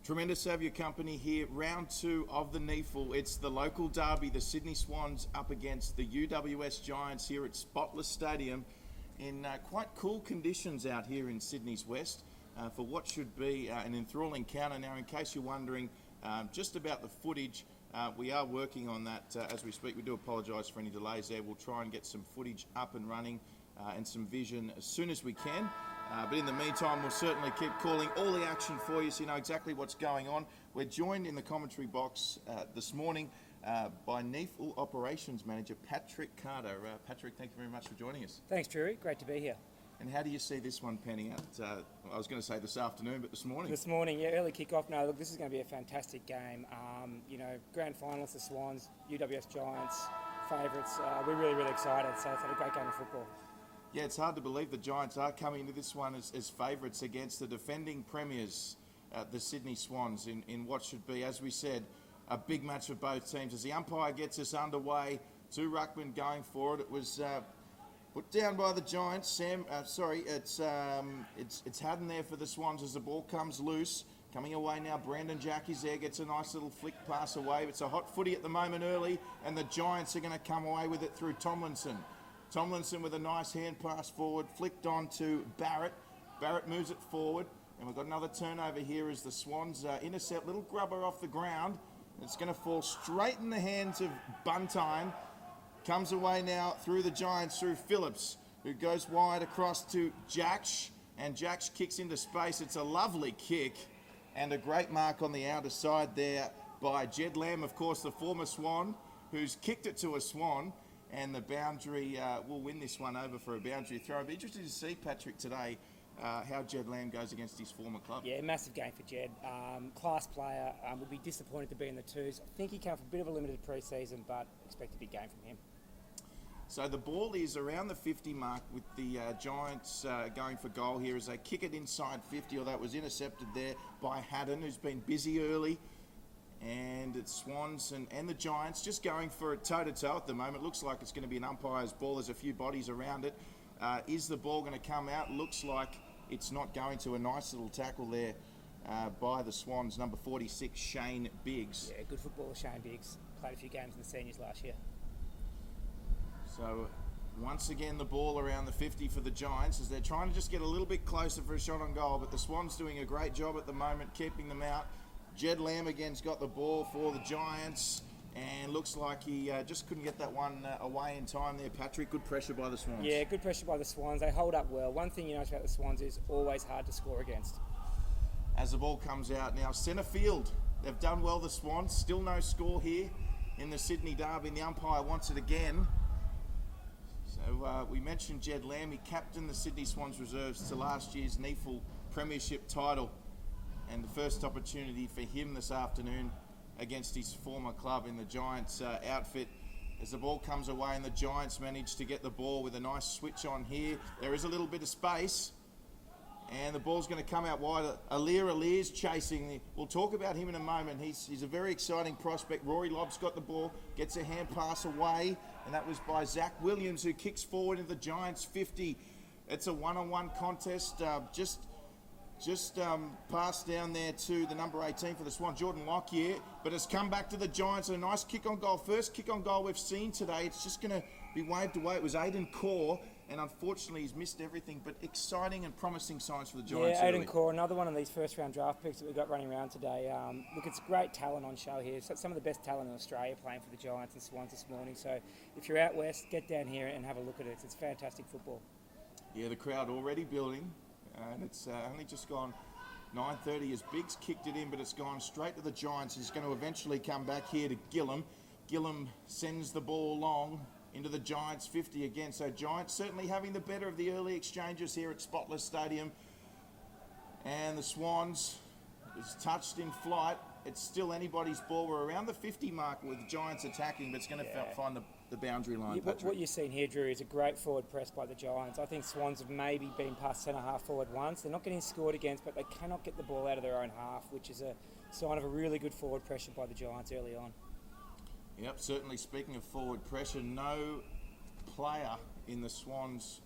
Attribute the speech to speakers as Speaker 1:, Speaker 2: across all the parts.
Speaker 1: Tremendous to have your company here. Round 2 of the NEAFL. It's the local derby, the Sydney Swans up against the UWS Giants here at Spotless Stadium in quite cool conditions out here in Sydney's West for what should be an enthralling encounter. Now, in case you're wondering just about the footage, we are working on that as we speak. We do apologise for any delays there. We'll try and get some footage up and running and some vision as soon as we can. But in the meantime, we'll certainly keep calling all the action for you so you know exactly what's going on. We're joined in the commentary box this morning by NEAFL Operations Manager Patrick Carter. Patrick, thank you very much for joining us.
Speaker 2: Thanks, Drew. Great to be here.
Speaker 1: And how do you see this one panning out? I was going to say this afternoon, but this morning.
Speaker 2: This morning, yeah, early kick-off. No, look, this is going to be a fantastic game. Grand finalists, the Swans, UWS Giants, favourites. We're really, really excited. So it's had a great game of football.
Speaker 1: Yeah, it's hard to believe the Giants are coming into this one as favourites against the defending premiers, the Sydney Swans, in what should be, as we said, a big match for both teams. As the umpire gets us underway, 2 ruckmen going for it. It was put down by the Giants. It's Haddon there for the Swans as the ball comes loose. Coming away now, Brandon Jack is there, gets a nice little flick pass away. It's a hot footy at the moment early, and the Giants are going to come away with it through Tomlinson. Tomlinson with a nice hand pass forward, flicked on to Barrett. Barrett moves it forward, and we've got another turnover here as the Swans intercept. Little grubber off the ground. It's going to fall straight in the hands of Buntine. Comes away now through the Giants, through Phillips, who goes wide across to Jacksh, and Jacksh kicks into space. It's a lovely kick, and a great mark on the outer side there by Jed Lamb, of course, the former Swan, who's kicked it to a Swan. And the boundary will win this one over for a boundary throw. I'd be interested to see, Patrick, today how Jed Lamb goes against his former club.
Speaker 2: Yeah, massive game for Jed. Class player. Would be disappointed to be in the twos. I think he came for a bit of a limited pre-season, but expect a big game from him.
Speaker 1: So the ball is around the 50 mark with the Giants going for goal here as they kick it inside 50, although it was intercepted there by Haddon, who's been busy early. And it's Swans and the Giants just going for it toe-to-toe at the moment. Looks like it's going to be an umpire's ball. There's a few bodies around it. Is the ball going to come out? Looks like it's not going to. A nice little tackle there by the Swans, number 46, Shane Biggs.
Speaker 2: Yeah, good footballer, Shane Biggs. Played a few games in the seniors last year.
Speaker 1: So once again, the ball around the 50 for the Giants as they're trying to just get a little bit closer for a shot on goal. But the Swans doing a great job at the moment, keeping them out. Jed Lamb again's got the ball for the Giants, and looks like he just couldn't get that one away in time there, Patrick. Good pressure by the Swans.
Speaker 2: Yeah, good pressure by the Swans. They hold up well. One thing you know about the Swans is always hard to score against.
Speaker 1: As the ball comes out now, centre field. They've done well, the Swans. Still no score here in the Sydney derby, and the umpire wants it again. So we mentioned Jed Lamb. He captained the Sydney Swans reserves to last year's NEAFL Premiership title. And the first opportunity for him this afternoon against his former club in the Giants outfit. As the ball comes away and the Giants manage to get the ball with a nice switch on here. There is a little bit of space. And the ball's going to come out wide. Alir's chasing. We'll talk about him in a moment. He's a very exciting prospect. Rory Lobb's got the ball, gets a hand pass away. And that was by Zach Williams, who kicks forward into the Giants 50. It's a one-on-one contest. Just passed down there to the number 18 for the Swan, Jordan Lockyer, but it's come back to the Giants. A nice kick on goal. First kick on goal we've seen today. It's just going to be waved away. It was Aidan Core, and unfortunately he's missed everything, but exciting and promising signs for the Giants.
Speaker 2: Yeah, Aidan Core, another one of these first-round draft picks that we've got running around today. Look, it's great talent on show here. Some of the best talent in Australia playing for the Giants and Swans this morning. So if you're out west, get down here and have a look at it. It's fantastic football.
Speaker 1: Yeah, the crowd already building. And it's only just gone 9:30 as Biggs kicked it in, but it's gone straight to the Giants. He's going to eventually come back here to Gillum. Gillum sends the ball long into the Giants 50 again. So Giants certainly having the better of the early exchanges here at Spotless Stadium. And the Swans is touched in flight. It's still anybody's ball. We're around the 50 mark with the Giants attacking, but it's going to find the boundary line.
Speaker 2: What you're seeing here, Drew, is a great forward press by the Giants. I think Swans have maybe been past centre-half forward once. They're not getting scored against, but they cannot get the ball out of their own half, which is a sign of a really good forward pressure by the Giants early on.
Speaker 1: Yep, certainly speaking of forward pressure, no player in the Swans'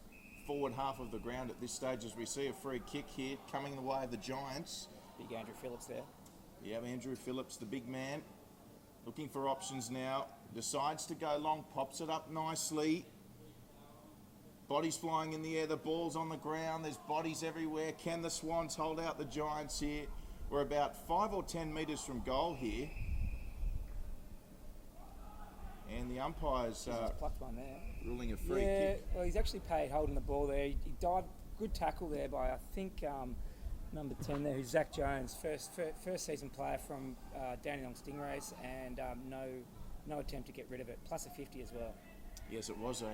Speaker 1: forward half of the ground at this stage as we see a free kick here coming the way of the Giants.
Speaker 2: Big Andrew Phillips there.
Speaker 1: Yeah, Andrew Phillips, the big man, looking for options now. Decides to go long, pops it up nicely. Bodies flying in the air, the ball's on the ground, there's bodies everywhere. Can the Swans hold out the Giants here? We're about 5 or 10 metres from goal here. And the umpire's
Speaker 2: He's plucked one there.
Speaker 1: ruling a free kick.
Speaker 2: Well, he's actually paid holding the ball there. He dived, good tackle there by, I think, number 10 there, who's Zach Jones, first season player from Dandenong Stingrays, and no attempt to get rid of it, plus a 50 as well.
Speaker 1: Yes, it was a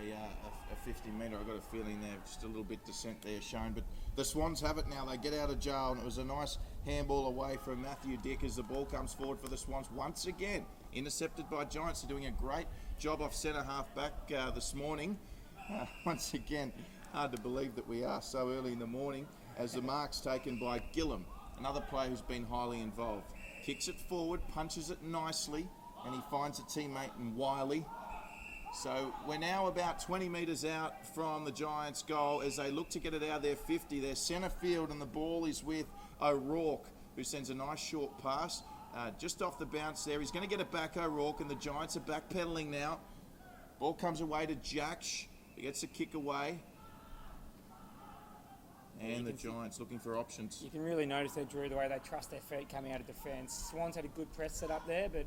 Speaker 1: 50 metre. I got a feeling there, just a little bit dissent there shown. But the Swans have it now. They get out of jail, and it was a nice handball away from Matthew Dick as the ball comes forward for the Swans once again. Intercepted by Giants. They're doing a great job off centre half back this morning. Once again, hard to believe that we are so early in the morning, as the mark's taken by Gillum, another player who's been highly involved. Kicks it forward, punches it nicely, and he finds a teammate in Wiley. So we're now about 20 metres out from the Giants' goal as they look to get it out of their 50. They're centre field, and the ball is with O'Rourke, who sends a nice short pass. Just off the bounce there. He's going to get it back, O'Rourke, and the Giants are backpedaling now. Ball comes away to Jacksh. He gets a kick away. And the Giants looking for options.
Speaker 2: You can really notice there, Drew, the way they trust their feet coming out of defence. Swans had a good press set up there, but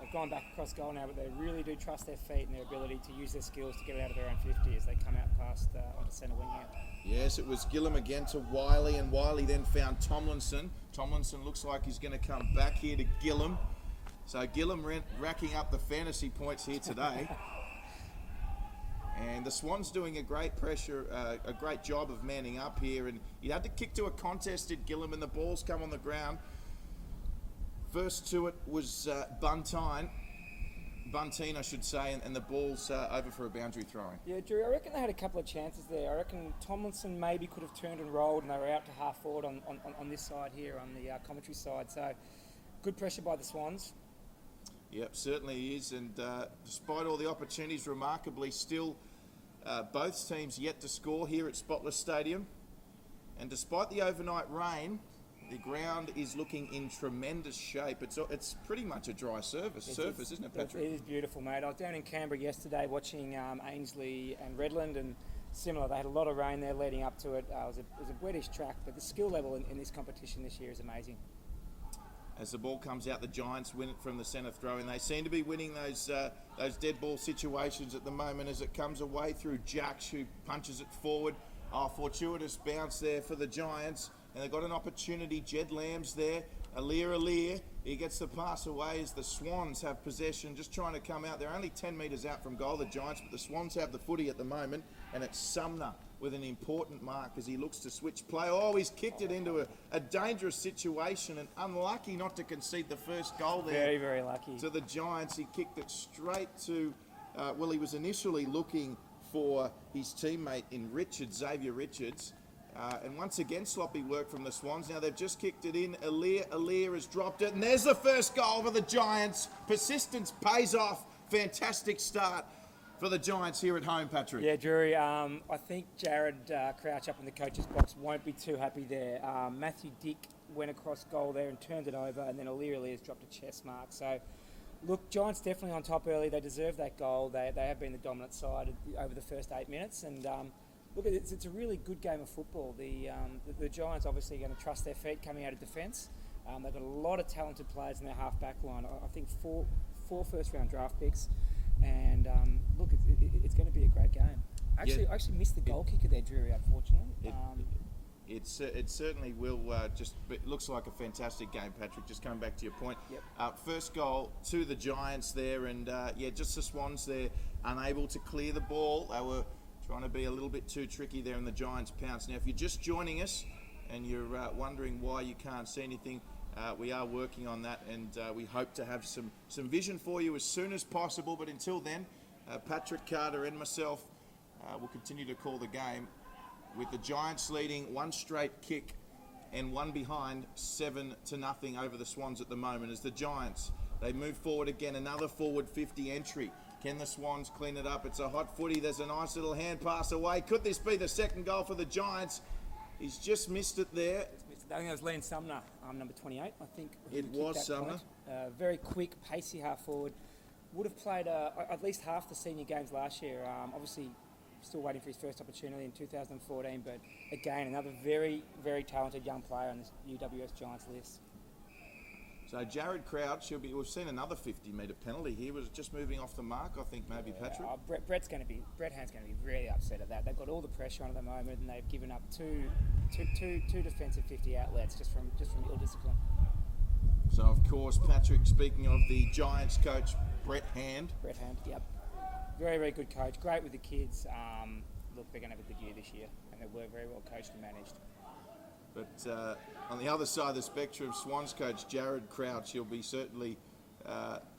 Speaker 2: they've gone back across goal now, but they really do trust their feet and their ability to use their skills to get it out of their own 50 as they come out past onto centre wing out.
Speaker 1: Yes, it was Gillum again to Wiley, and Wiley then found Tomlinson. Tomlinson looks like he's going to come back here to Gillum. So Gillum racking up the fantasy points here today. And the Swans doing a great job of manning up here. And he had to kick to a contested Gillum, and the ball's come on the ground. First to it was Bunteen, I should say, and the ball's over for a boundary throwing.
Speaker 2: Yeah, Drew, I reckon they had a couple of chances there. I reckon Tomlinson maybe could have turned and rolled, and they were out to half forward on this side here, on the commentary side. So good pressure by the Swans.
Speaker 1: Yep, certainly is. And despite all the opportunities, remarkably still both teams yet to score here at Spotless Stadium. And despite the overnight rain, the ground is looking in tremendous shape. It's pretty much a dry surface, isn't it, Patrick?
Speaker 2: It is beautiful, mate. I was down in Canberra yesterday watching Ainsley and Redland, and similar. They had a lot of rain there leading up to it. It was a wettish track, but the skill level in this competition this year is amazing.
Speaker 1: As the ball comes out, the Giants win it from the centre throw, and they seem to be winning those dead ball situations at the moment as it comes away through Jacksh, who punches it forward. Fortuitous bounce there for the Giants, and they've got an opportunity. Jed Lamb's there. Alir, he gets the pass away as the Swans have possession, just trying to come out. They're only 10 metres out from goal, the Giants, but the Swans have the footy at the moment, and it's Sumner with an important mark as he looks to switch play. Oh, he's kicked it into a dangerous situation, and unlucky not to concede the first goal there.
Speaker 2: Very, very lucky.
Speaker 1: To the Giants, he kicked it straight to, he was initially looking for his teammate in Xavier Richards. And once again, sloppy work from the Swans. Now they've just kicked it in. Alir has dropped it, and there's the first goal for the Giants. Persistence pays off. Fantastic start for the Giants here at home, Patrick.
Speaker 2: Yeah, Drury, I think Jared Crouch up in the coach's box won't be too happy there. Matthew Dick went across goal there and turned it over, and then Alir has dropped a chest mark. So, look, Giants definitely on top early. They deserve that goal. They have been the dominant side over the first 8 minutes, and look, it's a really good game of football. The Giants obviously are going to trust their feet coming out of defence. They've got a lot of talented players in their half-back line. I think four first-round draft picks. And look, it's going to be a great game. I actually missed the goal kicker there, Drury, unfortunately.
Speaker 1: It certainly will. It looks like a fantastic game, Patrick. Just coming back to your point.
Speaker 2: Yep.
Speaker 1: First goal to the Giants there, and just the Swans there, unable to clear the ball. They were trying to be a little bit too tricky there, and the Giants pounced. Now, if you're just joining us and you're wondering why you can't see anything, we are working on that, and we hope to have some vision for you as soon as possible. But until then, Patrick Carter and myself will continue to call the game, with the Giants leading one straight kick and one behind 7-0 over the Swans at the moment. As the Giants, they move forward again, another forward 50 entry. Can the Swans clean it up? It's a hot footy. There's a nice little hand pass away. Could this be the second goal for the Giants? He's just missed it there.
Speaker 2: I think that was Liam Sumner. number 28, I think.
Speaker 1: It
Speaker 2: who
Speaker 1: was
Speaker 2: kicked that
Speaker 1: Sumner.
Speaker 2: point. Very quick, pacey half forward. Would have played at least half the senior games last year. Obviously, still waiting for his first opportunity in 2014, but again, another very, very talented young player on this UWS Giants list.
Speaker 1: So Jared Crouch, we've seen another 50-metre penalty here. Was just moving off the mark, I think, maybe, Patrick?
Speaker 2: Brett Hand's going to be really upset at that. They've got all the pressure on at the moment, and they've given up two defensive 50 outlets just from ill discipline.
Speaker 1: So, of course, Patrick, speaking of the Giants coach, Brett Hand.
Speaker 2: Brett Hand, yep. Very, very good coach. Great with the kids. Look, they're going to have a good year this year, and they were very well coached and managed.
Speaker 1: But on the other side of the spectrum, Swans coach Jared Crouch, he'll be certainly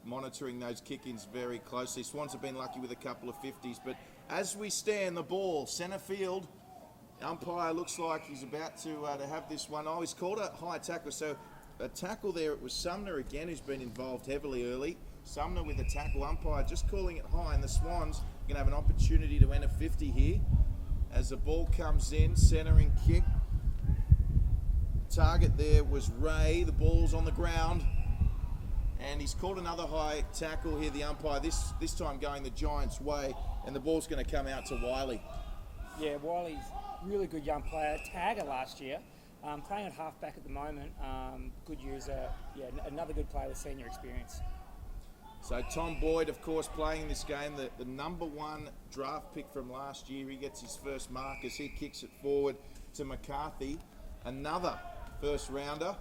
Speaker 1: monitoring those kick-ins very closely. Swans have been lucky with a couple of 50s, but as we stand, the ball, centre field, umpire looks like he's about to have this one. Oh, he's called a high tackle, so a tackle there. It was Sumner again who's been involved heavily early. Sumner with a tackle, umpire just calling it high, and the Swans are going to have an opportunity to enter 50 here as the ball comes in, centering kick. Target there was Ray. The ball's on the ground, and he's called another high tackle here, the umpire, this time going the Giants' way, and the ball's going to come out to Wiley.
Speaker 2: Yeah, Wiley's really good young player, tagger last year, playing at half-back at the moment. Good user, another good player with senior experience.
Speaker 1: So Tom Boyd, of course, playing this game, the number one draft pick from last year. He gets his first mark as he kicks it forward to McCarthy. Another first rounder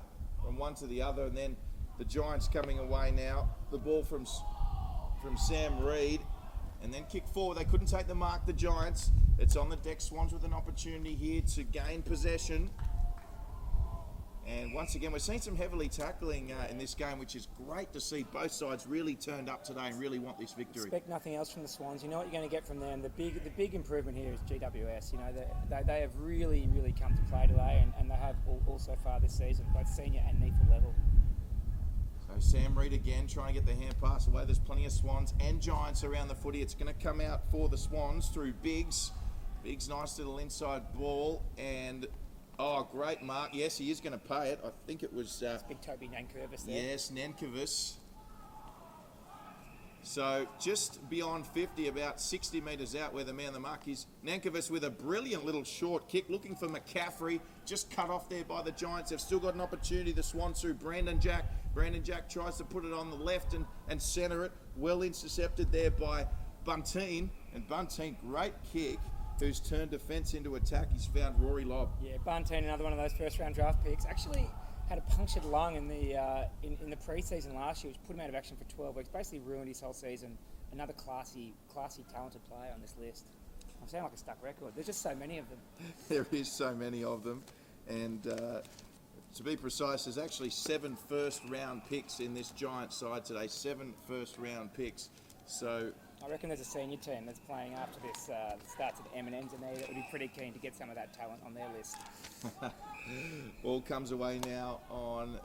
Speaker 1: from one to the other, and then the Giants coming away now. The ball from Sam Reed, and then kick forward. They couldn't take the mark, the Giants. It's on the deck. Swans with an opportunity here to gain possession. And once again, we're seeing some heavily tackling in this game, which is great to see. Both sides really turned up today and really want this victory.
Speaker 2: Expect nothing else from the Swans. You know what you're going to get from them. The big improvement here is GWS. You know, they have really, really come to play today, and they have all so far this season, both senior and NEAFL level.
Speaker 1: So Sam Reed again trying to get the hand pass away. There's plenty of Swans and Giants around the footy. It's going to come out for the Swans through Biggs. Biggs, nice little inside ball, and oh, great mark. Yes, he is going to pay it. I think it was...
Speaker 2: big Toby Nankervis there.
Speaker 1: Yes, Nankervis. So just beyond 50, about 60 metres out where the man on the mark is. Nankervis with a brilliant little short kick, looking for McCaffrey. Just cut off there by the Giants. They've still got an opportunity. The Swans through Brandon Jack. Brandon Jack tries to put it on the left and centre it. Well intercepted there by Bunteen. And Bunteen, great kick, who's turned defence into attack. He's found Rory Lobb.
Speaker 2: Yeah, Bunteen, another one of those first-round draft picks. Actually had a punctured lung in the pre-season last year, which put him out of action for 12 weeks. Basically ruined his whole season. Another classy, talented player on this list. I'm sounding like a stuck record. There's just so many of them.
Speaker 1: There is so many of them. And to be precise, there's actually 7 first-round picks in this Giant side today. 7 first-round picks. So
Speaker 2: I reckon there's a senior team that's playing after this starts at M&M's in there that would be pretty keen to get some of that talent on their list.
Speaker 1: Ball comes away now on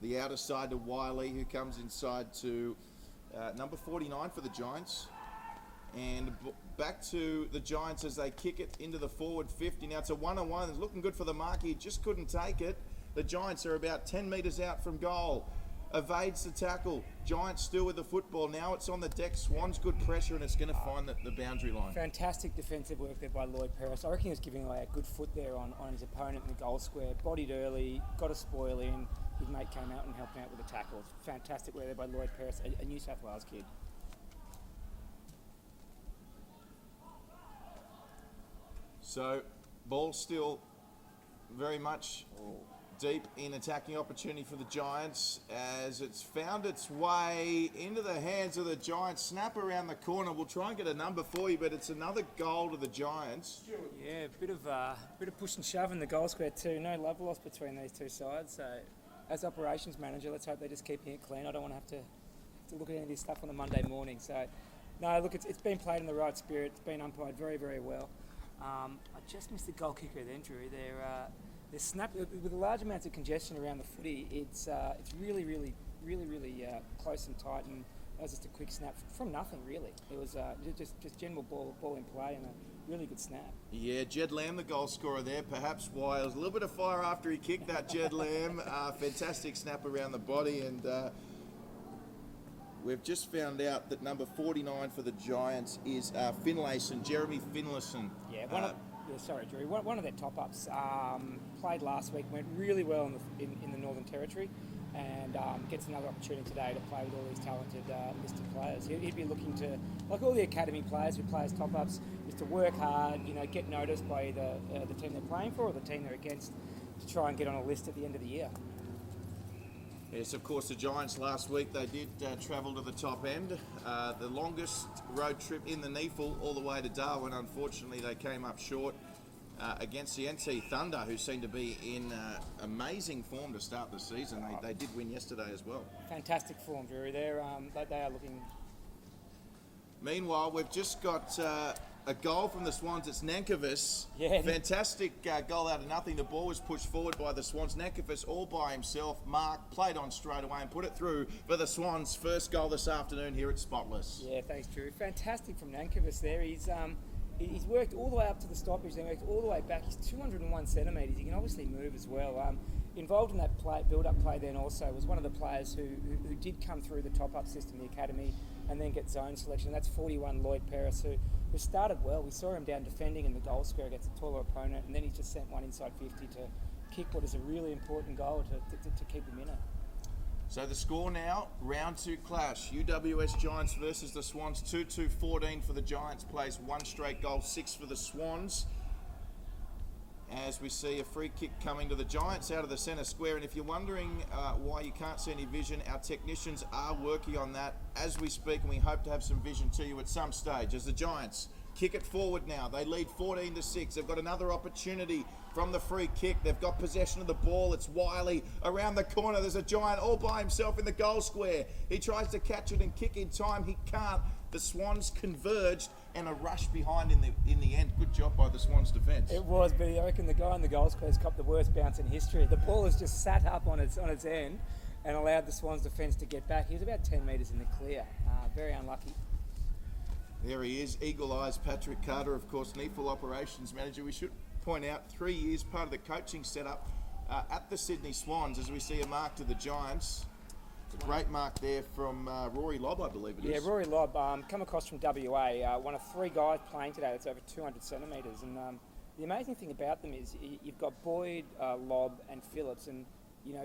Speaker 1: the outer side to Wiley, who comes inside to number 49 for the Giants. And back to the Giants as they kick it into the forward 50. Now it's a one-on-one. It's looking good for the mark. He just couldn't take it. The Giants are about 10 metres out from goal. Evades the tackle. Giants still with the football. Now it's on the deck. Swans good pressure, and it's going to find the boundary line.
Speaker 2: Fantastic defensive work there by Lloyd Peris. I reckon he was giving away a good foot there on his opponent in the goal square. Bodied early, got a spoil in. His mate came out and helped out with the tackle. Fantastic work there by Lloyd Peris, a New South Wales kid.
Speaker 1: So, ball still very much deep in attacking opportunity for the Giants as it's found its way into the hands of the Giants. Snap around the corner. We'll try and get a number for you, but it's another goal to the Giants.
Speaker 2: Yeah, a bit of push and shove in the goal square too. No love lost between these two sides. So, as operations manager, let's hope they just keep it clean. I don't want to have to look at any of this stuff on a Monday morning. So, no, look, it's been played in the right spirit. It's been umpired very, very well. I just missed the goal kicker then, Drew. They're snapped with a large amounts of congestion around the footy. It's really close and tight, and that was just a quick snap from nothing really. It was just general ball in play and a really good snap.
Speaker 1: Yeah, Jed Lamb, the goal scorer there. Perhaps why there was a little bit of fire after he kicked that, Jed Lamb. Fantastic snap around the body, and we've just found out that number 49 for the Giants is Finlayson, Jeremy Finlayson.
Speaker 2: Yeah, sorry, Drew. One of their top-ups played last week, went really well in the Northern Territory, and gets another opportunity today to play with all these talented listed players. He'd be looking to, like all the academy players who play as top-ups, is to work hard, get noticed by either the team they're playing for or the team they're against, to try and get on a list at the end of the year.
Speaker 1: Yes, of course, the Giants last week, they did travel to the top end. The longest road trip in the NEAFL all the way to Darwin. Unfortunately, they came up short against the NT Thunder, who seem to be in amazing form to start the season. They did win yesterday as well.
Speaker 2: Fantastic form, Drew. They are looking...
Speaker 1: Meanwhile, we've just got a goal from the Swans. It's Nankervis.
Speaker 2: Yeah.
Speaker 1: Fantastic goal out of nothing. The ball was pushed forward by the Swans. Nankervis all by himself. Mark played on straight away and put it through for the Swans' first goal this afternoon here at Spotless.
Speaker 2: Yeah, thanks, Drew. Fantastic from Nankervis there. He's worked all the way up to the stoppage, then worked all the way back. He's 201 centimetres. He can obviously move as well. Involved in that build-up play then also was one of the players who did come through the top-up system, the academy, and then get zone selection. That's 41 Lloyd Paris, who started well. We saw him down defending in the goal square against a taller opponent, and then he just sent one inside 50 to kick what is a really important goal to keep him in it.
Speaker 1: So the score now, round 2 clash. UWS Giants versus the Swans. 2-2-14 for the Giants. Plays one straight goal, 6 for the Swans. As we see a free kick coming to the Giants out of the centre square. And if you're wondering why you can't see any vision, our technicians are working on that as we speak, and we hope to have some vision to you at some stage. As the Giants kick it forward now, they lead 14-6. They've got another opportunity from the free kick. They've got possession of the ball. It's Wiley around the corner. There's a Giant all by himself in the goal square. He tries to catch it and kick in time. He can't. The Swans converged and a rush behind in the end. Good job by the Swans defence.
Speaker 2: It was, but I reckon the guy in the goal square has copped the worst bounce in history. The ball has just sat up on its end and allowed the Swans defence to get back. He was about 10 metres in the clear. Very unlucky.
Speaker 1: There he is, Eagle Eyes Patrick Carter, of course, NEAFL Operations Manager. We should point out 3 years part of the coaching setup at the Sydney Swans, as we see a mark to the Giants. A great mark there from Rory Lobb, I believe it is.
Speaker 2: Yeah, Rory Lobb, come across from WA, one of 3 guys playing today that's over 200 centimetres. And the amazing thing about them is you've got Boyd, Lobb and Phillips. And,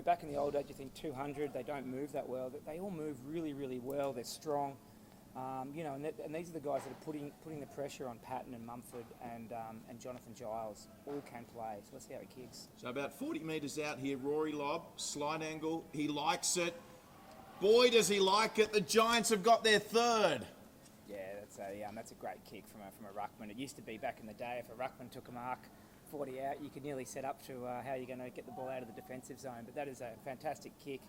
Speaker 2: back in the old days, you think 200, they don't move that well. They all move really, really well. They're strong. And these are the guys that are putting the pressure on Patton and Mumford and Jonathan Giles. All can play, so let's see how he kicks.
Speaker 1: So about 40 metres out here, Rory Lobb, slight angle, he likes it. Boy, does he like it. The Giants have got their third.
Speaker 2: Yeah, that's a great kick from a ruckman. It used to be back in the day, if a ruckman took a mark 40 out, you could nearly set up to how you're going to get the ball out of the defensive zone. But that is a fantastic kick.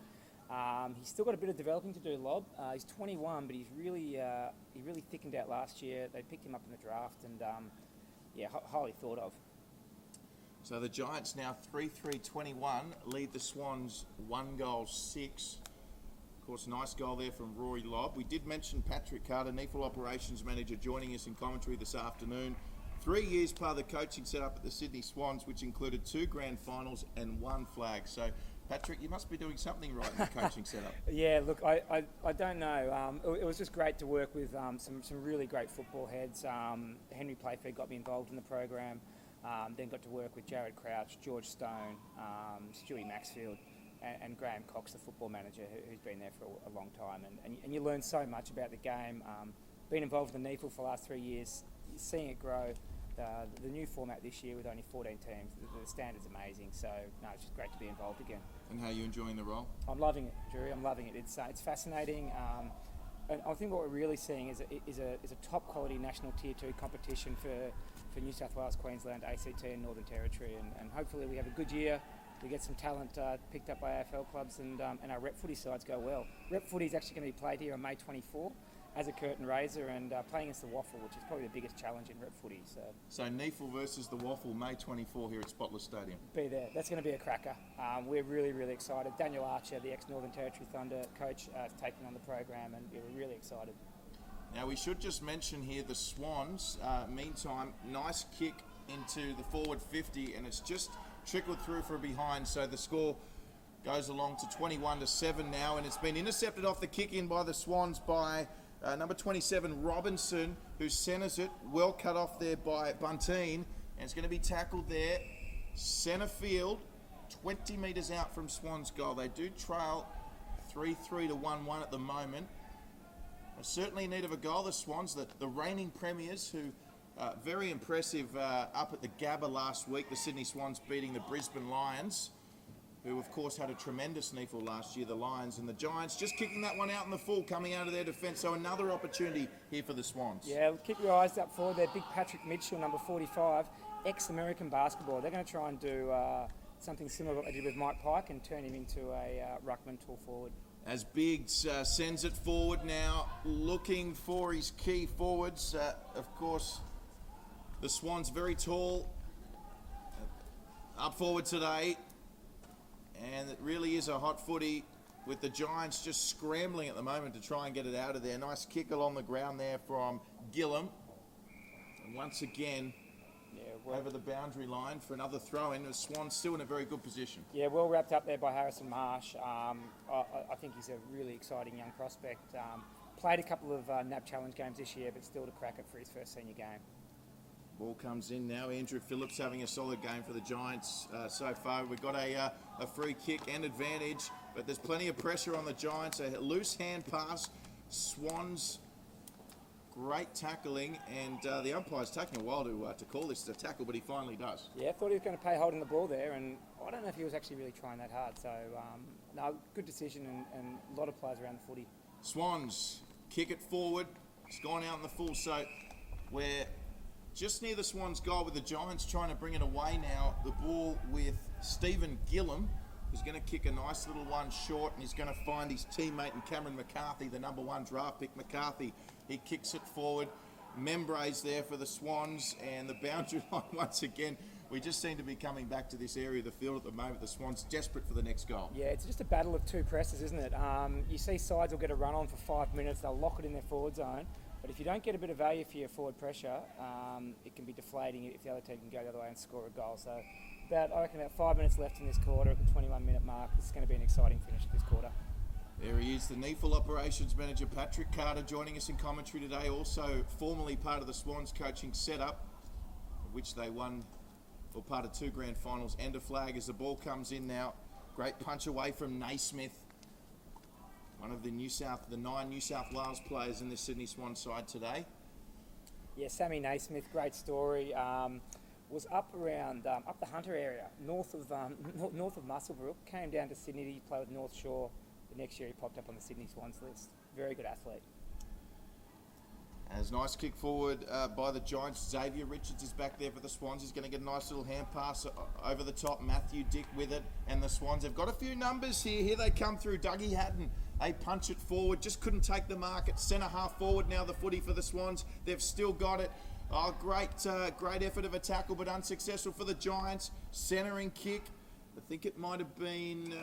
Speaker 2: He's still got a bit of developing to do, Lobb. He's 21, but he really thickened out last year. They picked him up in the draft, and highly thought of.
Speaker 1: So the Giants now 3-3-21, lead the Swans 1-6. Of course, nice goal there from Rory Lobb. We did mention Patrick Carter, NEAFL Operations Manager, joining us in commentary this afternoon. 3 years part of the coaching setup at the Sydney Swans, which included 2 grand finals and 1 flag. So, Patrick, you must be doing something right in the coaching setup.
Speaker 2: Yeah, look, I don't know. It was just great to work with some really great football heads. Henry Playfair got me involved in the program. Then got to work with Jared Crouch, George Stone, Stewie Maxfield, and Graham Cox, the football manager, who's been there for a long time. And you learn so much about the game. Been involved in the NEAFL for the last 3 years, seeing it grow. The new format this year with only 14 teams, the standard's amazing. So, no, it's just great to be involved again.
Speaker 1: And how are you enjoying the role?
Speaker 2: I'm loving it, Drew. I'm loving it. It's fascinating. And I think what we're really seeing is a top quality national tier 2 competition for New South Wales, Queensland, ACT and Northern Territory. And hopefully we have a good year. We get some talent picked up by AFL clubs and our rep footy sides go well. Rep footy is actually going to be played here on May 24 as a curtain raiser and playing against the Waffle, which is probably the biggest challenge in rep footy.
Speaker 1: So NEAFL versus the Waffle, May 24 here at Spotless Stadium.
Speaker 2: Be there. That's going to be a cracker. We're really, really excited. Daniel Archer, the ex-Northern Territory Thunder coach, is taking on the program and we're really excited.
Speaker 1: Now we should just mention here the Swans, meantime, nice kick into the forward 50, and it's just trickled through from behind, so the score goes along to 21-7 now, and it's been intercepted off the kick in by the Swans by number 27 Robinson, who centres it, well cut off there by Bunteen, and it's going to be tackled there, centre field, 20 metres out from Swans goal. They do trail 3-3 to 1-1 at the moment. Certainly in need of a goal, the Swans, the reigning premiers, who very impressive up at the Gabba last week, the Sydney Swans beating the Brisbane Lions, who of course had a tremendous NEAFL last year, the Lions, and the Giants just kicking that one out in the full, coming out of their defence, so another opportunity here for the Swans.
Speaker 2: Yeah, keep your eyes up forward there. Big Patrick Mitchell, number 45, ex-American basketball. They're going to try and do something similar to what they did with Mike Pike and turn him into a ruckman tall forward.
Speaker 1: As Biggs sends it forward now, looking for his key forwards. Of course, the Swans very tall, up forward today, and it really is a hot footy with the Giants just scrambling at the moment to try and get it out of there. Nice kick along the ground there from Gillum. And once again, over the boundary line for another throw-in. The Swans still in a very good position.
Speaker 2: Yeah, well wrapped up there by Harrison Marsh. I think he's a really exciting young prospect. Played a couple of NAB Challenge games this year, but still to crack it for his first senior game.
Speaker 1: Ball comes in now. Andrew Phillips having a solid game for the Giants so far. We've got a free kick and advantage, but there's plenty of pressure on the Giants. A loose hand pass. Swans, great tackling, and the umpire's taking a while to call this a tackle, but he finally does.
Speaker 2: Yeah, I thought he was going to pay holding the ball there, and I don't know if he was actually really trying that hard. So, no, good decision, and a lot of players around the footy.
Speaker 1: Swans kick it forward. It's gone out in the full, so we're just near the Swans goal with the Giants trying to bring it away now. The ball with Stephen Gillum, who's going to kick a nice little one short, and he's going to find his teammate in Cameron McCarthy, the number 1 draft pick. McCarthy, he kicks it forward. Membrays there for the Swans, and the boundary line once again. We just seem to be coming back to this area of the field at the moment. The Swans desperate for the next goal.
Speaker 2: Yeah, it's just a battle of two presses, isn't it? You see sides will get a run on for 5 minutes. They'll lock it in their forward zone. But if you don't get a bit of value for your forward pressure, it can be deflating if the other team can go the other way and score a goal. So I reckon about 5 minutes left in this quarter at the 21-minute mark. This is going to be an exciting finish to this quarter.
Speaker 1: There he is, the NEAFL Operations Manager, Patrick Carter, joining us in commentary today. Also formerly part of the Swans coaching setup, which they won, or part of 2 grand finals, and a flag as the ball comes in now. Great punch away from Naismith, one of the 9 New South Wales players in the Sydney Swans side today.
Speaker 2: Yeah, Sammy Naismith, great story. Was up around up the Hunter area, north of Muswellbrook. Came down to Sydney to play with North Shore. The next year he popped up on the Sydney Swans list. Very good athlete.
Speaker 1: As nice kick forward by the Giants. Xavier Richards is back there for the Swans. He's going to get a nice little hand pass over the top. Matthew Dick with it, and the Swans have got a few numbers here. Here they come through. Dougie Hatton. They punch it forward. Just couldn't take the mark at centre half forward now. The footy for the Swans. They've still got it. Oh, great effort of a tackle, but unsuccessful for the Giants. Centering kick. I think it might have been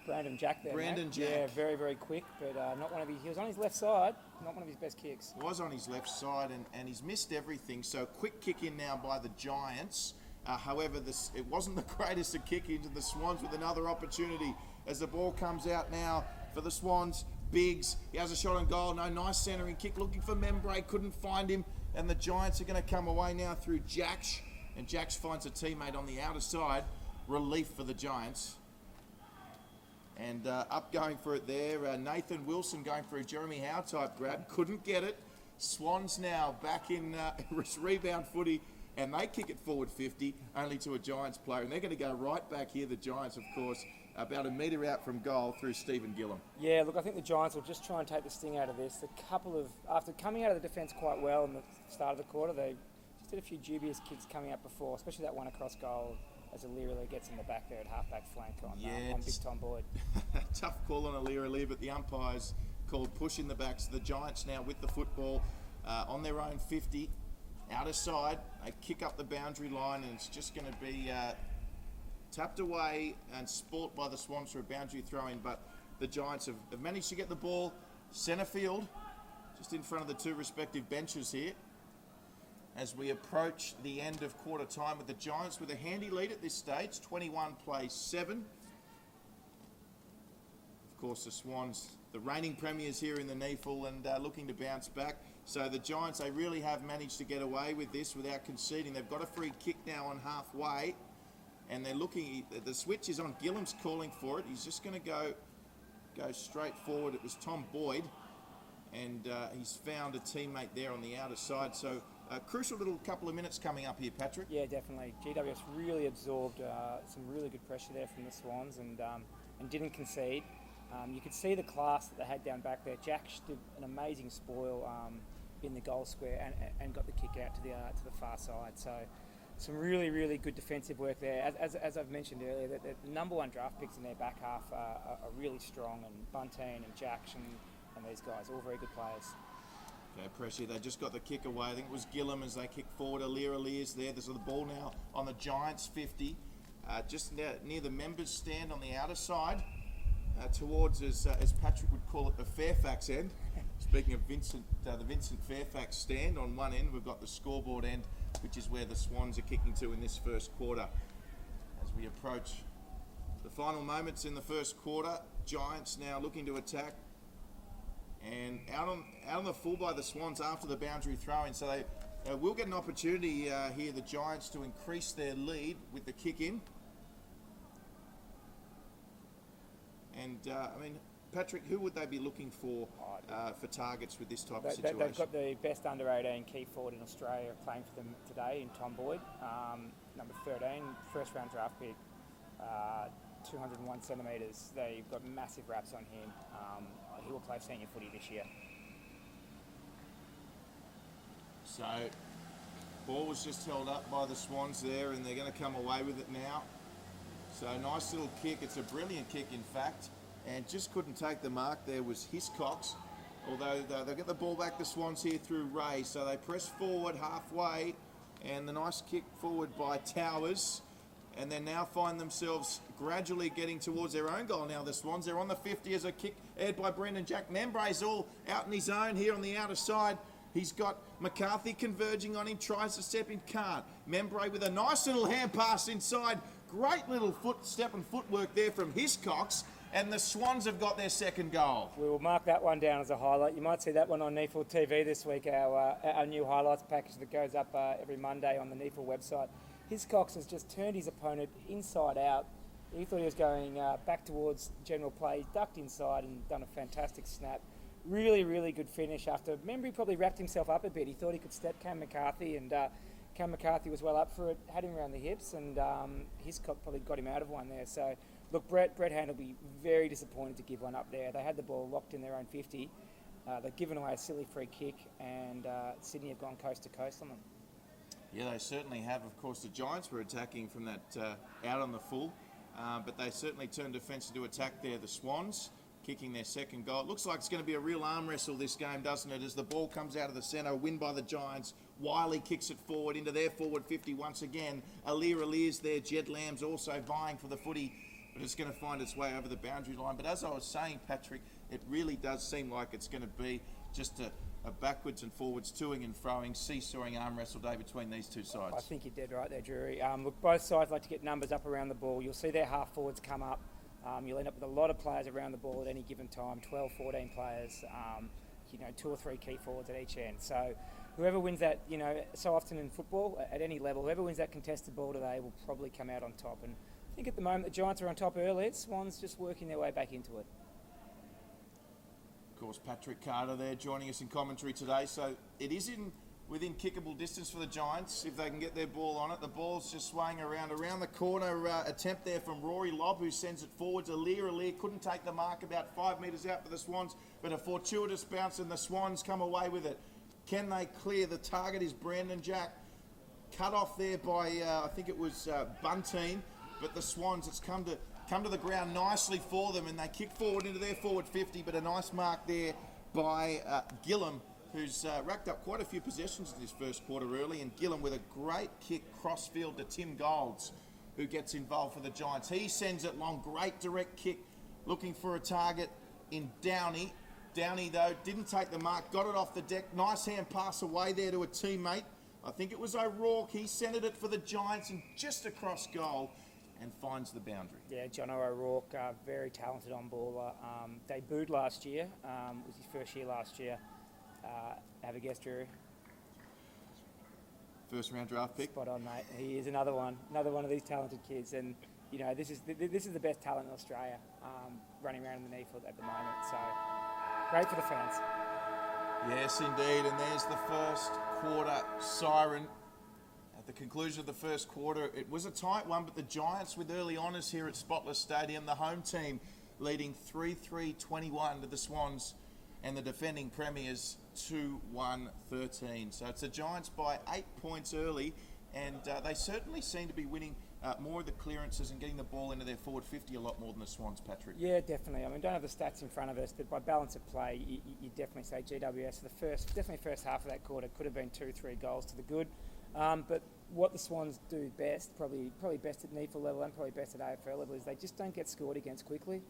Speaker 2: Brandon Jack there.
Speaker 1: Brandon
Speaker 2: mate.
Speaker 1: Jack.
Speaker 2: Yeah, very, very quick, but not one of his. He was on his left side, not one of his best kicks.
Speaker 1: Was on his left side, and he's missed everything. So quick kick in now by the Giants. However, it wasn't the greatest of kick into the Swans with another opportunity as the ball comes out now for the Swans. Biggs, he has a shot on goal. No, nice centering kick, looking for Membray, couldn't find him, and the Giants are going to come away now through Jax, and Jax finds a teammate on the outer side. Relief for the Giants. And up going for it there, Nathan Wilson going for a Jeremy Howe type grab, couldn't get it. Swans now back in rebound footy, and they kick it forward 50, only to a Giants player. And they're going to go right back here, the Giants, of course, about a metre out from goal through Stephen Gillum.
Speaker 2: Yeah, look, I think the Giants will just try and take the sting out of this. After coming out of the defence quite well in the start of the quarter, they just did a few dubious kicks coming up before, especially that one across goal as Alira gets in the back there at half-back flank on Big Tom Boyd.
Speaker 1: Tough call on Alira, but the umpires called push in the back. So the Giants now with the football on their own 50, outer side. They kick up the boundary line, and it's just going to be tapped away and sport by the Swans for a boundary throw-in. But the Giants have managed to get the ball centre field. just in front of the two respective benches here, as we approach the end of quarter time with the Giants with a handy lead at this stage, 21 plays 7. Of course, the Swans, the reigning premiers here in the NEAFL, and looking to bounce back. So the Giants, they really have managed to get away with this without conceding. They've got a free kick now on halfway, and they're looking, the switch is on. Gillam's calling for it. He's just going to go straight forward. It was Tom Boyd, and he's found a teammate there on the outer side. So a crucial little couple of minutes coming up here, Patrick.
Speaker 2: Yeah, definitely. GWS really absorbed some really good pressure there from the Swans, and didn't concede. You could see the class that they had down back there. Jack did an amazing spoil in the goal square and got the kick out to the far side. So some really, really good defensive work there. As I've mentioned earlier, the number one draft picks in their back half are really strong, and Bunteen and Jack and these guys, all very good players.
Speaker 1: Okay, pressure. They just got the kick away. I think it was Gillam as they kicked forward. Ali's there. There's the ball now on the Giants 50, just near the members' stand on the outer side. Towards, as Patrick would call it, the Fairfax end. Speaking of Vincent, the Vincent Fairfax stand on one end, we've got the scoreboard end, which is where the Swans are kicking to in this first quarter. As we approach the final moments in the first quarter, Giants now looking to attack, and out on the full by the Swans after the boundary throw-in. So they will get an opportunity here, the Giants, to increase their lead with the kick in. And, Patrick, who would they be looking for targets with this type of situation?
Speaker 2: They've got the best under-18 key forward in Australia playing for them today in Tom Boyd, number 13, first-round draft pick, 201 centimetres. They've got massive raps on him. He will play senior footy this year.
Speaker 1: So, ball was just held up by the Swans there, and they're going to come away with it now. So nice little kick. It's a brilliant kick, in fact, and just couldn't take the mark. There was Hiscox, although they'll get the ball back, the Swans here through Ray. So they press forward halfway, and the nice kick forward by Towers, and they now find themselves gradually getting towards their own goal now, the Swans. They're on the 50 as a kick aired by Brendan Jack. Membray's all out in his own here on the outer side. He's got McCarthy converging on him, tries to step in, can't. Membray with a nice little hand pass inside. Great little step and footwork there from Hiscox, and the Swans have got their second goal.
Speaker 2: We will mark that one down as a highlight. You might see that one on NEAFL TV this week, our new highlights package that goes up every Monday on the NEAFL website. Hiscox has just turned his opponent inside out. He thought he was going back towards general play. He's ducked inside and done a fantastic snap. Really, really good finish after Membry probably wrapped himself up a bit. He thought he could step Cam McCarthy, and Cam McCarthy was well up for it, had him around the hips, and Hiscox probably got him out of one there. So, look, Brett Hand will be very disappointed to give one up there. They had the ball locked in their own 50. They've given away a silly free kick, and Sydney have gone coast to coast on them.
Speaker 1: Yeah, they certainly have. Of course, the Giants were attacking from that out on the full, but they certainly turned defence into attack there, the Swans, kicking their second goal. It looks like it's going to be a real arm wrestle this game, doesn't it? As the ball comes out of the centre, win by the Giants. Wiley kicks it forward into their forward 50 once again. Ali's there. Jed Lamb's also vying for the footy, but it's going to find its way over the boundary line. But as I was saying, Patrick, it really does seem like it's going to be just a backwards and forwards, toing and froing, seesawing arm wrestle day between these two sides.
Speaker 2: I think you're dead right there, Drury. Look, both sides like to get numbers up around the ball. You'll see their half forwards come up. You'll end up with a lot of players around the ball at any given time, 12, 14 players, 2 or 3 key forwards at each end. So whoever wins that, so often in football, at any level, whoever wins that contested ball today will probably come out on top. And I think at the moment the Giants are on top early. Swans just working their way back into it.
Speaker 1: Of course, Patrick Carter there joining us in commentary today. So it is within kickable distance for the Giants if they can get their ball on it. The ball's just swaying around the corner. Attempt there from Rory Lobb, who sends it forwards. Alir couldn't take the mark, about 5 metres out for the Swans, but a fortuitous bounce and the Swans come away with it. Can they clear? The target is Brandon Jack. Cut off there by, I think it was Bunteen, but the Swans, it's come to the ground nicely for them, and they kick forward into their forward 50, but a nice mark there by Gillam, who's racked up quite a few possessions in his first quarter early, and Gillam with a great kick crossfield to Tim Golds, who gets involved for the Giants. He sends it long, great direct kick, looking for a target in Downey. Downey, though, didn't take the mark, got it off the deck. Nice hand pass away there to a teammate. I think it was O'Rourke. He centred it for the Giants and just across goal and finds the boundary.
Speaker 2: Yeah, John O'Rourke, very talented on baller. Debuted last year. Was his first year last year. Have a guess, Drew.
Speaker 1: First round draft pick.
Speaker 2: Spot on, mate. He is another one of these talented kids, and you know this is the best talent in Australia running around in the NEAFL at the moment. So great for the fans.
Speaker 1: Yes, indeed. And there's the first quarter siren. At the conclusion of the first quarter, it was a tight one, but the Giants with early honours here at Spotless Stadium, the home team leading 3-3-21 to the Swans, and the defending premiers 2-1-13. So it's the Giants by 8 points early, and they certainly seem to be winning more of the clearances and getting the ball into their forward 50 a lot more than the Swans, Patrick.
Speaker 2: Yeah, definitely. I mean, don't have the stats in front of us, but by balance of play, you definitely say GWS for the first half of that quarter could have been 2-3 goals to the good. But what the Swans do best, probably best at NEAFL level and probably best at AFL level, is they just don't get scored against quickly.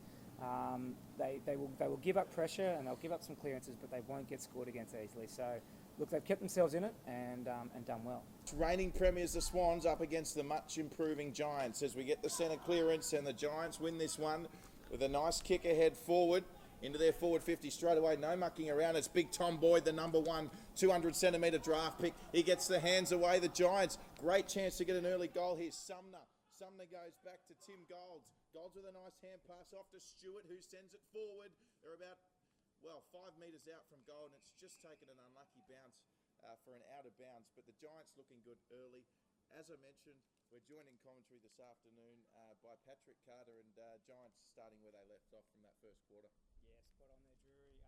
Speaker 2: They will give up pressure and they'll give up some clearances, but they won't get scored against easily. So, look, they've kept themselves in it and done well.
Speaker 1: Reigning premiers, the Swans, up against the much improving Giants as we get the centre clearance, and the Giants win this one with a nice kick ahead forward into their forward 50 straight away. No mucking around. It's Big Tom Boyd, the number 1 200-centimetre draft pick. He gets the hands away. The Giants, great chance to get an early goal here. Sumner goes back to Tim Golds. Golds with a nice hand pass off to Stewart, who sends it forward. They're about 5 metres out from goal, and it's just taken an unlucky bounce for an out of bounds. But the Giants looking good early. As I mentioned, we're joined in commentary this afternoon by Patrick Carter, and Giants starting where they left off from that first quarter.
Speaker 2: Yeah, spot on there, Drury.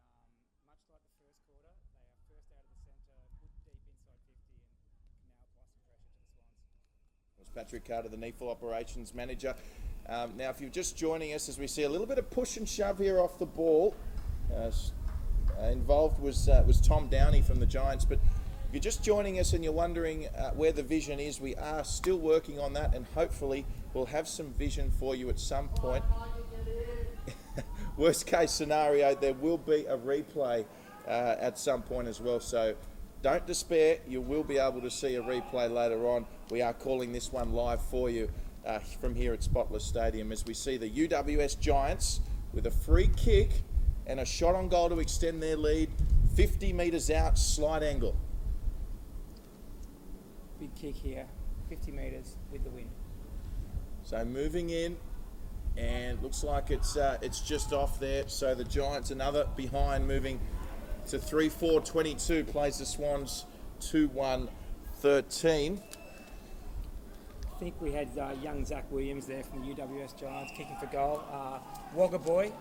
Speaker 2: Much like the first quarter, they are first out of the centre, good deep inside 50, and can now apply some pressure to the Swans.
Speaker 1: It was Patrick Carter, the NEAFL operations manager. Now, if you're just joining us, as we see a little bit of push and shove here off the ball, involved was Tom Downey from the Giants. But if you're just joining us and you're wondering where the vision is, we are still working on that, and hopefully we'll have some vision for you at some point. Worst case scenario, there will be a replay at some point as well. So don't despair. You will be able to see a replay later on. We are calling this one live for you from here at Spotless Stadium as we see the UWS Giants with a free kick and a shot on goal to extend their lead. 50 metres out, slight angle.
Speaker 2: Big kick here, 50 metres with the win.
Speaker 1: So moving in, and looks like it's just off there. So the Giants, another behind, moving to 3-4-22, plays the Swans 2-1-13.
Speaker 2: I think we had young Zach Williams there from the UWS Giants kicking for goal. Wagga boy,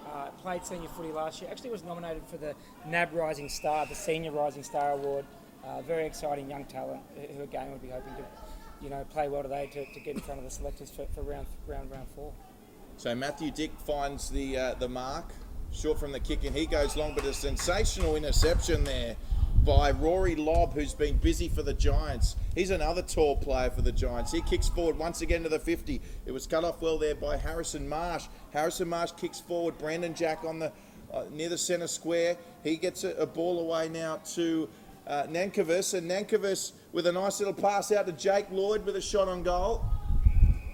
Speaker 2: played senior footy last year. Actually was nominated for the NAB Rising Star, the Senior Rising Star Award. Very exciting young talent who again would be hoping to, play well today to get in front of the selectors for round 4.
Speaker 1: So Matthew Dick finds the mark, short from the kick, and he goes long, but a sensational interception there by Rory Lobb, who's been busy for the Giants. He's another tall player for the Giants. He kicks forward once again to the 50. It was cut off well there by Harrison Marsh. Harrison Marsh kicks forward. Brandon Jack on the near the centre square. He gets a ball away now to Nankervis, and Nankervis with a nice little pass out to Jake Lloyd with a shot on goal.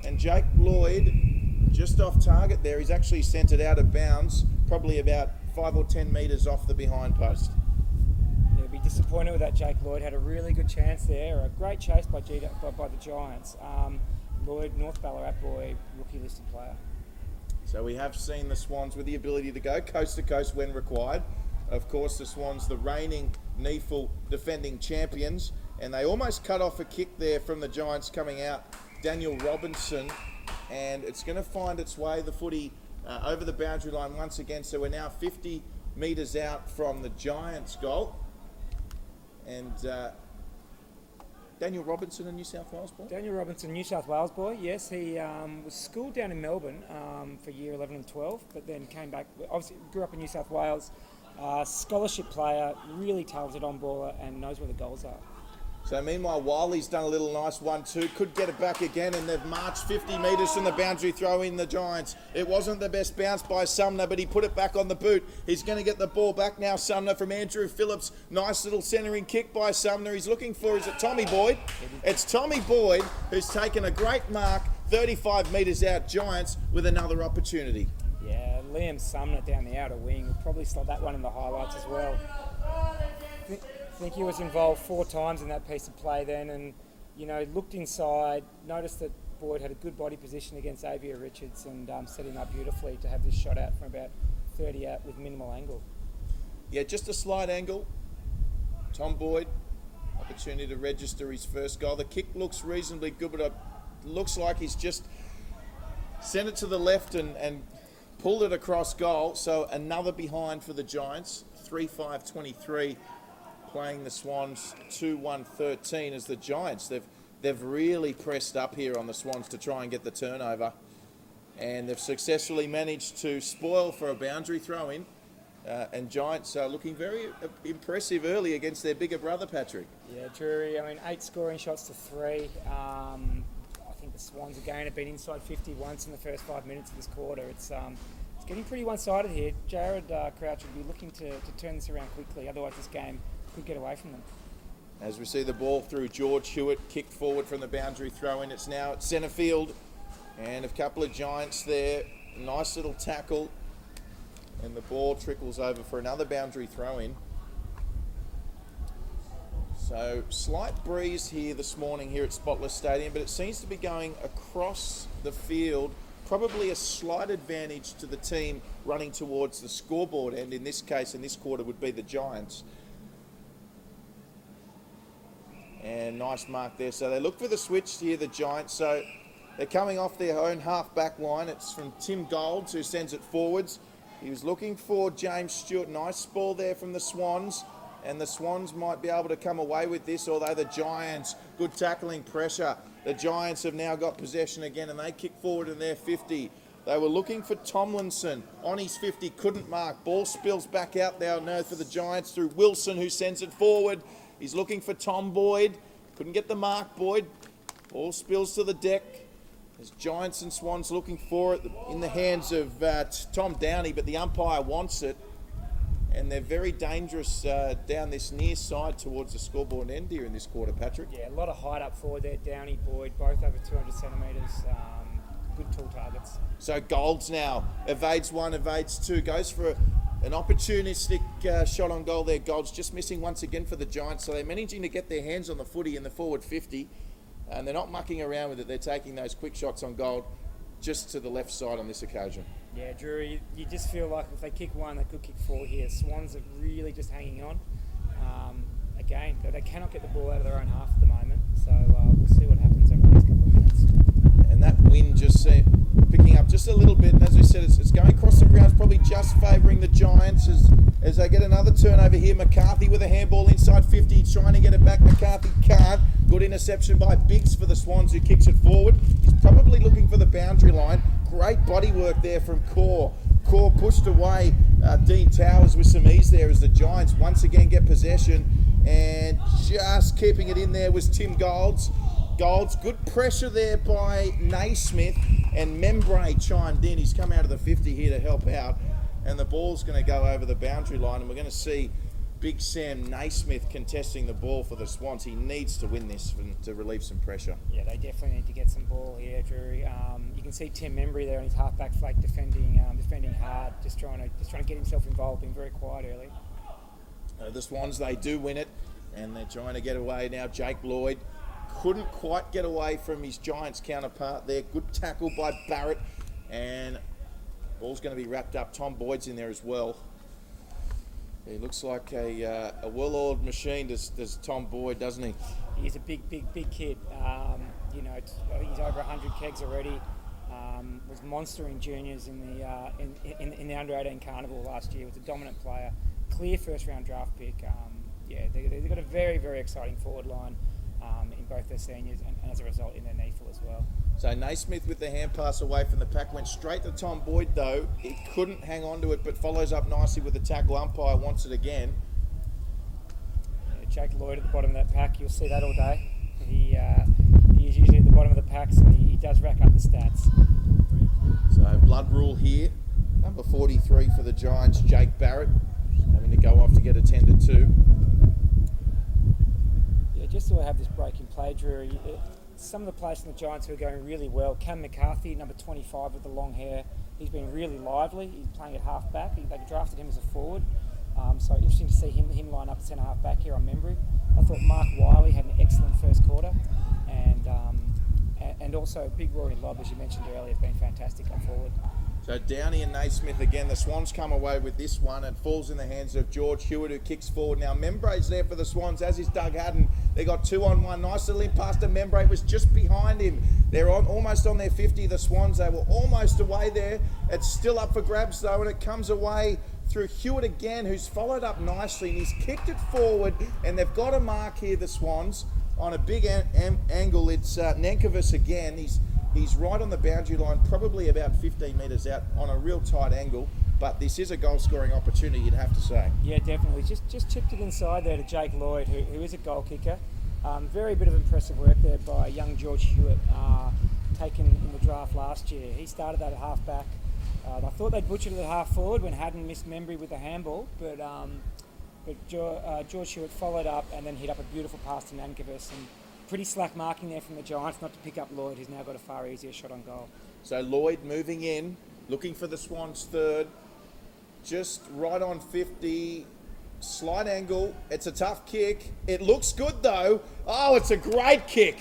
Speaker 1: And Jake Lloyd just off target there. He's actually sent it out of bounds, probably about 5 or 10 metres off the behind post.
Speaker 2: Yeah, be disappointed with that. Jake Lloyd had a really good chance there. A great chase by the Giants. Lloyd, North Ballarat boy, rookie listed player.
Speaker 1: So we have seen the Swans with the ability to go coast to coast when required. Of course, the Swans, the reigning NEAFL defending champions, and they almost cut off a kick there from the Giants coming out. Daniel Robinson, and it's going to find its way, the footy, over the boundary line once again. So we're now 50 metres out from the Giants' goal. And Daniel Robinson, a New South Wales boy?
Speaker 2: Daniel Robinson, New South Wales boy, yes. He was schooled down in Melbourne for year 11 and 12, but then came back, obviously grew up in New South Wales. Scholarship player, really talented on baller, and knows where the goals are.
Speaker 1: So meanwhile, Wiley's done a little nice 1-2, could get it back again, and they've marched 50 metres from the boundary throw in the Giants. It wasn't the best bounce by Sumner, but he put it back on the boot. He's going to get the ball back now, Sumner, from Andrew Phillips. Nice little centering kick by Sumner. He's looking for, is it Tommy Boyd? It's Tommy Boyd who's taken a great mark, 35 metres out, Giants with another opportunity.
Speaker 2: Yeah, Liam Sumner down the outer wing. We'll probably slot that one in the highlights as well. I think he was involved 4 times in that piece of play then, and looked inside, noticed that Boyd had a good body position against Avia Richards, and set him up beautifully to have this shot out from about 30 out with minimal angle.
Speaker 1: Yeah, just a slight angle. Tom Boyd, opportunity to register his first goal. The kick looks reasonably good, but it looks like he's just sent it to the left and pulled it across goal. So another behind for the Giants, 3-5-23. Playing the Swans 2-1-13 as the Giants. They've really pressed up here on the Swans to try and get the turnover, and they've successfully managed to spoil for a boundary throw-in. And Giants are looking very impressive early against their bigger brother, Patrick.
Speaker 2: Yeah, Drury. 8 scoring shots to 3. I think the Swans again have been inside 50 once in the first 5 minutes of this quarter. It's getting pretty one-sided here. Jared Crouch would be looking to turn this around quickly. Otherwise, this game could get away from them.
Speaker 1: As we see the ball through George Hewitt, kicked forward from the boundary throw-in. It's now at centre field, and a couple of Giants there. Nice little tackle, and the ball trickles over for another boundary throw-in. So slight breeze here this morning here at Spotless Stadium, but it seems to be going across the field. Probably a slight advantage to the team running towards the scoreboard, and in this case, in this quarter, would be the Giants. And nice mark there. So they look for the switch here, the Giants. So they're coming off their own half-back line. It's from Tim Golds who sends it forwards. He was looking for James Stewart. Nice ball there from the Swans. And the Swans might be able to come away with this, although the Giants, good tackling pressure. The Giants have now got possession again, and they kick forward in their 50. They were looking for Tomlinson on his 50, couldn't mark. Ball spills back out there now for the Giants through Wilson, who sends it forward. He's looking for Tom Boyd. Couldn't get the mark, Boyd. Ball spills to the deck. There's Giants and Swans looking for it in the hands of Tom Downey, but the umpire wants it. And they're very dangerous down this near side towards the scoreboard end here in this quarter, Patrick.
Speaker 2: Yeah, a lot of height up forward there. Downey, Boyd, both over 200 centimetres. Good tall targets.
Speaker 1: So Golds now evades 1, evades 2, goes for an opportunistic shot on goal there. Golds just missing once again for the Giants. So they're managing to get their hands on the footy in the forward 50, and they're not mucking around with it. They're taking those quick shots on goal just to the left side on this occasion.
Speaker 2: Yeah, Drew, you just feel like if they kick 1, they could kick 4 here. Swans are really just hanging on. Again, they cannot get the ball out of their own half at the moment. So we'll see what happens over the next couple of minutes.
Speaker 1: And that wind just picking up just a little bit. And as we said, it's going across the grounds, probably just favouring the Giants as they get another turnover here. McCarthy with a handball inside 50, trying to get it back. McCarthy can't. Good interception by Biggs for the Swans, who kicks it forward. He's probably looking for the boundary line. Great body work there from Core. Core pushed away Dean Towers with some ease there as the Giants once again get possession. And just keeping it in there was Tim Golds. Golds, good pressure there by Naismith, and Membray chimed in. He's come out of the 50 here to help out, and the ball's going to go over the boundary line, and we're going to see Big Sam Naismith contesting the ball for the Swans. He needs to win this to relieve some pressure.
Speaker 2: Yeah, they definitely need to get some ball here, Drew. You can see Tim Membray there on his half-back flank defending hard, just trying to get himself involved, being very quiet early.
Speaker 1: The Swans, they do win it, and they're trying to get away now. Jake Lloyd couldn't quite get away from his Giants counterpart there. Good tackle by Barrett, and ball's going to be wrapped up. Tom Boyd's in there as well. He looks like a well-oiled machine, does Tom Boyd, doesn't he?
Speaker 2: He's a big kid. I think he's over 100 kegs already. Was monster in juniors in the under-18 carnival last year. Was a dominant player. Clear first-round draft pick. They've got a very, very exciting forward line in both their seniors and as a result in their NEAFL as well.
Speaker 1: So Naismith with the hand pass away from the pack, went straight to Tom Boyd though. He couldn't hang on to it, but follows up nicely with the tackle. Umpire wants it again.
Speaker 2: Yeah, Jake Lloyd at the bottom of that pack. You'll see that all day. He is usually at the bottom of the packs, and he does rack up the stats.
Speaker 1: So blood rule here. Number 43 for the Giants, Jake Barrett, having to go off to get attended to.
Speaker 2: Yeah, just so I have this break in play, Drury. Some of the players from the Giants who are going really well. Cam McCarthy, number 25 with the long hair. He's been really lively. He's playing at half back. They drafted him as a forward. So interesting to see him line up at centre half back here on memory. I thought Mark Wiley had an excellent first quarter, and also Big Rory Lobb, as you mentioned earlier, has been fantastic on forward.
Speaker 1: So Downey and Naismith again. The Swans come away with this one. It falls in the hands of George Hewitt, who kicks forward. Now Membray's there for the Swans, as is Doug Haddon. They got 2-on-1. Nice little in pass to Membrey. Was just behind him. They're almost on their 50. The Swans, they were almost away there. It's still up for grabs though, and it comes away through Hewitt again, who's followed up nicely, and he's kicked it forward, and they've got a mark here, the Swans, on a big angle. It's Nankervis again. He's right on the boundary line, probably about 15 metres out on a real tight angle, but this is a goal-scoring opportunity, you'd have to say.
Speaker 2: Yeah, definitely. Just chipped it inside there to Jake Lloyd, who is a goal kicker. Very bit of impressive work there by young George Hewitt, taken in the draft last year. He started that at half-back. I thought they'd butchered it at half-forward when Haddon missed Membry with the handball, but George Hewitt followed up and then hit up a beautiful pass to Nankervis, and pretty slack marking there from the Giants not to pick up Lloyd, who's now got a far easier shot on goal.
Speaker 1: So Lloyd moving in, looking for the Swans third, just right on 50, slight angle. It's a tough kick. It looks good though. Oh, it's a great kick.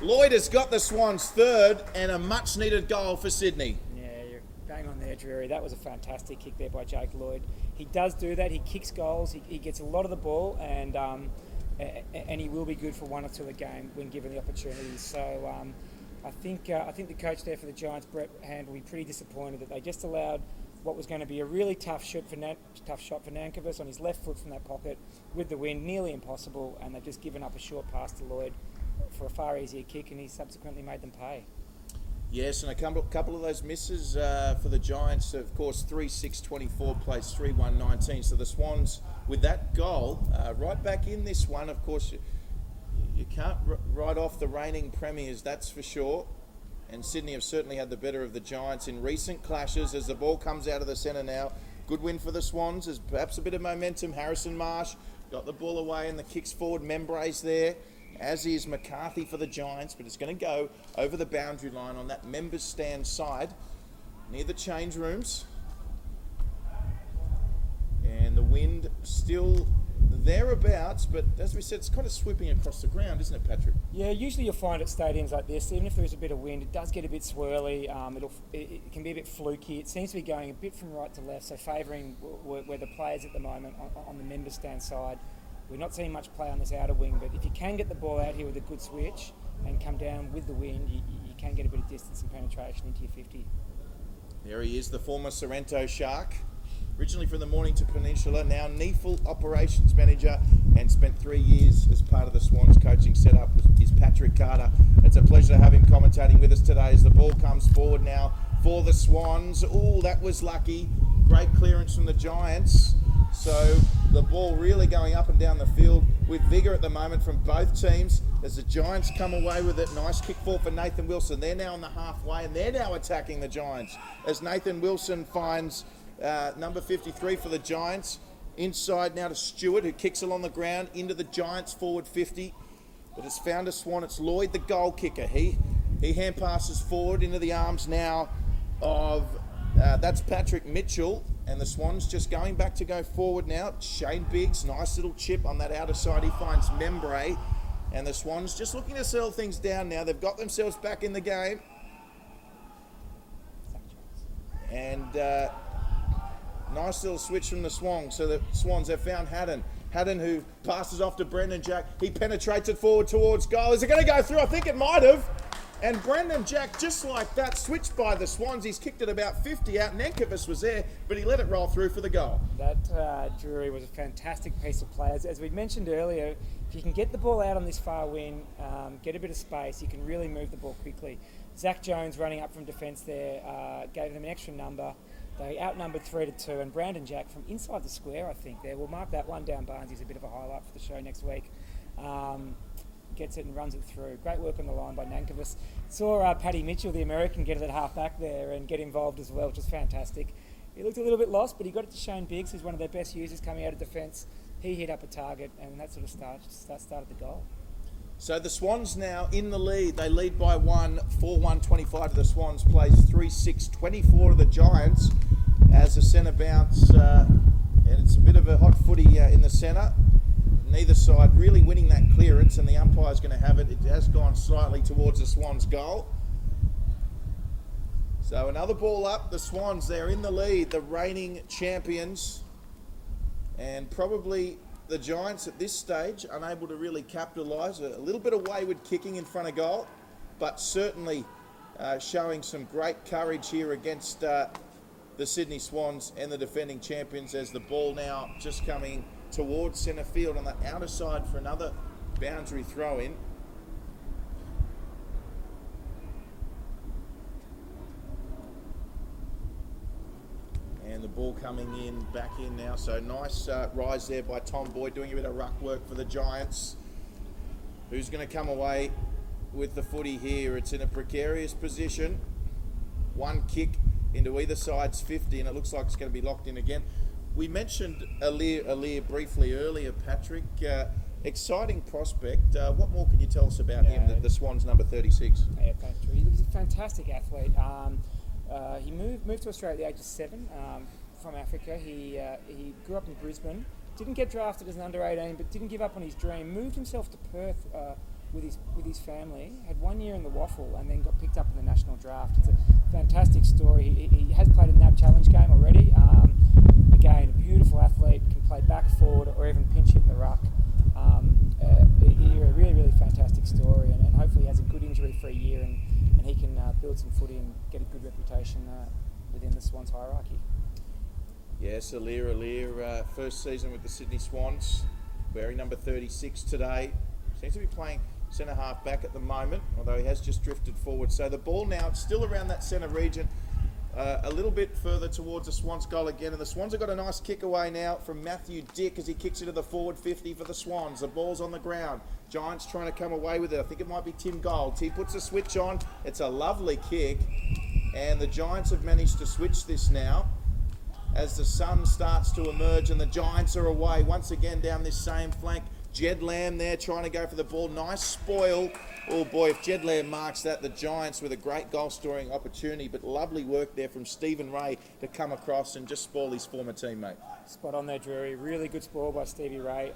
Speaker 1: Lloyd has got the Swans third and a much needed goal for Sydney.
Speaker 2: Yeah, you're bang on there, Drury. That was a fantastic kick there by Jake Lloyd. He does do that. He kicks goals. He gets a lot of the ball, and he will be good for one or two a game when given the opportunity. So I think the coach there for the Giants, Brett Hand, will be pretty disappointed that they just allowed what was going to be a really tough shot for Nankervis on his left foot from that pocket with the wind, nearly impossible, and they've just given up a short pass to Lloyd for a far easier kick, and he subsequently made them pay.
Speaker 1: Yes, and a couple of those misses for the Giants. Of course, 3-6-24 plays 3-1-19. So the Swans, with that goal, right back in this one. Of course, you can't write off the reigning premiers, that's for sure. And Sydney have certainly had the better of the Giants in recent clashes. As the ball comes out of the centre now, good win for the Swans. There's perhaps a bit of momentum. Harrison Marsh got the ball away, and the kicks forward. Membray's there, as is McCarthy for the Giants, but it's going to go over the boundary line on that members stand side near the change rooms. And the wind still thereabouts, but as we said, it's kind of swooping across the ground, isn't it, Patrick?
Speaker 2: Yeah, usually you'll find at stadiums like this, even if there's a bit of wind, it does get a bit swirly. It can be a bit fluky. It seems to be going a bit from right to left, so favouring where the players at the moment on the members stand side. We're not seeing much play on this outer wing, but if you can get the ball out here with a good switch and come down with the wind, you can get a bit of distance and penetration into your 50.
Speaker 1: There he is, the former Sorrento Shark. Originally from the Mornington Peninsula, now NEAFL operations manager, and spent 3 years as part of the Swans coaching setup, is Patrick Carter. It's a pleasure to have him commentating with us today as the ball comes forward now for the Swans. Oh, that was lucky. Great clearance from the Giants. So the ball really going up and down the field with vigour at the moment from both teams as the Giants come away with it. Nice kick forward for Nathan Wilson. They're now on the halfway, and they're now attacking the Giants as Nathan Wilson finds number 53 for the Giants. Inside now to Stewart, who kicks along the ground into the Giants forward 50. But it's found a Swan. It's Lloyd, the goal kicker. He hand passes forward into the arms now of that's Patrick Mitchell. And the Swans just going back to go forward now. Shane Biggs, nice little chip on that outer side. He finds Membray. And the Swans just looking to settle things down now. They've got themselves back in the game. And nice little switch from the Swans. So the Swans have found Haddon. Haddon, who passes off to Brendan Jack. He penetrates it forward towards goal. Is it going to go through? I think it might have. And Brendan Jack, just like that, switched by the Swans. He's kicked it about 50 out. Nankervis was there, but he let it roll through for the goal.
Speaker 2: That, Drury, was a fantastic piece of play. As we mentioned earlier, if you can get the ball out on this far wing, get a bit of space, you can really move the ball quickly. Zach Jones running up from defence there gave them an extra number. They outnumbered 3-2, and Brandon Jack from inside the square, I think, there. We'll mark that one down. Barnes is a bit of a highlight for the show next week. Gets it and runs it through. Great work on the line by Nankervis. Saw Paddy Mitchell, the American, get it at half back there and get involved as well, which is fantastic. He looked a little bit lost, but he got it to Shane Biggs, who's one of their best users coming out of defence. He hit up a target, and that sort of started the goal.
Speaker 1: So the Swans now in the lead. They lead by 1, 4-1-25 to the Swans. Plays 3-6-24 to the Giants as the centre bounce. And it's a bit of a hot footy in the centre. Neither side really winning that clearance, and the umpire's going to have it. It has gone slightly towards the Swans' goal. So another ball up. The Swans, they're in the lead, the reigning champions. And probably the Giants at this stage unable to really capitalise. A little bit of wayward kicking in front of goal, but certainly showing some great courage here against the Sydney Swans and the defending champions, as the ball now just coming towards centre field on the outer side for another boundary throw in. And the ball coming in, back in now. So nice rise there by Tom Boyd, doing a bit of ruck work for the Giants. Who's going to come away with the footy here? It's in a precarious position. One kick into either side's 50, and it looks like it's going to be locked in again. We mentioned Alir briefly earlier, Patrick. Exciting prospect. What more can you tell us about him, the Swans number 36?
Speaker 2: Yeah, thanks, Drew. He's a fantastic athlete. He moved to Australia at the age of 7 from Africa. He grew up in Brisbane. Didn't get drafted as an under-18, but didn't give up on his dream. Moved himself to Perth with his family. Had 1 year in the Waffle and then got picked up in the national draft. It's a fantastic story. He has played in that challenge game already. Again, a beautiful athlete, can play back, forward, or even pinch hit in the ruck. A really, really fantastic story, and hopefully he has a good injury for a year and he can build some footy and get a good reputation within the Swans hierarchy.
Speaker 1: Yes, Alir, first season with the Sydney Swans, wearing number 36 today. Seems to be playing centre half back at the moment, although he has just drifted forward. So the ball now, it's still around that centre region. A little bit further towards the Swans goal again, and the Swans have got a nice kick away now from Matthew Dick as he kicks it to the forward 50 for the Swans. The ball's on the ground. Giants trying to come away with it. I think it might be Tim Gold. He puts the switch on. It's a lovely kick, and the Giants have managed to switch this now as the sun starts to emerge, and the Giants are away once again down this same flank. Jed Lamb there trying to go for the ball. Nice spoil. Oh boy, if Jed Lamb marks that, the Giants with a great goal-scoring opportunity, but lovely work there from Stephen Ray to come across and just spoil his former teammate.
Speaker 2: Spot on there, Drury. Really good spoil by Stevie Ray.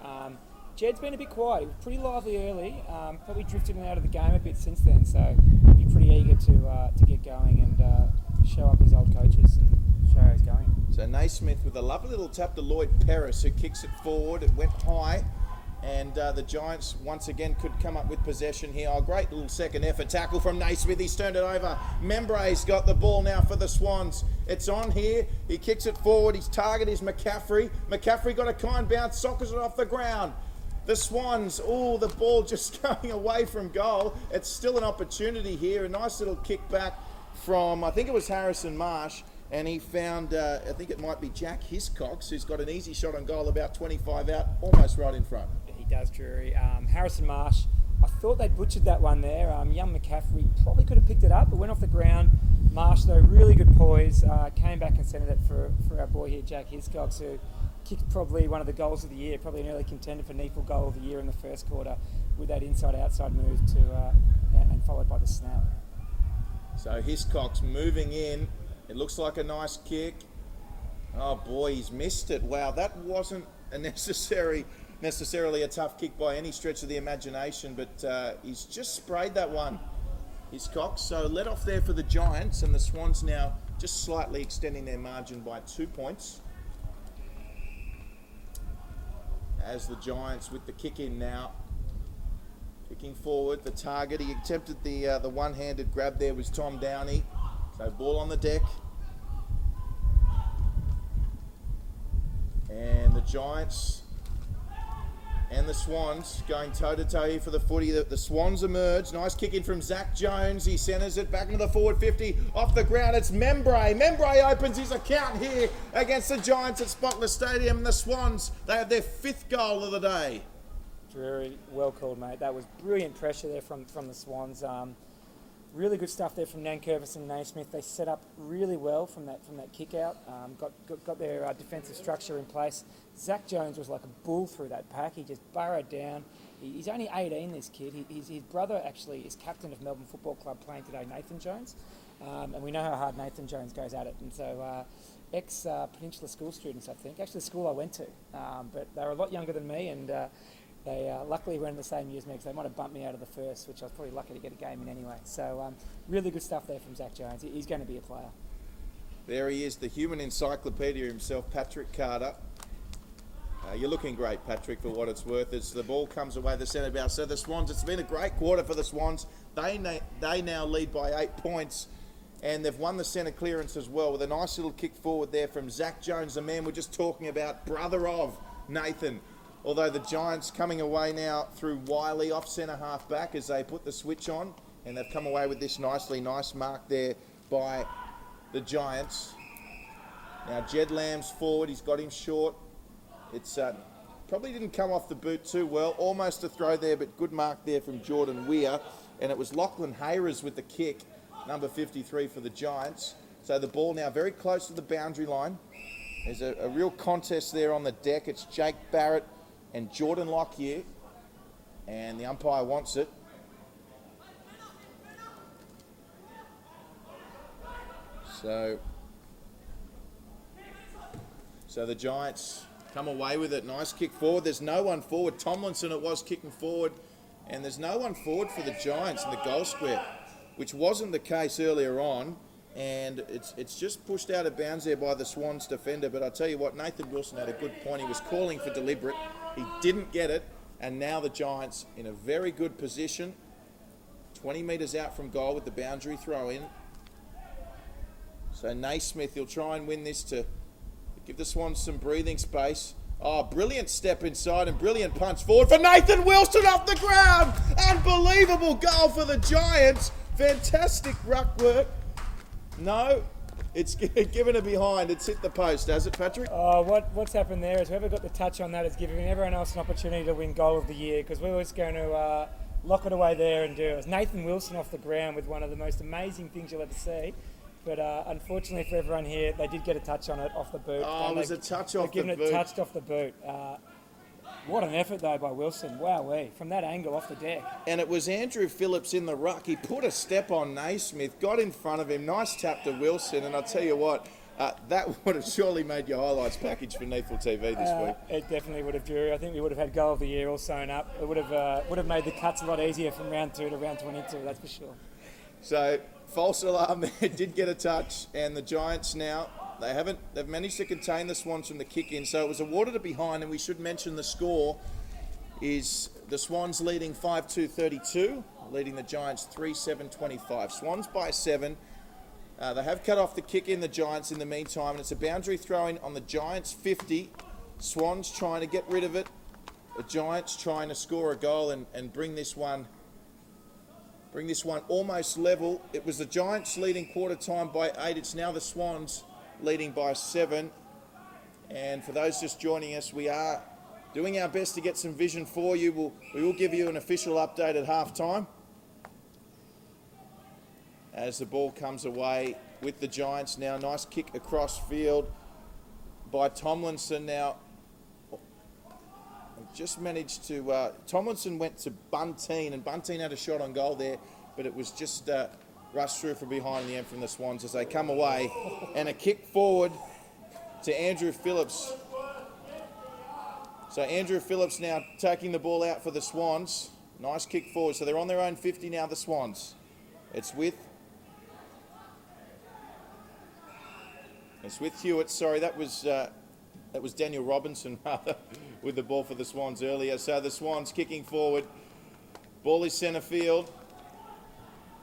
Speaker 2: Jed's been a bit quiet. He was pretty lively early. Probably drifted in and out of the game a bit since then, so he'll be pretty eager to get going and show up his old coaches and show how he's going.
Speaker 1: So Naismith with a lovely little tap to Lloyd Paris, who kicks it forward. It went high. And the Giants once again could come up with possession here. Oh, great little second effort tackle from Naismith. He's turned it over. Membray's got the ball now for the Swans. It's on here. He kicks it forward. His target is McCaffrey. McCaffrey got a kind bounce, sockers it off the ground. The Swans, the ball just going away from goal. It's still an opportunity here. A nice little kick back from, I think it was Harrison Marsh. And he found, I think it might be Jack Hiscox, who's got an easy shot on goal about 25 out, almost right in front.
Speaker 2: He does, Drury. Harrison Marsh, I thought they butchered that one there. Young McCaffrey probably could have picked it up, but went off the ground. Marsh, though, really good poise. Came back and centred it for our boy here, Jack Hiscox, who kicked probably one of the goals of the year, probably an early contender for NEAFL goal of the year in the first quarter with that inside-outside move and followed by the snap.
Speaker 1: So Hiscox moving in. It looks like a nice kick. Oh boy, he's missed it. Wow, that wasn't a necessarily a tough kick by any stretch of the imagination, but he's just sprayed that one, Hiscox. So let off there for the Giants, and the Swans now just slightly extending their margin by 2 points. As the Giants with the kick in now, kicking forward, the target. He attempted the one-handed grab there was Tom Downey. So ball on the deck. And the Giants And the Swans going toe-to-toe here for the footy. The Swans emerge. Nice kick in from Zach Jones. He centres it back into the forward 50. Off the ground, it's Membray. Membray opens his account here against the Giants at Spotless Stadium. And the Swans, they have their 5th goal of the day.
Speaker 2: Drury, well called, mate. That was brilliant pressure there from the Swans. Really good stuff there from Nankervis and Naismith. They set up really well from that kick out. Got their defensive structure in place. Zach Jones was like a bull through that pack. He just burrowed down. He's only 18, this kid. His brother actually is captain of Melbourne Football Club playing today, Nathan Jones. And we know how hard Nathan Jones goes at it. And so ex-Peninsula School students, I think. Actually, the school I went to. But they were a lot younger than me, and they luckily were in the same year as me, because they might have bumped me out of the first, which I was probably lucky to get a game in anyway. So really good stuff there from Zach Jones. He's going to be a player.
Speaker 1: There he is, the human encyclopedia himself, Patrick Carter. You're looking great, Patrick, for what it's worth. As the ball comes away the centre bounce. So the Swans, it's been a great quarter for the Swans. They now lead by 8 points, and they've won the centre clearance as well with a nice little kick forward there from Zach Jones, the man we're just talking about, brother of Nathan. Although the Giants coming away now through Wiley off centre half back as they put the switch on, and they've come away with this nice mark there by the Giants. Now Jed Lamb's forward, he's got him short. It's probably didn't come off the boot too well. Almost a throw there, but good mark there from Jordan Weir. And it was Lachlan Hayres with the kick, number 53 for the Giants. So the ball now very close to the boundary line. There's a real contest there on the deck. It's Jake Barrett and Jordan Lockyer, and the umpire wants it. So the Giants come away with it. Nice kick forward. There's no one forward. Tomlinson it was kicking forward, and there's no one forward for the Giants in the goal square, which wasn't the case earlier on. And it's just pushed out of bounds there by the Swans defender. But I tell you what, Nathan Wilson had a good point. He was calling for deliberate. He didn't get it, and now the Giants in a very good position. 20 metres out from goal with the boundary throw in. So Naismith, he'll try and win this to give the Swans some breathing space. Oh, brilliant step inside and brilliant punch forward for Nathan Wilson off the ground. Unbelievable goal for the Giants. Fantastic ruck work. No, it's given a behind. It's hit the post, has it, Patrick?
Speaker 2: Oh, what's happened there is whoever got the touch on that is giving everyone else an opportunity to win goal of the year, because we were just going to lock it away there and do it. It was Nathan Wilson off the ground with one of the most amazing things you'll ever see. But unfortunately for everyone here, they did get a touch on it off the boot.
Speaker 1: Oh, it was a touch off the boot.
Speaker 2: Given it touched off the boot. What an effort, though, by Wilson. Wowee. From that angle off the deck.
Speaker 1: And it was Andrew Phillips in the ruck. He put a step on Naismith, got in front of him. Nice tap to Wilson. And I'll tell you what, that would have surely made your highlights package for NEAFL TV this week.
Speaker 2: It definitely would have, Drew. I think we would have had goal of the year all sewn up. It would have made the cuts a lot easier from round 2 to round 22, that's for sure.
Speaker 1: So, false alarm there. Did get a touch. And the Giants now, they've managed to contain the Swans from the kick in. So it was awarded a behind, and we should mention the score is the Swans leading 5-2-32, leading the Giants 3-7-25. Swans by 7. They have cut off the kick in, the Giants, in the meantime, and it's a boundary throw-in on the Giants 50. Swans trying to get rid of it. The Giants trying to score a goal and bring this one almost level. It was the Giants leading quarter time by 8. It's now the Swans leading by 7. And for those just joining us, we are doing our best to get some vision for you. We will give you an official update at half time as the ball comes away with the Giants now. Nice kick across field by Tomlinson now. Just managed to... Tomlinson went to Bunteen, and Bunteen had a shot on goal there, but it was just rushed through from behind in the end from the Swans as they come away. And a kick forward to Andrew Phillips. So Andrew Phillips now taking the ball out for the Swans. Nice kick forward. So they're on their own 50 now, the Swans. It's with Hewitt. Sorry, that was Daniel Robinson rather with the ball for the Swans earlier. So the Swans kicking forward. Ball is centre field.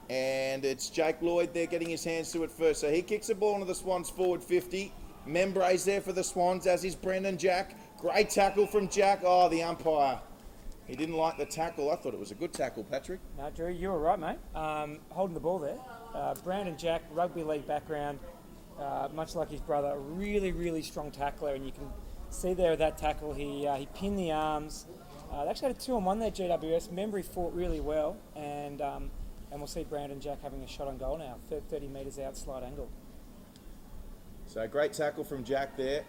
Speaker 1: And it's Jake Lloyd there getting his hands to it first. So he kicks the ball into the Swans forward 50. Membray's there for the Swans, as is Brendan Jack. Great tackle from Jack. Oh, the umpire He didn't like the tackle. I thought it was a good tackle, Patrick.
Speaker 2: No, Drew, you were right, mate. Holding the ball there. Brandon Jack, rugby league background, much like his brother, a really, really strong tackler, and you can see there with that tackle, he pinned the arms. They actually had a 2-on-1 there, GWS. Membry fought really well, and we'll see Brandon Jack having a shot on goal now, 30 metres out, slight angle.
Speaker 1: So great tackle from Jack there.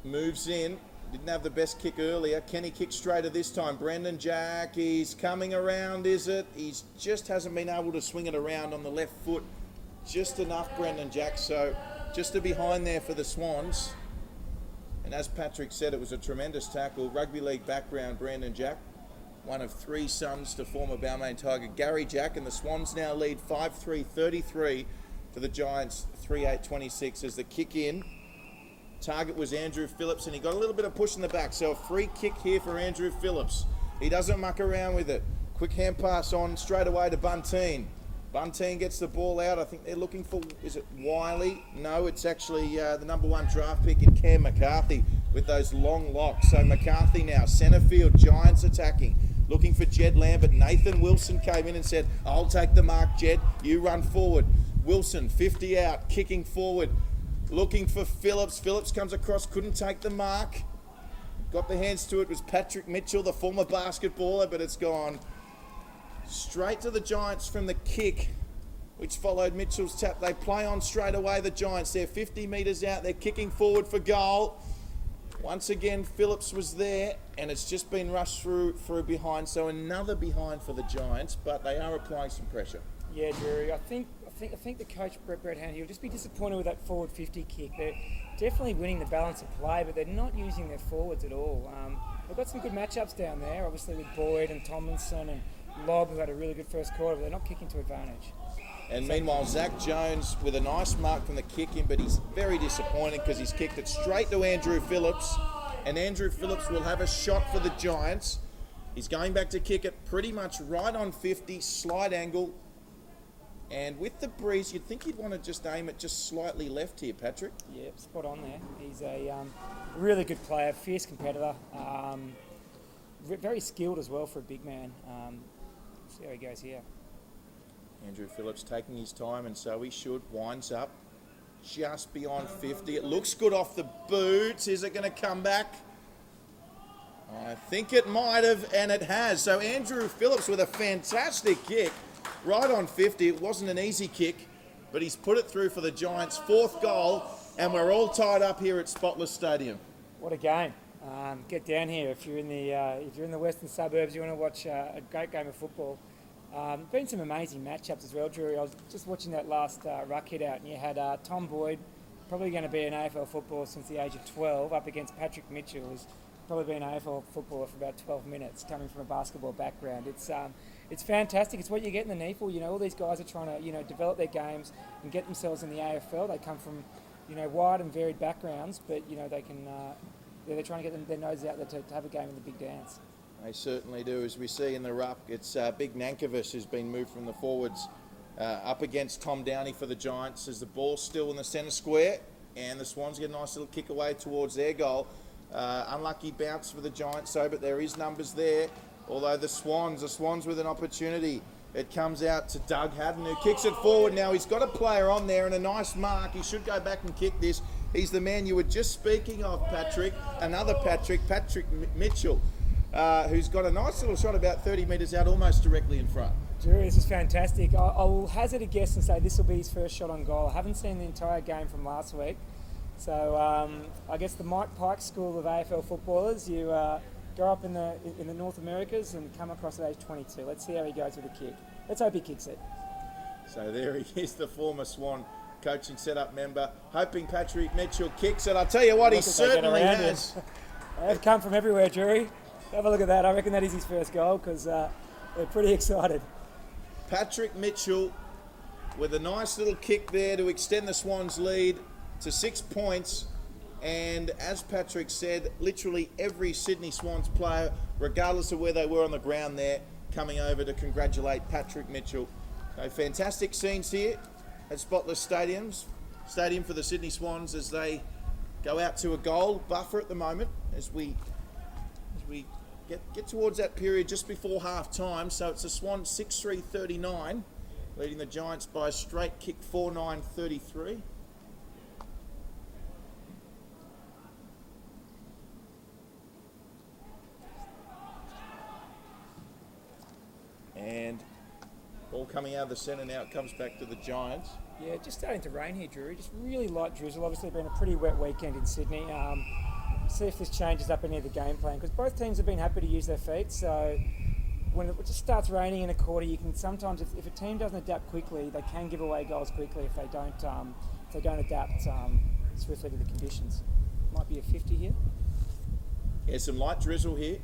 Speaker 1: Moves in. Didn't have the best kick earlier. Can he kick straighter this time? Brandon Jack, he's coming around, is it? He just hasn't been able to swing it around on the left foot. Just enough, Brandon Jack. So just a behind there for the Swans. And as Patrick said, it was a tremendous tackle. Rugby league background, Brandon Jack. One of 3 sons to former Balmain Tiger Gary Jack. And the Swans now lead 5-3-33 to the Giants 3-8-26 as the kick in. Target was Andrew Phillips, and he got a little bit of push in the back. So a free kick here for Andrew Phillips. He doesn't muck around with it. Quick hand pass on straight away to Bunteen. Bunteen gets the ball out. I think they're looking for, is it Wiley? No, it's actually the number 1 draft pick in Cam McCarthy with those long locks. So McCarthy now, centre field, Giants attacking. Looking for Jed Lambert. Nathan Wilson came in and said, I'll take the mark, Jed. You run forward. Wilson, 50 out, kicking forward. Looking for Phillips. Phillips comes across, couldn't take the mark. Got the hands to it. Was Patrick Mitchell, the former basketballer, but it's gone straight to the Giants from the kick, which followed Mitchell's tap. They play on straight away, the Giants. They're 50 metres out. They're kicking forward for goal. Once again, Phillips was there, and it's just been rushed through for a behind. So another behind for the Giants, but they are applying some pressure.
Speaker 2: Yeah, Drew, I think the coach, Brett Hand, he'll just be disappointed with that forward 50 kick. They're definitely winning the balance of play, but they're not using their forwards at all. They've got some good matchups down there, obviously with Boyd and Tomlinson and Lobb, who had a really good first quarter, but they're not kicking to advantage.
Speaker 1: And meanwhile, Zach Jones with a nice mark from the kick in, but he's very disappointed because he's kicked it straight to Andrew Phillips, and Andrew Phillips will have a shot for the Giants. He's going back to kick it pretty much right on 50, slight angle. And with the breeze, you'd think he'd want to just aim it just slightly left here, Patrick.
Speaker 2: Yep, spot on there. He's a really good player, fierce competitor, very skilled as well for a big man. See how he goes here.
Speaker 1: Andrew Phillips taking his time, and so he should. Winds up just beyond 50. It looks good off the boots. Is it going to come back? I think it might have, and it has. So Andrew Phillips with a fantastic kick. Right on 50. It wasn't an easy kick, but he's put it through for the Giants' 4th goal, and we're all tied up here at Spotless Stadium.
Speaker 2: What a game! Get down here if you're in the western suburbs. You want to watch a great game of football. Been some amazing matchups as well, Drew. I was just watching that last ruck hit out, and you had Tom Boyd, probably going to be an AFL footballer since the age of 12, up against Patrick Mitchell, who's probably been an AFL footballer for about 12 minutes, coming from a basketball background. It's fantastic. It's what you get in the NEAFL. You know, all these guys are trying to, develop their games and get themselves in the AFL. They come from, wide and varied backgrounds, but, they can, they're trying to get their noses out there to have a game in the big dance.
Speaker 1: They certainly do. As we see in the ruck, it's Big Nankervis who's been moved from the forwards up against Tom Downey for the Giants as the ball's still in the centre square, and the Swans get a nice little kick away towards their goal. Unlucky bounce for the Giants, but there is numbers there. Although the Swans with an opportunity. It comes out to Doug Haddon, who kicks it forward. Now he's got a player on there and a nice mark. He should go back and kick this. He's the man you were just speaking of, Patrick. Another Patrick Mitchell, who's got a nice little shot about 30 metres out, almost directly in front.
Speaker 2: Drew, this is fantastic. I will hazard a guess and say this will be his first shot on goal. I haven't seen the entire game from last week. So I guess the Mike Pike School of AFL footballers, you grow up in the North Americas and come across at age 22. Let's see how he goes with a kick. Let's hope he kicks it.
Speaker 1: So there he is, the former Swan coaching setup member, hoping Patrick Mitchell kicks it. I'll tell you what, he certainly has.
Speaker 2: They've come from everywhere, Drew. Have a look at that. I reckon that is his first goal because they're pretty excited.
Speaker 1: Patrick Mitchell with a nice little kick there to extend the Swans' lead to 6 points. And as Patrick said, literally every Sydney Swans player, regardless of where they were on the ground there, coming over to congratulate Patrick Mitchell. So fantastic scenes here at Spotless Stadium for the Sydney Swans as they go out to a goal buffer at the moment as we get towards that period just before half time. So it's the Swans 6-3-39, leading the Giants by a straight kick 4-9-33. And ball coming out of the centre now, it comes back to the Giants.
Speaker 2: Yeah, just starting to rain here, Drew. Just really light drizzle. Obviously been a pretty wet weekend in Sydney. See if this changes up any of the game plan, because both teams have been happy to use their feet. So when it just starts raining in a quarter, you can sometimes, if a team doesn't adapt quickly, they can give away goals quickly if they don't adapt swiftly to the conditions. Might be a 50 here.
Speaker 1: Yeah, some light drizzle here.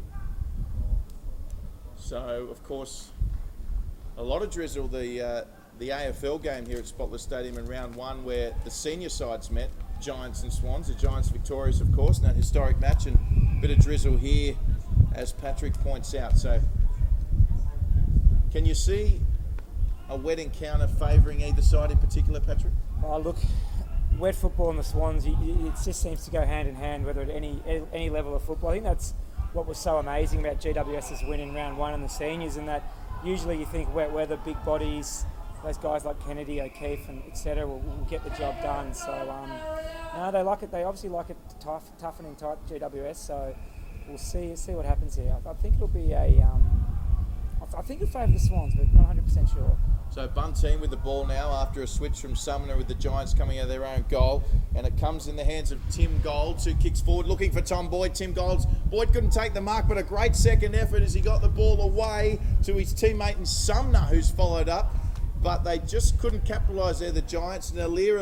Speaker 1: So of course, a lot of drizzle. The AFL game here at Spotless Stadium in round one, where the senior sides met, Giants and Swans. The Giants victorious, of course, in that historic match, and a bit of drizzle here, as Patrick points out. So, can you see a wet encounter favouring either side in particular, Patrick?
Speaker 2: Oh, look, wet football and the Swans, it just seems to go hand in hand, whether at any level of football. I think that's what was so amazing about GWS's win in round one and the seniors, in that usually you think wet weather, big bodies, those guys like Kennedy, O'Keefe, and etc. will get the job done. So no, they like it. They obviously like it tough and tight, GWS. So we'll see what happens here. I think it'll be I think it'll favour the Swans, but not 100% sure.
Speaker 1: So Bunteen with the ball now after a switch from Sumner, with the Giants coming out of their own goal, and it comes in the hands of Tim Golds, who kicks forward looking for Tom Boyd. Tim Golds, Boyd couldn't take the mark, but a great second effort as he got the ball away to his teammate in Sumner, who's followed up. But they just couldn't capitalise there, the Giants. And Alir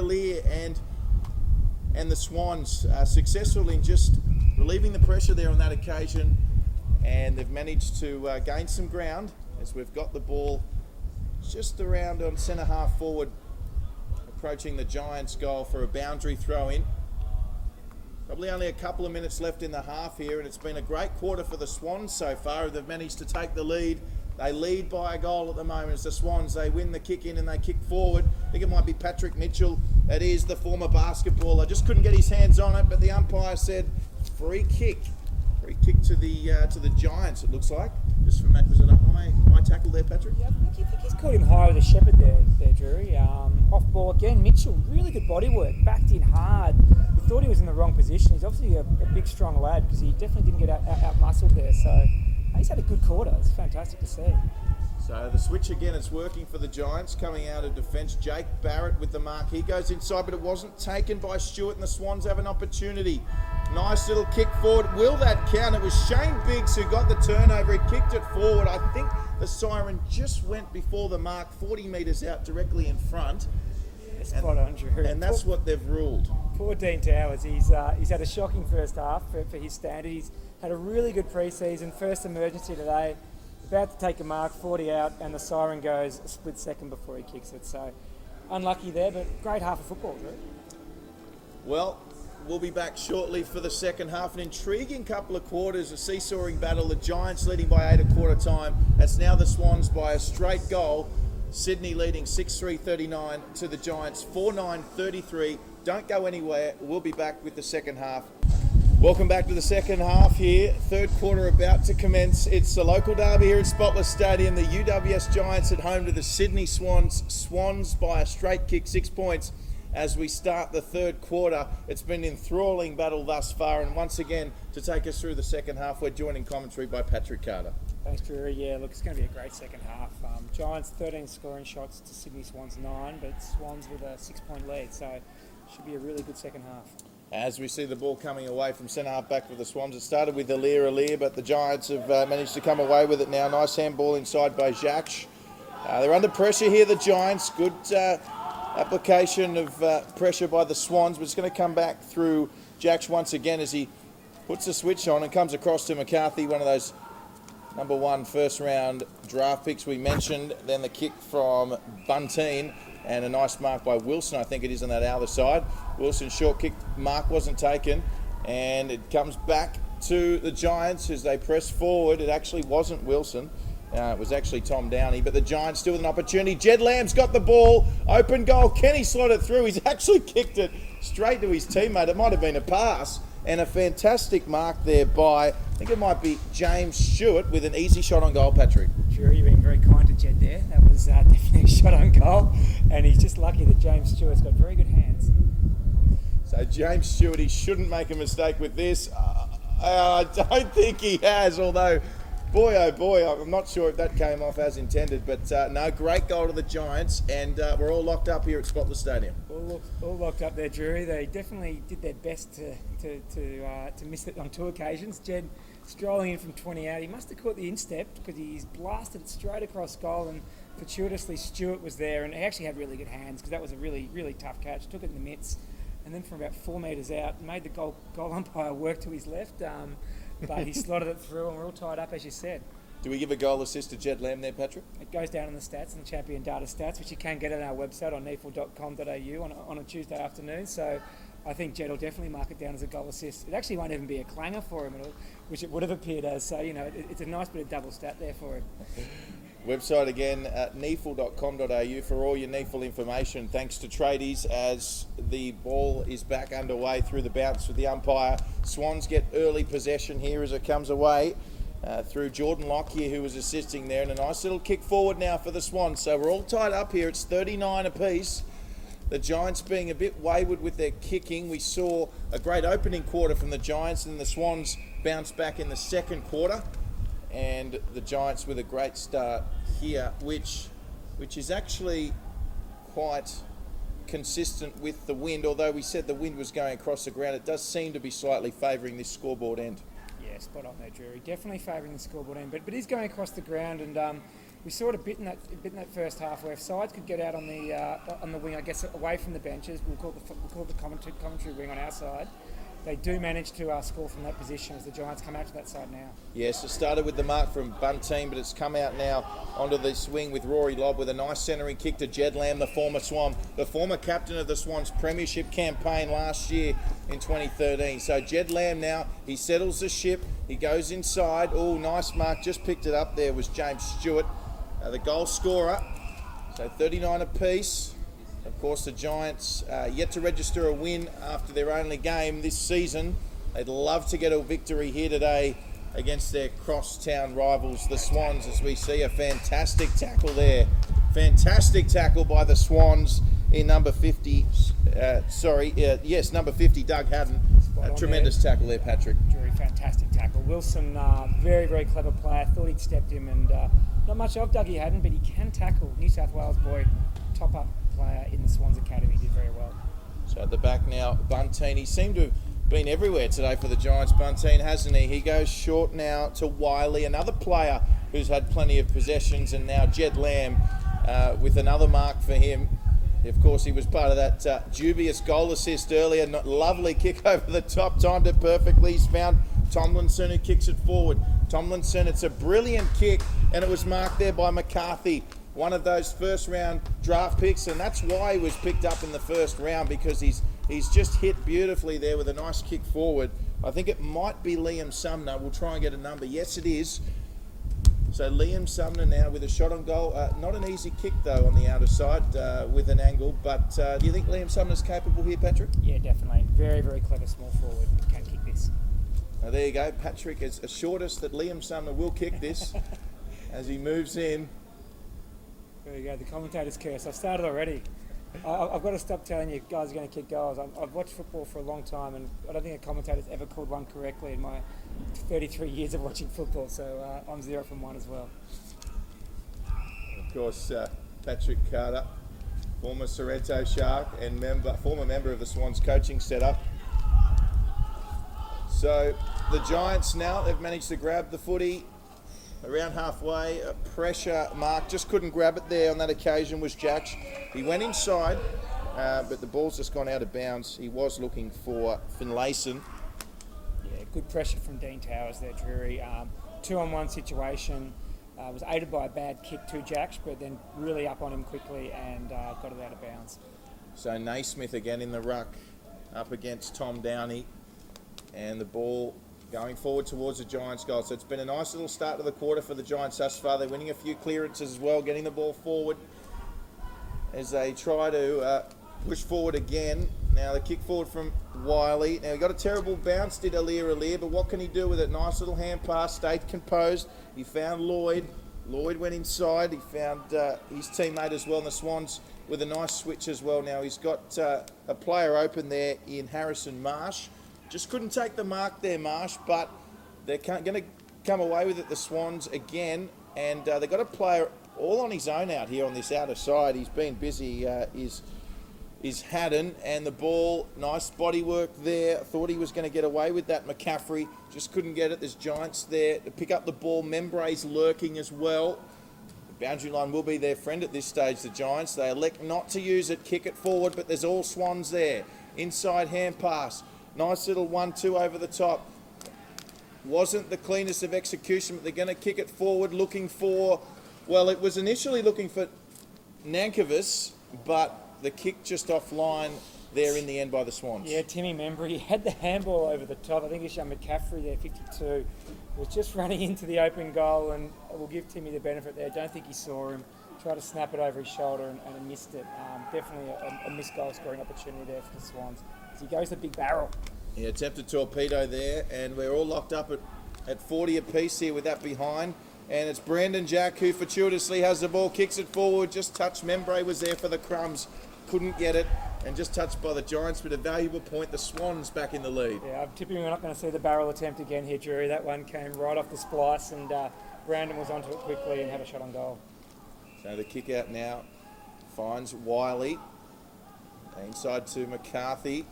Speaker 1: and the Swans successful in just relieving the pressure there on that occasion. And they've managed to gain some ground as we've got the ball just around on centre half forward, approaching the Giants' goal for a boundary throw in. Probably only a couple of minutes left in the half here, and it's been a great quarter for the Swans so far. They've managed to take the lead. They lead by a goal at the moment as the Swans. They win the kick in and they kick forward. I think it might be Patrick Mitchell. It is the former basketballer. Just couldn't get his hands on it, but the umpire said free kick. Free kick to the Giants, it looks like. Just from that, was it a high tackle there, Patrick?
Speaker 2: Yeah, I think he's caught him high with a shepherd there, Drury. Off ball again, Mitchell, really good body work, backed in hard. We thought he was in the wrong position. He's obviously a big, strong lad, because he definitely didn't get out muscled there. So he's had a good quarter. It's fantastic to see.
Speaker 1: So the switch again, it's working for the Giants. Coming out of defence, Jake Barrett with the mark. He goes inside, but it wasn't taken by Stewart, and the Swans have an opportunity. Nice little kick forward. Will that count? It was Shane Biggs who got the turnover. He kicked it forward. I think the siren just went before the mark, 40 metres out, directly in front.
Speaker 2: Spot on, Drew.
Speaker 1: And that's what they've ruled.
Speaker 2: Poor Dean Towers. He's had a shocking first half for his standard. He's had a really good pre-season. First emergency today. About to take a mark, 40 out, and the siren goes a split second before he kicks it. So unlucky there, but great half of football, Drew.
Speaker 1: Well, we'll be back shortly for the second half. An intriguing couple of quarters, a seesawing battle. The Giants leading by 8 at quarter time. That's now the Swans by a straight goal. Sydney leading 6-3-39 to the Giants, 4-9-33. Don't go anywhere. We'll be back with the second half. Welcome back to the second half here. Third quarter about to commence. It's the local derby here at Spotless Stadium. The UWS Giants at home to the Sydney Swans. Swans by a straight kick, 6 points as we start the third quarter. It's been an enthralling battle thus far, and once again, to take us through the second half, we're joined in commentary by Patrick Carter.
Speaker 2: Thanks, Drew. Yeah, look, it's going to be a great second half. Giants 13 scoring shots to Sydney Swans 9, but Swans with a 6-point lead, so should be a really good second half.
Speaker 1: As we see the ball coming away from centre half back for the Swans, it started with Alir, but the Giants have managed to come away with it now. Nice handball inside by Jacques. They're under pressure here, the Giants. Good application of pressure by the Swans, but it's going to come back through Jacques once again as he puts the switch on and comes across to McCarthy, one of those number 1 first round draft picks we mentioned. Then the kick from Bunteen. And a nice mark by Wilson, I think it is, on that other side. Wilson's short kick mark wasn't taken. And it comes back to the Giants as they press forward. It actually wasn't Wilson. It was actually Tom Downey. But the Giants still with an opportunity. Jed Lamb's got the ball. Open goal. Kenny slotted through. He's actually kicked it straight to his teammate. It might have been a pass. And a fantastic mark there by, I think it might be James Stewart with an easy shot on goal, Patrick.
Speaker 2: Sure, you've been very kind to Jed there. That was definitely a shot on goal, and he's just lucky that James Stewart's got very good hands.
Speaker 1: So James Stewart, he shouldn't make a mistake with this. I don't think he has, although, boy oh boy, I'm not sure if that came off as intended. But no, great goal to the Giants, and we're all locked up here at Spotless Stadium.
Speaker 2: All locked up there, Drury. They definitely did their best to miss it on 2 occasions. Jed strolling in from 20 out. He must have caught the instep because he's blasted it straight across goal, and fortuitously Stewart was there, and he actually had really good hands because that was a really, really tough catch. Took it in the mitts, and then from about 4 metres out, made the goal umpire work to his left, but he slotted it through, and we're all tied up, as you said.
Speaker 1: Do we give a goal assist to Jed Lamb there, Patrick?
Speaker 2: It goes down in the stats, in the champion data stats, which you can get on our website on NEAFL.com.au on a Tuesday afternoon. So I think Jed will definitely mark it down as a goal assist. It actually won't even be a clanger for him, which it would have appeared as. So, it's a nice bit of double stat there for him.
Speaker 1: Website again at NEAFL.com.au for all your NEAFL information. Thanks to tradies as the ball is back underway through the bounce with the umpire. Swans get early possession here as it comes away. Through Jordan Lockyer, who was assisting there, and a nice little kick forward now for the Swans. So we're all tied up here. It's 39 apiece. The Giants being a bit wayward with their kicking. We saw a great opening quarter from the Giants, and the Swans bounced back in the second quarter. And the Giants with a great start here, which is actually quite consistent with the wind. Although we said the wind was going across the ground, it does seem to be slightly favouring this scoreboard end.
Speaker 2: Yeah, spot on there, Drury. Definitely favouring the scoreboard end, but he's going across the ground, and we sort of bit in that first half where if sides could get out on the wing, I guess away from the benches, we'll call it the commentary wing on our side. They do manage to score from that position as the Giants come out to that side now. Yes,
Speaker 1: it started with the mark from Bunteen, but it's come out now onto the swing with Rory Lobb with a nice centering kick to Jed Lamb, the former Swan, the former captain of the Swans premiership campaign last year in 2013. So Jed Lamb now, he settles the ship, he goes inside. Oh, nice mark, just picked it up there was James Stewart, the goal scorer. So 39 apiece. Of course, the Giants yet to register a win after their only game this season. They'd love to get a victory here today against their crosstown rivals, the Swans, as we see a fantastic tackle there. Fantastic tackle by the Swans in number 50. Number 50, Doug Haddon. A tremendous tackle there, Patrick.
Speaker 2: Very fantastic tackle. Wilson, very, very clever player. Thought he'd stepped him, and not much of Dougie Haddon, but he can tackle. New South Wales boy, top up player in the Swans Academy, did very well.
Speaker 1: So at the back now, Bunteen. He seemed to have been everywhere today for the Giants, Bunteen, hasn't he? He goes short now to Wiley, another player who's had plenty of possessions, and now Jed Lamb with another mark for him. Of course, he was part of that dubious goal assist earlier. Lovely kick over the top, timed it perfectly. He's found Tomlinson, who kicks it forward. Tomlinson, it's a brilliant kick, and it was marked there by McCarthy, one of those first round draft picks, and that's why he was picked up in the first round, because he's just hit beautifully there with a nice kick forward. I think it might be Liam Sumner. We'll try and get a number. Yes, it is. So Liam Sumner now with a shot on goal. Not an easy kick though on the outer side with an angle, but do you think Liam Sumner's capable here, Patrick?
Speaker 2: Yeah, definitely. Very, very clever small forward. Can kick this.
Speaker 1: Now there you go. Patrick has assured us that Liam Sumner will kick this as he moves in.
Speaker 2: There you go, the commentator's curse. I've started already. I've got to stop telling you guys are going to kick goals. I've watched football for a long time, and I don't think a commentator's ever called one correctly in my 33 years of watching football, so I'm 0 from 1 as well.
Speaker 1: Of course, Patrick Carter, former Sorrento Shark and former member of the Swans coaching setup. So the Giants now, they've managed to grab the footy around halfway. A pressure mark, just couldn't grab it there on that occasion was Jack. He went inside, but the ball's just gone out of bounds. He was looking for Finlayson.
Speaker 2: Yeah, good pressure from Dean Towers there, Drury. 2-on-1 situation. Was aided by a bad kick to Jack, but then really up on him quickly and got it out of bounds.
Speaker 1: So Naismith again in the ruck up against Tom Downey, and the ball going forward towards the Giants' goal. So it's been a nice little start to the quarter for the Giants thus far. They're winning a few clearances as well, getting the ball forward as they try to push forward again. Now the kick forward from Wiley. Now, he got a terrible bounce, did Alir, but what can he do with it? Nice little hand pass, stayed composed. He found Lloyd. Lloyd went inside. He found his teammate as well, and the Swans with a nice switch as well. Now, he's got a player open there in Harrison Marsh. Just couldn't take the mark there, Marsh, but they're going to come away with it, the Swans, again. And they've got a player all on his own out here on this outer side. He's been busy, is Haddon, and the ball, nice body work there. Thought he was going to get away with that. McCaffrey just couldn't get it. There's Giants there to pick up the ball. Membray's lurking as well. The boundary line will be their friend at this stage, the Giants. They elect not to use it, kick it forward, but there's all Swans there. Inside hand pass. Nice little 1-2 over the top. Wasn't the cleanest of execution, but they're going to kick it forward, looking for, well, it was initially looking for Nankervis, but the kick just offline there in the end by the Swans.
Speaker 2: Yeah, Timmy Membry had the handball over the top. I think it's young McCaffrey there, 52, was just running into the open goal, and we'll give Timmy the benefit there. Don't think he saw him. Tried to snap it over his shoulder and missed it. Definitely a missed goal scoring opportunity there for the Swans. As he goes the big barrel.
Speaker 1: He attempted torpedo there, and we're all locked up at 40 apiece here with that behind. And it's Brandon Jack who fortuitously has the ball, kicks it forward, just touched. Membray was there for the crumbs, couldn't get it, and just touched by the Giants, but a valuable point. The Swans back in the lead.
Speaker 2: Yeah, I'm tipping we're not going to see the barrel attempt again here, Drury. That one came right off the splice, and Brandon was onto it quickly and had a shot on goal.
Speaker 1: So the kick out now finds Wiley. Inside to McCarthy.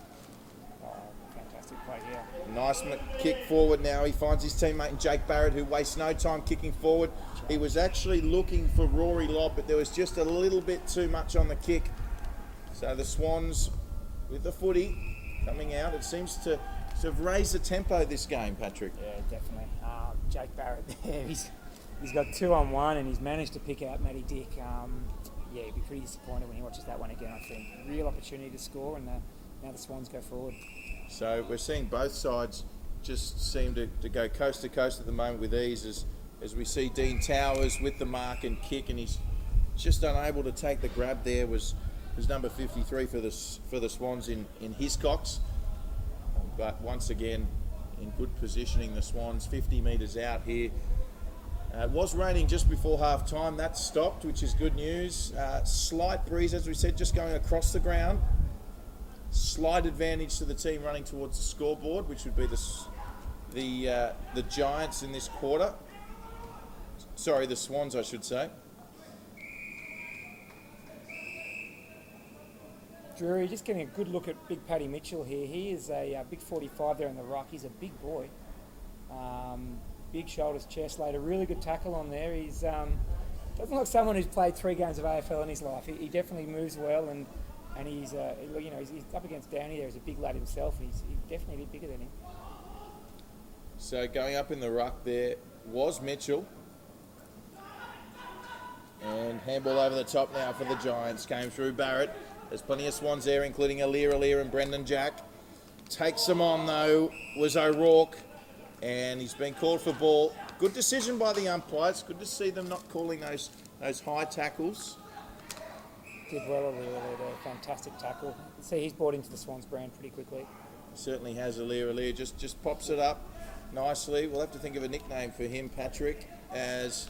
Speaker 2: Play here.
Speaker 1: Nice kick forward now. He finds his teammate in Jake Barrett, who wastes no time kicking forward. He was actually looking for Rory Lobb, but there was just a little bit too much on the kick. So the Swans with the footy coming out. It seems to have raised the tempo this game, Patrick.
Speaker 2: Yeah, definitely. Jake Barrett there. He's got 2-on-1 and he's managed to pick out Matty Dick. Yeah, he'd be pretty disappointed when he watches that one again, I think. Real opportunity to score, and now the Swans go forward.
Speaker 1: So we're seeing both sides just seem to go coast to coast at the moment with ease as we see Dean Towers with the mark and kick, and he's just unable to take the grab there. Was number 53 for the Swans in Hiscox. But once again, in good positioning, the Swans 50 metres out here. It was raining just before half time. That stopped, which is good news. Slight breeze, as we said, just going across the ground. Slight advantage to the team running towards the scoreboard, which would be the Giants in this quarter. Sorry, the Swans, I should say.
Speaker 2: Drury, just getting a good look at Big Paddy Mitchell here. He is a big 45 there in the ruck. He's a big boy. Big shoulders, chest laid. A really good tackle on there. He's doesn't look like someone who's played 3 games of AFL in his life. He definitely moves well, and he's he's up against Downey there. He's a big lad himself. He's definitely a bit bigger than him.
Speaker 1: So going up in the ruck there was Mitchell. And handball over the top now for the Giants. Came through Barrett. There's plenty of Swans there, including Alir and Brendan Jack. Takes them on, though, was O'Rourke. And he's been called for ball. Good decision by the umpires. Good to see them not calling those high tackles.
Speaker 2: Did well Alir there. Fantastic tackle. See, he's bought into the Swans brand pretty quickly.
Speaker 1: Certainly has Alir. Just pops it up nicely. We'll have to think of a nickname for him, Patrick, as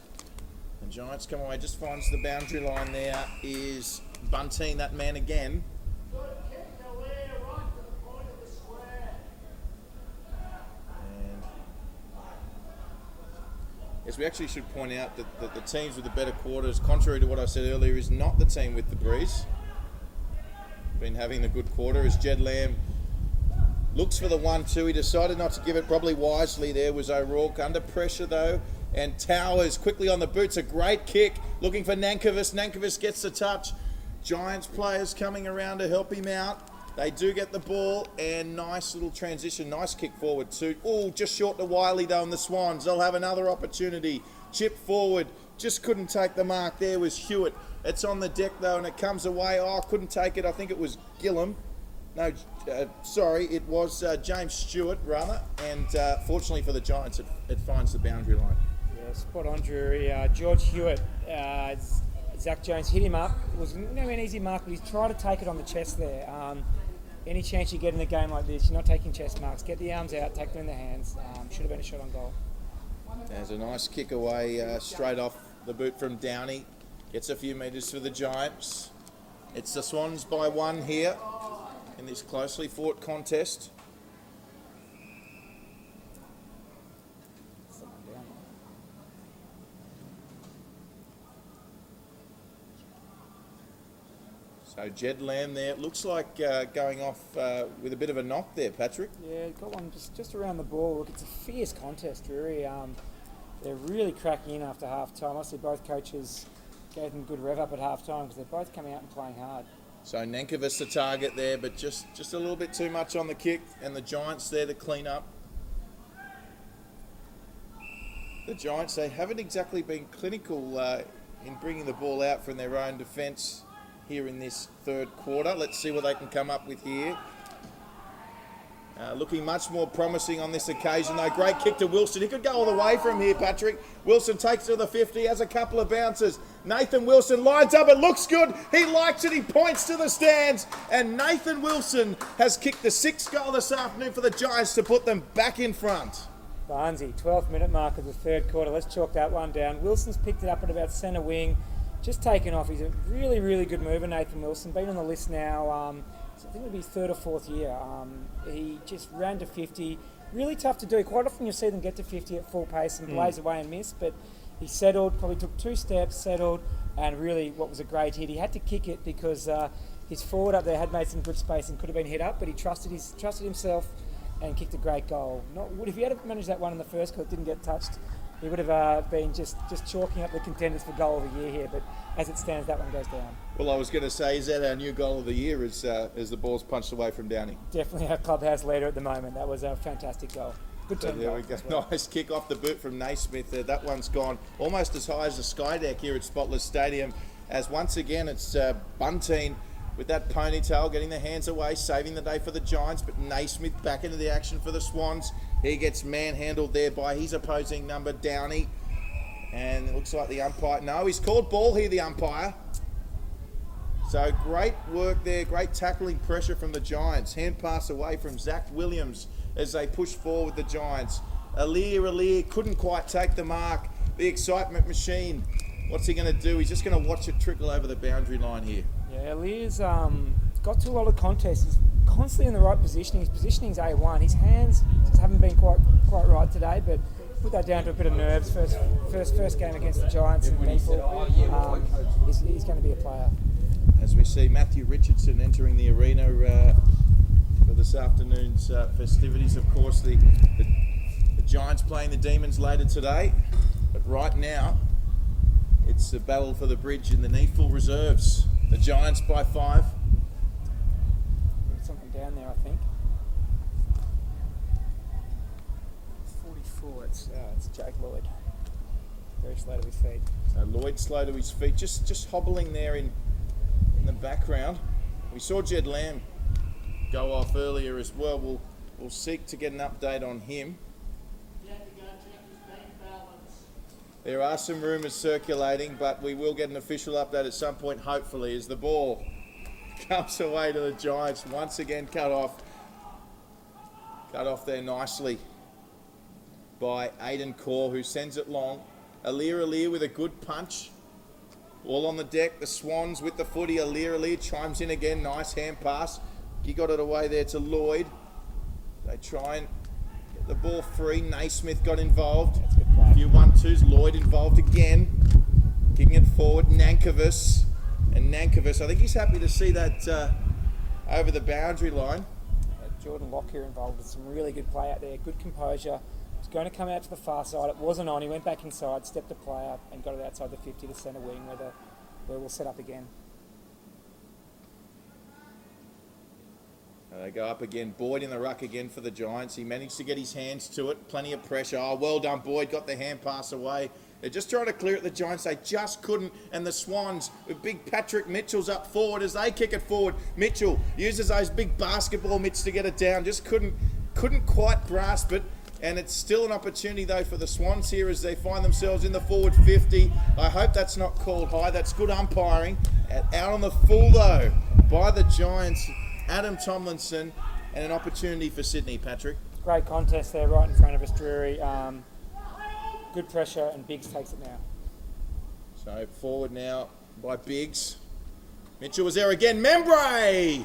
Speaker 1: the Giants come away. Just finds the boundary line there. Is Bunteen that man again? Yes, we actually should point out that the teams with the better quarters, contrary to what I said earlier, is not the team with the breeze. Been having the good quarter as Jed Lamb looks for the 1-2. He decided not to give it, probably wisely there was O'Rourke. Under pressure though, and Towers quickly on the boots. A great kick, looking for Nankervis. Nankervis gets the touch. Giants players coming around to help him out. They do get the ball, and nice little transition. Nice kick forward too. Oh, just short to Wiley though, and the Swans. They'll have another opportunity. Chip forward. Just couldn't take the mark. There was Hewitt. It's on the deck though, and it comes away. Oh, couldn't take it. I think it was Gillum. No, sorry, it was James Stewart rather. And fortunately for the Giants, it finds the boundary line.
Speaker 2: Yeah, spot on, Drury. George Hewitt. Zach Jones hit him up. It was no an easy mark, but he's tried to take it on the chest there. any chance you get in a game like this, you're not taking chest marks. Get the arms out, take them in the hands. Should have been a shot on goal.
Speaker 1: There's a nice kick away straight off the boot from Downey. Gets a few metres for the Giants. It's the Swans by 1 here in this closely fought contest. So Jed Lamb there, looks like going off with a bit of a knock there, Patrick.
Speaker 2: Yeah, got one just around the ball. Look, it's a fierce contest, really. They're really cracking in after half time. Obviously, both coaches gave them good rev up at half time because they're both coming out and playing hard.
Speaker 1: So Nankervis the target there, but just a little bit too much on the kick, and the Giants there to clean up. The Giants, they haven't exactly been clinical in bringing the ball out from their own defence here in this third quarter. Let's see what they can come up with here. Looking much more promising on this occasion though. Great kick to Wilson. He could go all the way from here, Patrick. Wilson takes to the 50, has a couple of bounces. Nathan Wilson lines up, it looks good. He likes it, he points to the stands. And Nathan Wilson has kicked the 6th goal this afternoon for the Giants to put them back in front.
Speaker 2: Barnesy, 12th minute mark of the third quarter. Let's chalk that one down. Wilson's picked it up at about centre wing. Just taken off. He's a really, really good mover, Nathan Wilson. Been on the list now, I think it'll be 3rd or 4th year. He just ran to 50. Really tough to do. Quite often you see them get to 50 at full pace and blaze away and miss, but he settled, probably took 2 steps, settled, and really what was a great hit. He had to kick it because his forward up there had made some good space and could have been hit up, but he trusted himself and kicked a great goal. If he had managed that one in the first because it didn't get touched, he would have been just chalking up the contenders for goal of the year here, but as it stands, that one goes down.
Speaker 1: Well, I was going to say, is that our new goal of the year as the ball's punched away from Downey?
Speaker 2: Definitely our clubhouse leader at the moment. That was a fantastic goal. Good
Speaker 1: So
Speaker 2: team
Speaker 1: there
Speaker 2: goal.
Speaker 1: we go.
Speaker 2: Well.
Speaker 1: Nice kick off the boot from Naismith. That one's gone almost as high as the sky deck here at Spotless Stadium, as once again it's Bunteen with that ponytail, getting the hands away, saving the day for the Giants, but Naismith back into the action for the Swans. He gets manhandled there by his opposing number, Downey. And it looks like the umpire, no, he's called ball here, the umpire. So great work there, great tackling pressure from the Giants. Hand pass away from Zach Williams as they push forward the Giants. Alir couldn't quite take the mark. The excitement machine, what's he going to do? He's just going to watch it trickle over the boundary line here.
Speaker 2: Yeah, Alir's got to a lot of contests. He's constantly in the right positioning. His positioning's A1. His hands just haven't been quite right today, but put that down to a bit of nerves. First game against the Giants in NEAFL. He's going to be a player.
Speaker 1: As we see Matthew Richardson entering the arena for this afternoon's festivities. Of course, the Giants playing the Demons later today, but right now it's a battle for the bridge in the NEAFL reserves. The Giants by 5.
Speaker 2: Something down there, I think. 44. It's Jake Lloyd. Very slow to his feet.
Speaker 1: So Lloyd slow to his feet, just hobbling there in the background. We saw Jed Lamb go off earlier as well. We'll seek to get an update on him. There are some rumours circulating, but we will get an official update at some point, hopefully, as the ball comes away to the Giants. Once again cut off there nicely by Aiden Core, who sends it long. Alir with a good punch. All on the deck, the Swans with the footy. Alir chimes in again, nice hand pass. He got it away there to Lloyd. They try and get the ball free. Naismith got involved.
Speaker 2: That's a good play.
Speaker 1: A few 1-2s. Lloyd involved again. Kicking it forward, Nankervis. And Nankervis, I think he's happy to see that over the boundary line.
Speaker 2: Jordan Lockyer involved with some really good play out there. Good composure. Was going to come out to the far side. It wasn't on. He went back inside, stepped a player, and got it outside the 50 to centre wing where we'll set up again.
Speaker 1: They go up again. Boyd in the ruck again for the Giants. He managed to get his hands to it. Plenty of pressure. Oh, well done, Boyd. Got the hand pass away. They're just trying to clear it, the Giants. They just couldn't. And the Swans, with big Patrick Mitchell's up forward as they kick it forward. Mitchell uses those big basketball mitts to get it down. Just couldn't quite grasp it. And it's still an opportunity, though, for the Swans here as they find themselves in the forward 50. I hope that's not called high. That's good umpiring. Out on the full, though, by the Giants. Adam Tomlinson, and an opportunity for Sydney, Patrick.
Speaker 2: Great contest there right in front of us, Drury. Good pressure, and Biggs takes it now.
Speaker 1: So forward now by Biggs. Mitchell was there again. Membray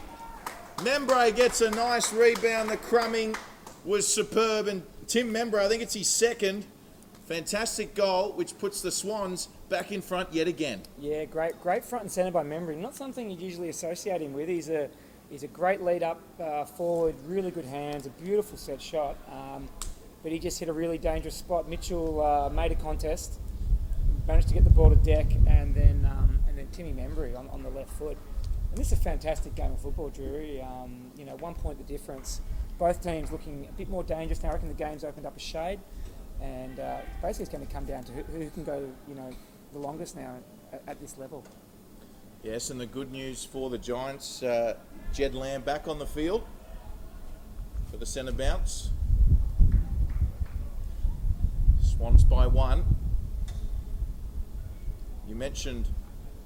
Speaker 1: gets a nice rebound. The crumbing was superb, and Tim Membray, I think it's his second. Fantastic goal, which puts the Swans back in front yet again.
Speaker 2: Yeah, great front and centre by Membray. Not something you'd usually associate him with. He's a great lead-up forward, really good hands, a beautiful set shot. But he just hit a really dangerous spot. Mitchell made a contest, managed to get the ball to deck, and then Timmy Membray on the left foot. And this is a fantastic game of football, Drury. 1 point the difference. Both teams looking a bit more dangerous now. I reckon the game's opened up a shade, and basically it's going to come down to who can go, the longest now at this level.
Speaker 1: Yes, and the good news for the Giants, Jed Lamb back on the field for the centre bounce. Swans by 1. You mentioned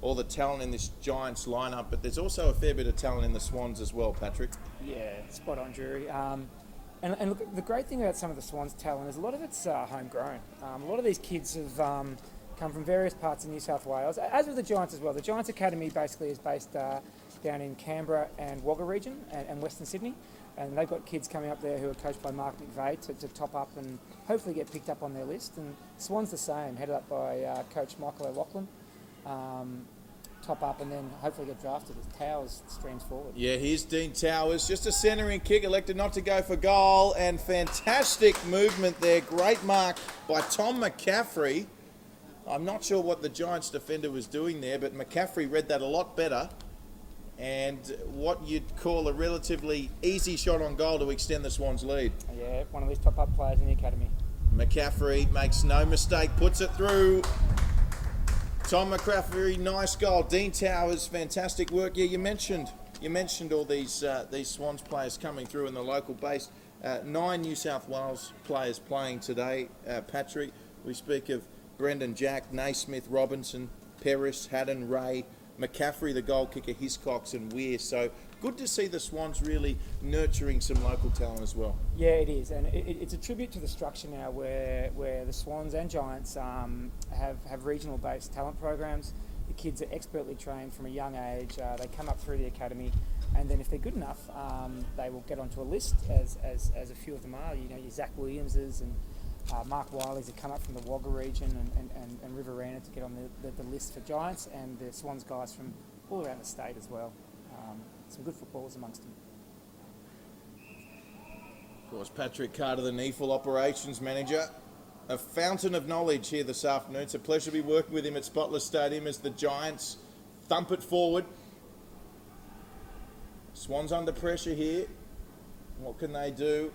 Speaker 1: all the talent in this Giants lineup, but there's also a fair bit of talent in the Swans as well, Patrick.
Speaker 2: Yeah, spot on, Drury. And look, the great thing about some of the Swans' talent is a lot of it's homegrown. A lot of these kids have come from various parts of New South Wales, as with the Giants as well. The Giants Academy basically is based down in Canberra and Wagga region and Western Sydney, and they've got kids coming up there who are coached by Mark McVeigh to top up and hopefully get picked up on their list. And Swans the same, headed up by Coach Michael O'Loughlin. Top up and then hopefully get drafted as Towers streams forward.
Speaker 1: Yeah, here's Dean Towers, just a centering kick, elected not to go for goal, and fantastic movement there. Great mark by Tom McCaffrey. I'm not sure what the Giants defender was doing there, but McCaffrey read that a lot better, and what you'd call a relatively easy shot on goal to extend the Swans' lead.
Speaker 2: Yeah, one of these top up players in the academy.
Speaker 1: McCaffrey makes no mistake, puts it through. Tom McCaffrey, nice goal. Dean Towers, fantastic work. Yeah, you mentioned all these Swans players coming through in the local base. 9 New South Wales players playing today, Patrick. We speak of Brendan Jack, Naismith, Robinson, Peris, Haddon, Ray, McCaffrey, the goal kicker, Hiscox and Weir. So good to see the Swans really nurturing some local talent as well.
Speaker 2: Yeah, it is, and it's a tribute to the structure now where the Swans and Giants have regional-based talent programs. The kids are expertly trained from a young age. They come up through the academy, and then if they're good enough, they will get onto a list, as a few of them are. Your Zach Williamses and Mark Wiley's that come up from the Wagga region and Riverina to get on the list for Giants, and the Swans guys from all around the state as well. Some good footballers amongst them.
Speaker 1: Of course, Patrick Carter, the NEAFL Operations Manager. A fountain of knowledge here this afternoon. It's a pleasure to be working with him at Spotless Stadium as the Giants thump it forward. Swans under pressure here. What can they do?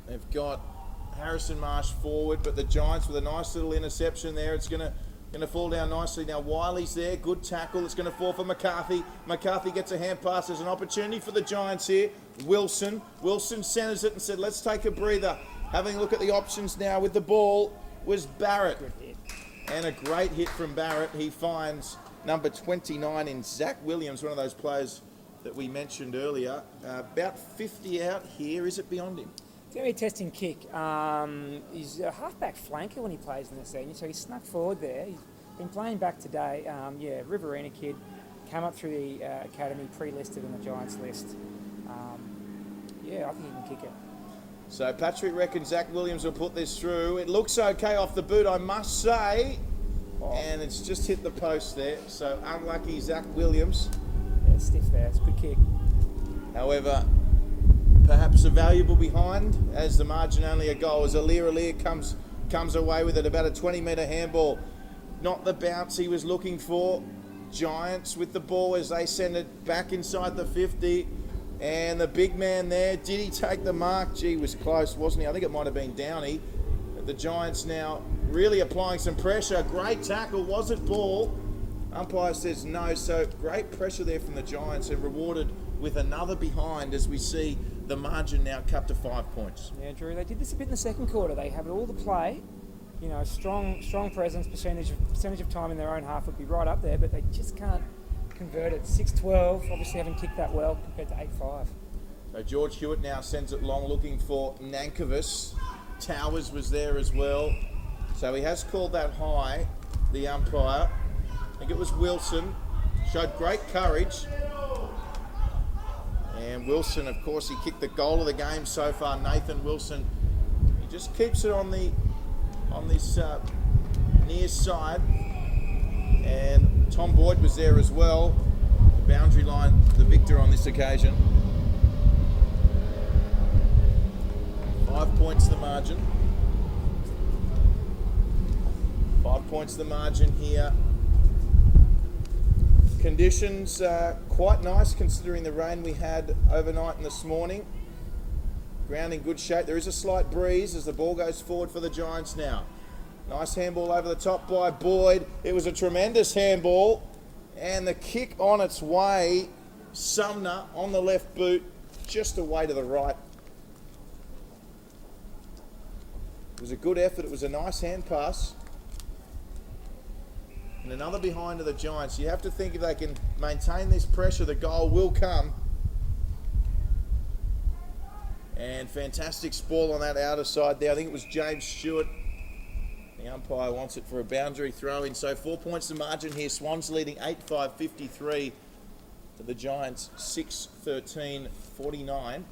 Speaker 1: They've got Harrison Marsh forward, but the Giants with a nice little interception there. It's going to fall down nicely. Now Wiley's there, good tackle. It's going to fall for McCarthy. McCarthy gets a hand pass. There's an opportunity for the Giants here. Wilson centers it and said, let's take a breather. Having a look at the options now with the ball was Barrett. And a great hit from Barrett. He finds number 29 in Zach Williams, one of those players that we mentioned earlier. About 50 out here. Is it beyond him?
Speaker 2: It's going to be a testing kick. He's a half-back flanker when he plays in the senior, so he snuck forward there. He's been playing back today. Riverina kid, came up through the academy, pre-listed in the Giants list. I think he can kick it.
Speaker 1: So Patrick reckons Zach Williams will put this through. It looks okay off the boot, I must say. Oh. And it's just hit the post there. So unlucky Zach Williams.
Speaker 2: Yeah, stiff there. It's a good kick.
Speaker 1: However, perhaps a valuable behind as the margin only a goal as Alir comes away with it. About a 20-metre handball. Not the bounce he was looking for. Giants with the ball as they send it back inside the 50. And the big man there, did he take the mark? Gee, was close, wasn't he? I think it might have been Downey. But the Giants now really applying some pressure. Great tackle, was it ball? Umpire says no, so great pressure there from the Giants and rewarded with another behind as we see the margin now cut to 5 points.
Speaker 2: Yeah, Drew, they did this a bit in the second quarter. They have all the play, strong presence, percentage of time in their own half would be right up there, but they just can't converted. 6-12, obviously haven't kicked that well compared to 8-5.
Speaker 1: So George Hewitt now sends it long, looking for Nankervis. Towers was there as well. So he has called that high, the umpire. I think it was Wilson. Showed great courage. And Wilson, of course, he kicked the goal of the game so far. Nathan Wilson, he just keeps it on this near side. And Tom Boyd was there as well. The boundary line, the victor on this occasion. 5 points the margin. 5 points the margin here. Conditions quite nice considering the rain we had overnight and this morning. Ground in good shape. There is a slight breeze as the ball goes forward for the Giants now. Nice handball over the top by Boyd. It was a tremendous handball. And the kick on its way. Sumner on the left boot, just away to the right. It was a good effort. It was a nice hand pass. And another behind of the Giants. You have to think if they can maintain this pressure, the goal will come. And fantastic spoil on that outer side there. I think it was James Stewart. The umpire wants it for a boundary throw in. So 4 points the margin here. Swans leading 8-5-53 to the Giants 6-13-49.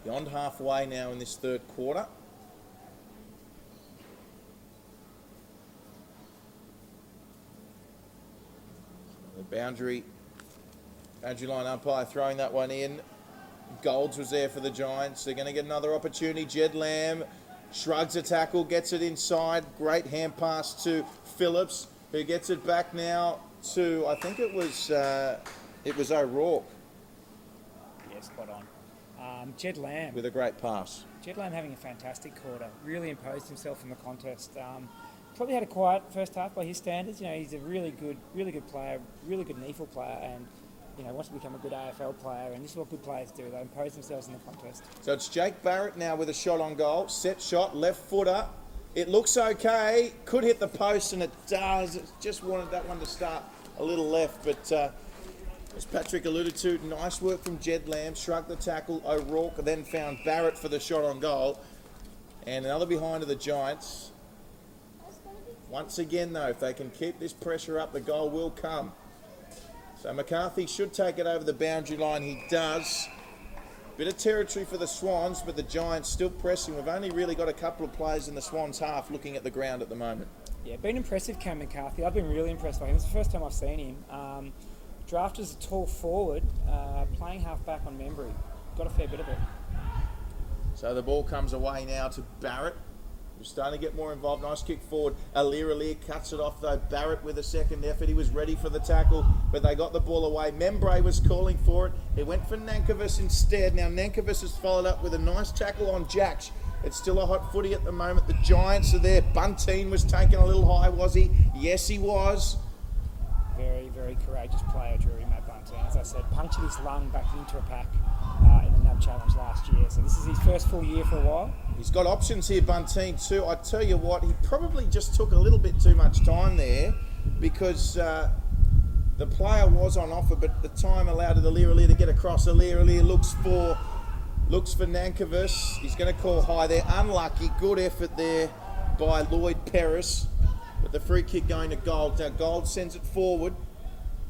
Speaker 1: Beyond halfway now in this third quarter. The boundary line umpire throwing that one in. Golds was there for the Giants. They're going to get another opportunity. Jed Lamb shrugs a tackle, gets it inside. Great hand pass to Phillips, who gets it back now to, I think it was O'Rourke.
Speaker 2: Yeah, spot on. Jed Lamb.
Speaker 1: With a great pass.
Speaker 2: Jed Lamb having a fantastic quarter. Really imposed himself in the contest. Probably had a quiet first half by his standards. You know, he's a really good player, really good NEAFL player, and you know, wants to become a good AFL player. And this is what good players do. They impose themselves in the contest.
Speaker 1: So it's Jake Barrett now with a shot on goal. Set shot, left footer. It looks okay. Could hit the post, and it does. It just wanted that one to start a little left, but. As Patrick alluded to, nice work from Jed Lamb, shrugged the tackle. O'Rourke then found Barrett for the shot on goal. And another behind of the Giants. Once again, though, if they can keep this pressure up, the goal will come. So McCarthy should take it over the boundary line. He does. Bit of territory for the Swans, but the Giants still pressing. We've only really got a couple of players in the Swans half looking at the ground at the moment.
Speaker 2: Yeah, been impressive, Cam McCarthy. I've been really impressed by him. It's the first time I've seen him. Drafted as a tall forward, playing half-back on Membry. Got a fair bit of it.
Speaker 1: So the ball comes away now to Barrett, who's starting to get more involved. Nice kick forward. Alir cuts it off, though. Barrett with a second effort. He was ready for the tackle, but they got the ball away. Membray was calling for it. He went for Nankervis instead. Now Nankervis has followed up with a nice tackle on Jack's. It's still a hot footy at the moment. The Giants are there. Bunteen was taken a little high, was he? Yes, he was.
Speaker 2: Very, very courageous player, Drury, Matt Bunting. As I said, punctured his lung back into a pack in the NAB Challenge last year. So this is his first full year for a while. He's
Speaker 1: got options here, Bunting, too. I tell you what, he probably just took a little bit too much time there because the player was on offer, but the time allowed Alir to get across. Alir looks for Nankervis. He's going to call high there. Unlucky. Good effort there by Lloyd Perris. But the free kick going to Gold. Now Gold sends it forward.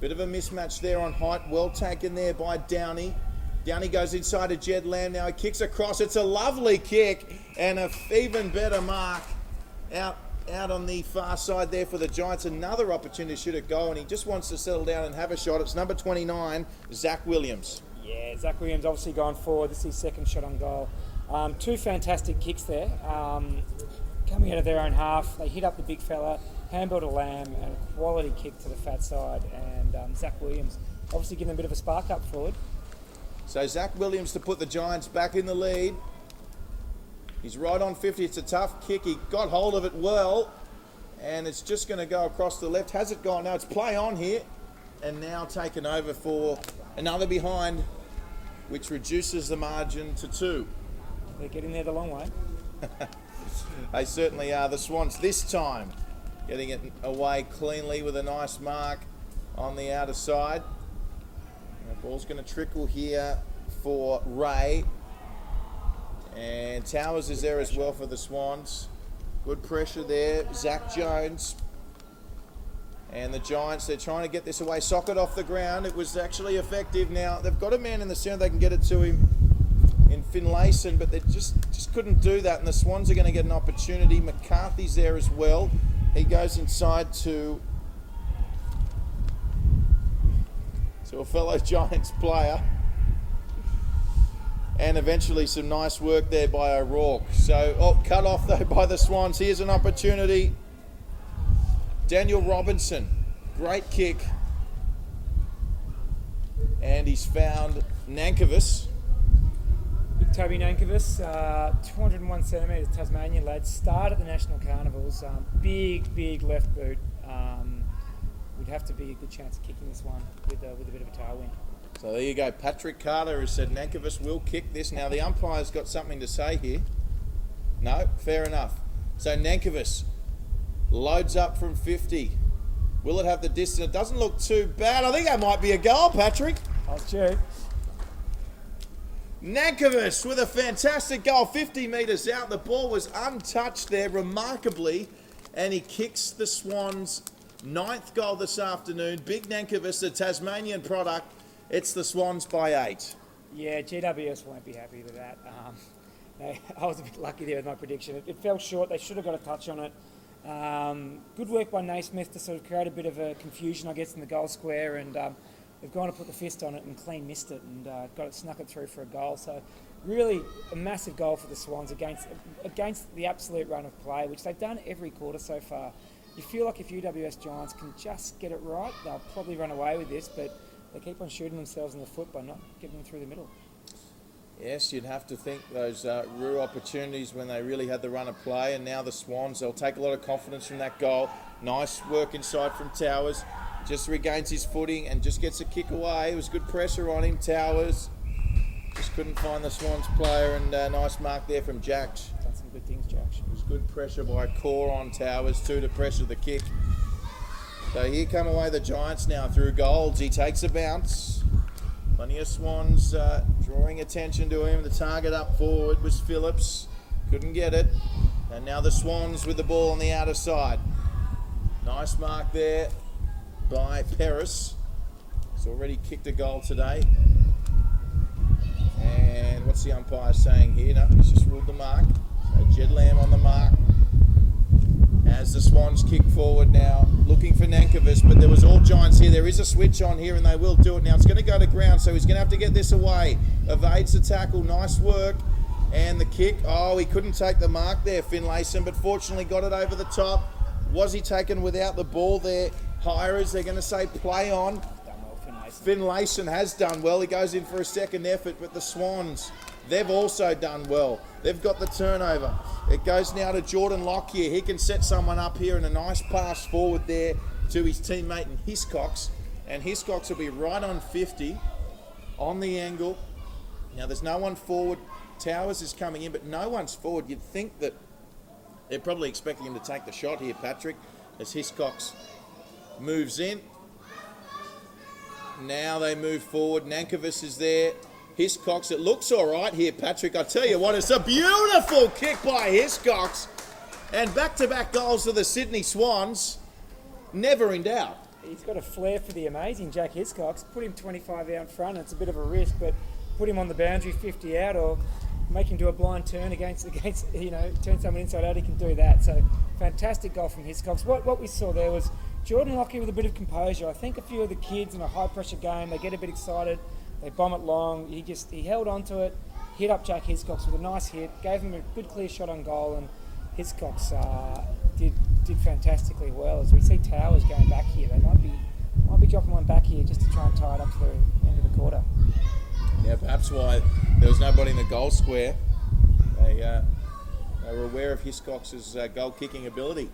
Speaker 1: Bit of a mismatch there on height. Well taken there by Downey. Downey goes inside to Jed Lamb. Now he kicks across. It's a lovely kick and a even better mark out on the far side there for the Giants. Another opportunity to shoot a goal, and he just wants to settle down and have a shot. It's number 29, Zach Williams.
Speaker 2: Yeah, Zach Williams obviously going forward. This is his second shot on goal. Two fantastic kicks there. Coming out of their own half, they hit up the big fella, handball to Lamb, and a quality kick to the fat side. And Zach Williams obviously giving a bit of a spark up forward.
Speaker 1: So Zach Williams to put the Giants back in the lead. He's right on 50. It's a tough kick. He got hold of it well, and it's just going to go across the left. Has it gone? No, it's play on here, and now taken over for another behind, which reduces the margin to 2.
Speaker 2: They're getting there the long way.
Speaker 1: They certainly are. The Swans this time getting it away cleanly with a nice mark on the outer side. The ball's going to trickle here for Ray. And Towers is there as well for the Swans. Good pressure there. Zach Jones. And the Giants, they're trying to get this away. Socket off the ground. It was actually effective. Now, they've got a man in the centre. They can get it to him in Finlayson, but they just couldn't do that. And the Swans are going to get an opportunity. McCarthy's there as well. He goes inside to a fellow Giants player. And eventually some nice work there by O'Rourke. So, cut off though by the Swans. Here's an opportunity. Daniel Robinson, great kick. And he's found Nankervis.
Speaker 2: Big Toby Nankervis, 201 centimetres, Tasmanian lad. Started at the National Carnivals. Big left boot. Would have to be a good chance of kicking this one with a bit of a tailwind.
Speaker 1: So there you go. Patrick Carter has said Nankervis will kick this. Now the umpire's got something to say here. No, fair enough. So Nankervis loads up from 50. Will it have the distance? It doesn't look too bad. I think that might be a goal, Patrick.
Speaker 2: I'll check.
Speaker 1: Nankervis with a fantastic goal, 50 metres out. The ball was untouched there, remarkably, and he kicks the Swans' 9th goal this afternoon. Big Nankervis, the Tasmanian product. It's the Swans by 8.
Speaker 2: Yeah, GWS won't be happy with that. I was a bit lucky there with my prediction. It fell short. They should have got a touch on it. Good work by Naismith to sort of create a bit of a confusion, I guess, in the goal square, and they've gone to put the fist on it and clean missed it and snuck it through for a goal. So really a massive goal for the Swans against the absolute run of play, which they've done every quarter so far. You feel like if UWS Giants can just get it right, they'll probably run away with this, but they keep on shooting themselves in the foot by not getting them through the middle.
Speaker 1: Yes, you'd have to think those real opportunities when they really had the run of play, and now the Swans, they'll take a lot of confidence from that goal. Nice work inside from Towers. Just regains his footing and just gets a kick away. It was good pressure on him, Towers. Just couldn't find the Swans player, and nice mark there from Jacks.
Speaker 2: Done some good things, Jacks.
Speaker 1: It was good pressure by Core on Towers, too, to pressure the kick. So here come away the Giants now through goals. He takes a bounce. Plenty of Swans drawing attention to him. The target up forward was Phillips. Couldn't get it. And now the Swans with the ball on the outer side. Nice mark there by Peris. He's already kicked a goal today. And what's the umpire saying here? No, he's just ruled the mark. So Jed Lamb on the mark. As the Swans kick forward now, looking for Nankervis, but there was all Giants here. There is a switch on here, and they will do it now. It's going to go to ground, so he's going to have to get this away. Evades the tackle, nice work. And the kick, he couldn't take the mark there, Finlayson, but fortunately got it over the top. Was he taken without the ball there? Hirers, they're going to say play on.
Speaker 2: Done well, Finlayson.
Speaker 1: Finlayson has done well. He goes in for a second effort, but the Swans, they've also done well. They've got the turnover. It goes now to Jordan Lockyer. He can set someone up here, and a nice pass forward there to his teammate in Hiscox. And Hiscox will be right on 50 on the angle. Now there's no one forward. Towers is coming in, but no one's forward. You'd think that they're probably expecting him to take the shot here, Patrick, as Hiscox moves in. Now they move forward. Nankervis is there. Hiscox, it looks all right here, Patrick. I tell you what, it's a beautiful kick by Hiscox. And back-to-back goals for the Sydney Swans. Never in doubt.
Speaker 2: He's got a flair for the amazing Jack Hiscox. Put him 25 out in front. It's a bit of a risk, but put him on the boundary 50 out, or make him do a blind turn against turn someone inside out. He can do that. So fantastic goal from Hiscox. What we saw there was Jordan Lockyer with a bit of composure. I think a few of the kids in a high-pressure game, they get a bit excited. They bomb it long. He held on to it, hit up Jack Hiscox with a nice hit, gave him a good clear shot on goal, and Hiscox did fantastically well. As we see Towers going back here, they might be dropping one back here just to try and tie it up to the end of the quarter.
Speaker 1: Yeah, perhaps why there was nobody in the goal square. They were aware of Hiscox's goal-kicking ability.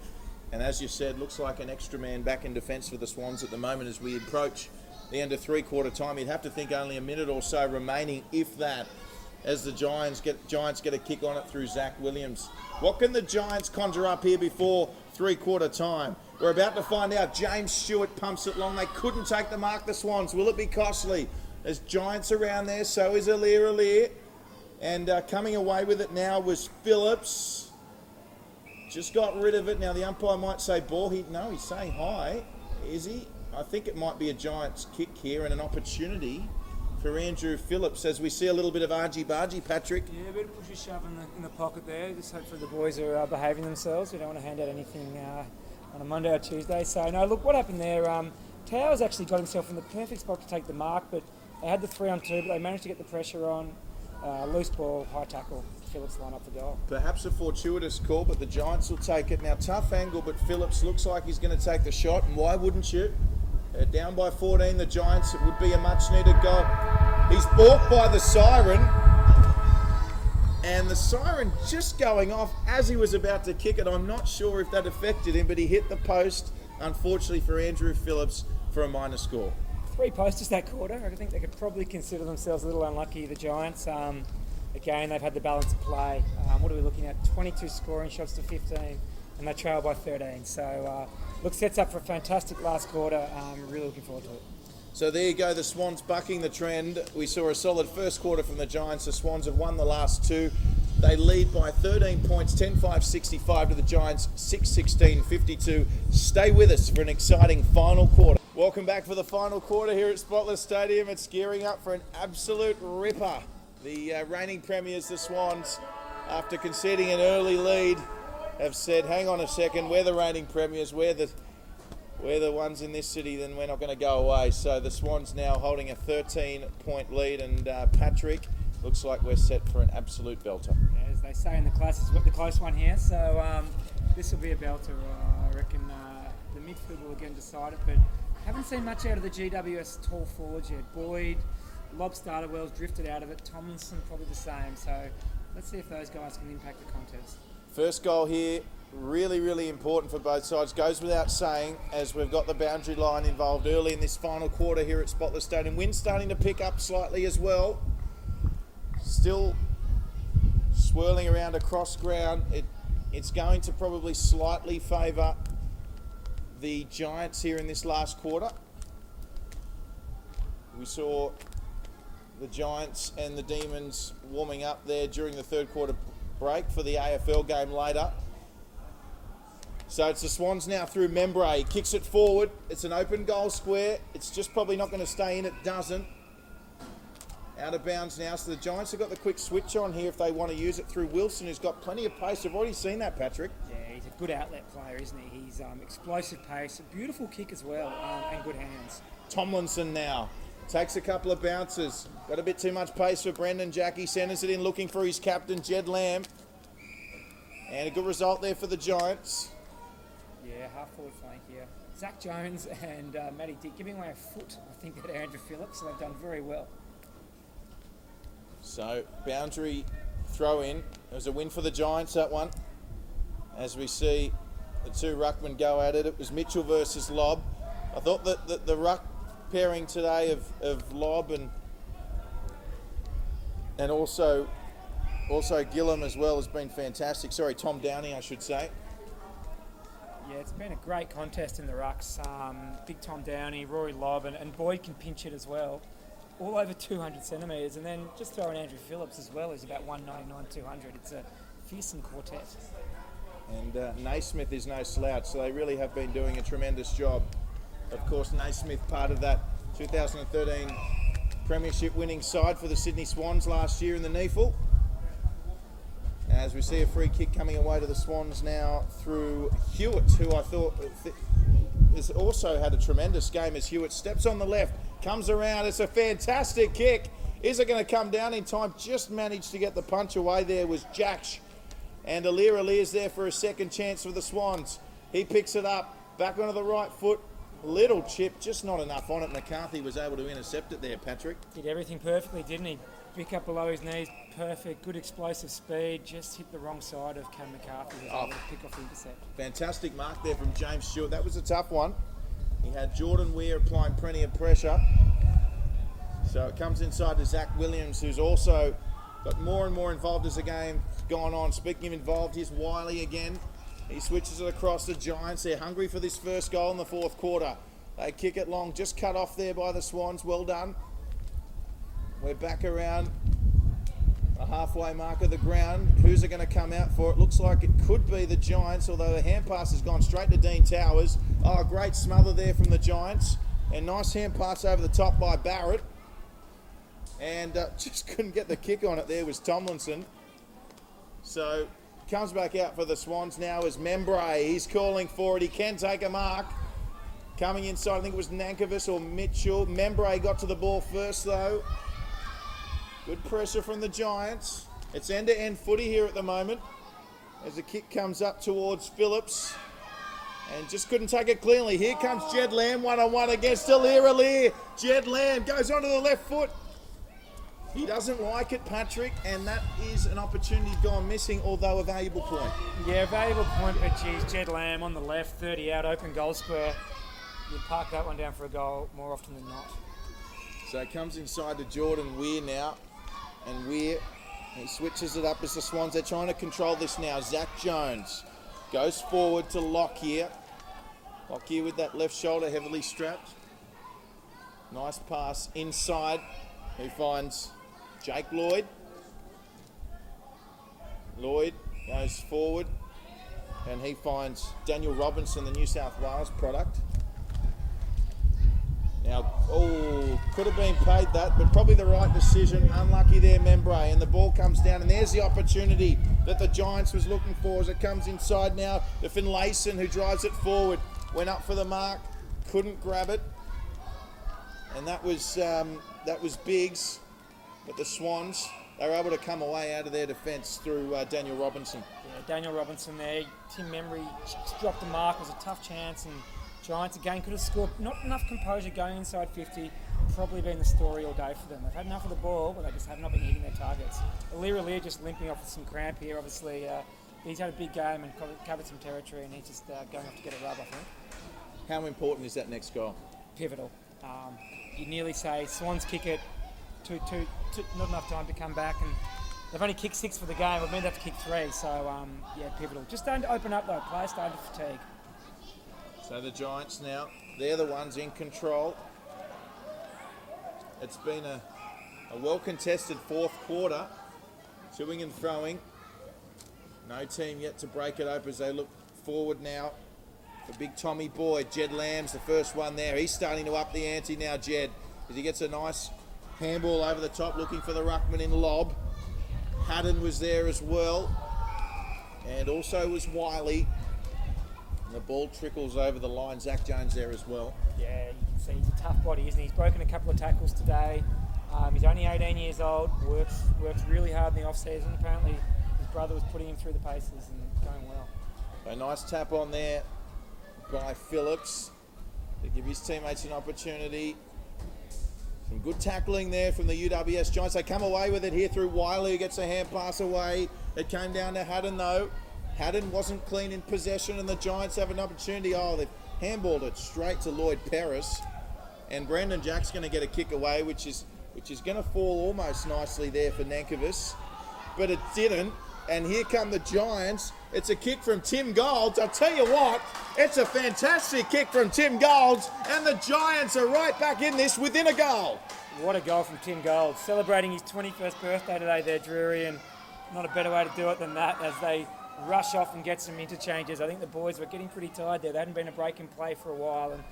Speaker 1: And as you said, looks like an extra man back in defence for the Swans at the moment as we approach the end of three-quarter time. You'd have to think only a minute or so remaining, if that. as the Giants get a kick on it through Zach Williams. What can the Giants conjure up here before three-quarter time? We're about to find out. James Stewart pumps it long. They couldn't take the mark, the Swans. Will it be costly? There's Giants around there, so is Alir. And coming away with it now was Phillips. Just got rid of it. Now the umpire might say ball. No, he's saying high. Is he? I think it might be a Giants kick here and an opportunity for Andrew Phillips as we see a little bit of argy-bargy, Patrick.
Speaker 2: Yeah, a bit of push and shove in the pocket there. Just hopefully the boys are behaving themselves. We don't want to hand out anything on a Monday or Tuesday. So, no, look, what happened there, Towers actually got himself in the perfect spot to take the mark, but they had the 3-on-2, but they managed to get the pressure on. Loose ball, high tackle, Phillips line up for goal.
Speaker 1: Perhaps a fortuitous call, but the Giants will take it. Now, tough angle, but Phillips looks like he's going to take the shot, and why wouldn't you? Down by 14, the Giants, it would be a much-needed goal. He's balked by the siren, and the siren just going off as he was about to kick it. I'm not sure if that affected him, but he hit the post, unfortunately for Andrew Phillips, for a minor score.
Speaker 2: 3 posters that quarter. I think they could probably consider themselves a little unlucky, the Giants. Again, they've had the balance of play. What are we looking at? 22 scoring shots to 15, and they trail by 13. So, sets up for a fantastic last quarter. Really looking forward to it.
Speaker 1: So there you go, the Swans bucking the trend. We saw a solid first quarter from the Giants. The Swans have won the last 2. They lead by 13 points, 10-5-65 to the Giants, 6-16-52. Stay with us for an exciting final quarter. Welcome back for the final quarter here at Spotless Stadium. It's gearing up for an absolute ripper. The reigning premiers, the Swans, after conceding an early lead, have said, hang on a second, we're the reigning premiers, we're the ones in this city, then we're not going to go away. So the Swans now holding a 13-point lead, and Patrick, looks like we're set for an absolute belter.
Speaker 2: Yeah, as they say in the classes, we've got the close one here, so this will be a belter. I reckon the midfield will again decide it, but haven't seen much out of the GWS tall forwards yet. Boyd, Lob started well, drifted out of it. Tomlinson probably the same, so let's see if those guys can impact the contest.
Speaker 1: First goal here, really, really important for both sides. Goes without saying, as we've got the boundary line involved early in this final quarter here at Spotless Stadium. Wind's starting to pick up slightly as well. Still swirling around across ground. It's going to probably slightly favour the Giants here in this last quarter. We saw the Giants and the Demons warming up there during the third quarter break for the AFL game later. So it's the Swans now through Membray. He kicks it forward. It's an open goal square. It's just probably not going to stay in. It doesn't. Out of bounds now. So the Giants have got the quick switch on here if they want to use it through Wilson, who's got plenty of pace. We've already seen that, Patrick.
Speaker 2: Yeah, he's a good outlet player, isn't he? He's explosive pace, a beautiful kick as well, and good hands.
Speaker 1: Tomlinson now takes a couple of bounces. Got a bit too much pace for Brendan Jackie. Centres it in, looking for his captain, Jed Lamb. And a good result there for the Giants.
Speaker 2: Yeah, half forward flank here. Zach Jones and Matty Dick giving away a foot, I think, at Andrew Phillips, so they've done very well.
Speaker 1: So, boundary throw in. It was a win for the Giants, that one. As we see the two ruckmen go at it. It was Mitchell versus Lobb. I thought that the ruck pairing today of Lobb and also Gillum as well has been fantastic. Sorry, Tom Downey, I should say.
Speaker 2: Yeah, it's been a great contest in the rucks. Big Tom Downey, Rory Lobb, and Boyd can pinch it as well. All over 200 centimetres, and then just throw in Andrew Phillips as well, who's about 199, 200. It's a fearsome quartet.
Speaker 1: And Naismith is no slouch, so they really have been doing a tremendous job. Of course, Naismith part of that 2013 premiership winning side for the Sydney Swans last year in the NEAFL. As we see a free kick coming away to the Swans now through Hewitt, who I thought has also had a tremendous game as Hewitt steps on the left, comes around. It's a fantastic kick. Is it going to come down in time? Just managed to get the punch away there was Jacksh. And Alir's there for a second chance for the Swans. He picks it up, back onto the right foot. Little chip, just not enough on it. McCarthy was able to intercept it there, Patrick.
Speaker 2: Did everything perfectly, didn't he? Pick up below his knees, perfect, good explosive speed, just hit the wrong side of Cam McCarthy. He was able to pick off the intercept. Fantastic
Speaker 1: mark there from James Stewart. That was a tough one. He had Jordan Weir applying plenty of pressure. So it comes inside to Zach Williams, who's also got more and more involved as the game gone on. Speaking of involved, here's Wiley again. He switches it across the Giants. They're hungry for this first goal in the fourth quarter. They kick it long, just cut off there by the Swans. Well done. We're back around the halfway mark of the ground. Who's it going to come out for? It looks like it could be the Giants, although the hand pass has gone straight to Dean Towers. Oh, great smother there from the Giants. And nice hand pass over the top by Barrett. And just couldn't get the kick on it there was Tomlinson. So comes back out for the Swans now is Membray. He's calling for it. He can take a mark. Coming inside, I think it was Nankervis or Mitchell. Membray got to the ball first though. Good pressure from the Giants. It's end-to-end footy here at the moment as the kick comes up towards Phillips. And just couldn't take it cleanly. Here comes Jed Lamb one-on-one against Alir. Jed Lamb goes onto the left foot. He doesn't like it, Patrick, and that is an opportunity gone missing, although a valuable point.
Speaker 2: Yeah, valuable point, but geez, Jed Lamb on the left, 30 out, open goal square. You park that one down for a goal more often than not.
Speaker 1: So it comes inside to Jordan Weir now, and Weir, he switches it up as the Swans, they're trying to control this now. Zach Jones goes forward to Lockyer. Lockyer with that left shoulder heavily strapped. Nice pass inside, who finds Jake Lloyd. Lloyd goes forward and he finds Daniel Robinson, the New South Wales product. Now, could have been paid that, but probably the right decision. Unlucky there, Membray, and the ball comes down, and there's the opportunity that the Giants was looking for as it comes inside now. The Finlayson, who drives it forward, went up for the mark, couldn't grab it, and that was Biggs. But the Swans, they were able to come away out of their defence through Daniel Robinson.
Speaker 2: Yeah, Daniel Robinson there. Tim Membry just dropped the mark. It was a tough chance, and Giants again could have scored. Not enough composure going inside 50. Probably been the story all day for them. They've had enough of the ball, but they just have not been hitting their targets. Alir just limping off with some cramp here. Obviously, he's had a big game and covered some territory, and he's just going off to get a rub, I think.
Speaker 1: How important is that next goal?
Speaker 2: Pivotal. You nearly say Swans kick it. Not enough time to come back, and they've only kicked 6 for the game. We've have to kick 3, so yeah, pivotal. Just starting to open up though. Players starting to fatigue.
Speaker 1: So the Giants now, they're the ones in control. It's been a well-contested fourth quarter. Toing and throwing. No team yet to break it open as they look forward now. For big Tommy Boyd, Jed Lamb's the first one there. He's starting to up the ante now, Jed, as he gets a nice handball over the top, looking for the ruckman in lob. Haddon was there as well, and also was Wiley. And the ball trickles over the line. Zach Jones there as well.
Speaker 2: Yeah, you can see he's a tough body, isn't he? He's broken a couple of tackles today. He's only 18 years old. Works really hard in the off season. Apparently, his brother was putting him through the paces and going well.
Speaker 1: A nice tap on there by Phillips to give his teammates an opportunity. Some good tackling there from the UWS Giants. They come away with it here through Wiley, who gets a hand pass away. It came down to Haddon though. Haddon wasn't clean in possession, and the Giants have an opportunity. They've handballed it straight to Lloyd Paris, and Brandon Jack's going to get a kick away, which is going to fall almost nicely there for Nankervis, but it didn't. And here come the Giants. It's a kick from Tim Golds. I'll tell you what, it's a fantastic kick from Tim Golds, and the Giants are right back in this within a goal.
Speaker 2: What a goal from Tim Golds. Celebrating his 21st birthday today there, Drury, and not a better way to do it than that as they rush off and get some interchanges. I think the boys were getting pretty tired there. They hadn't been a break in play for a while, and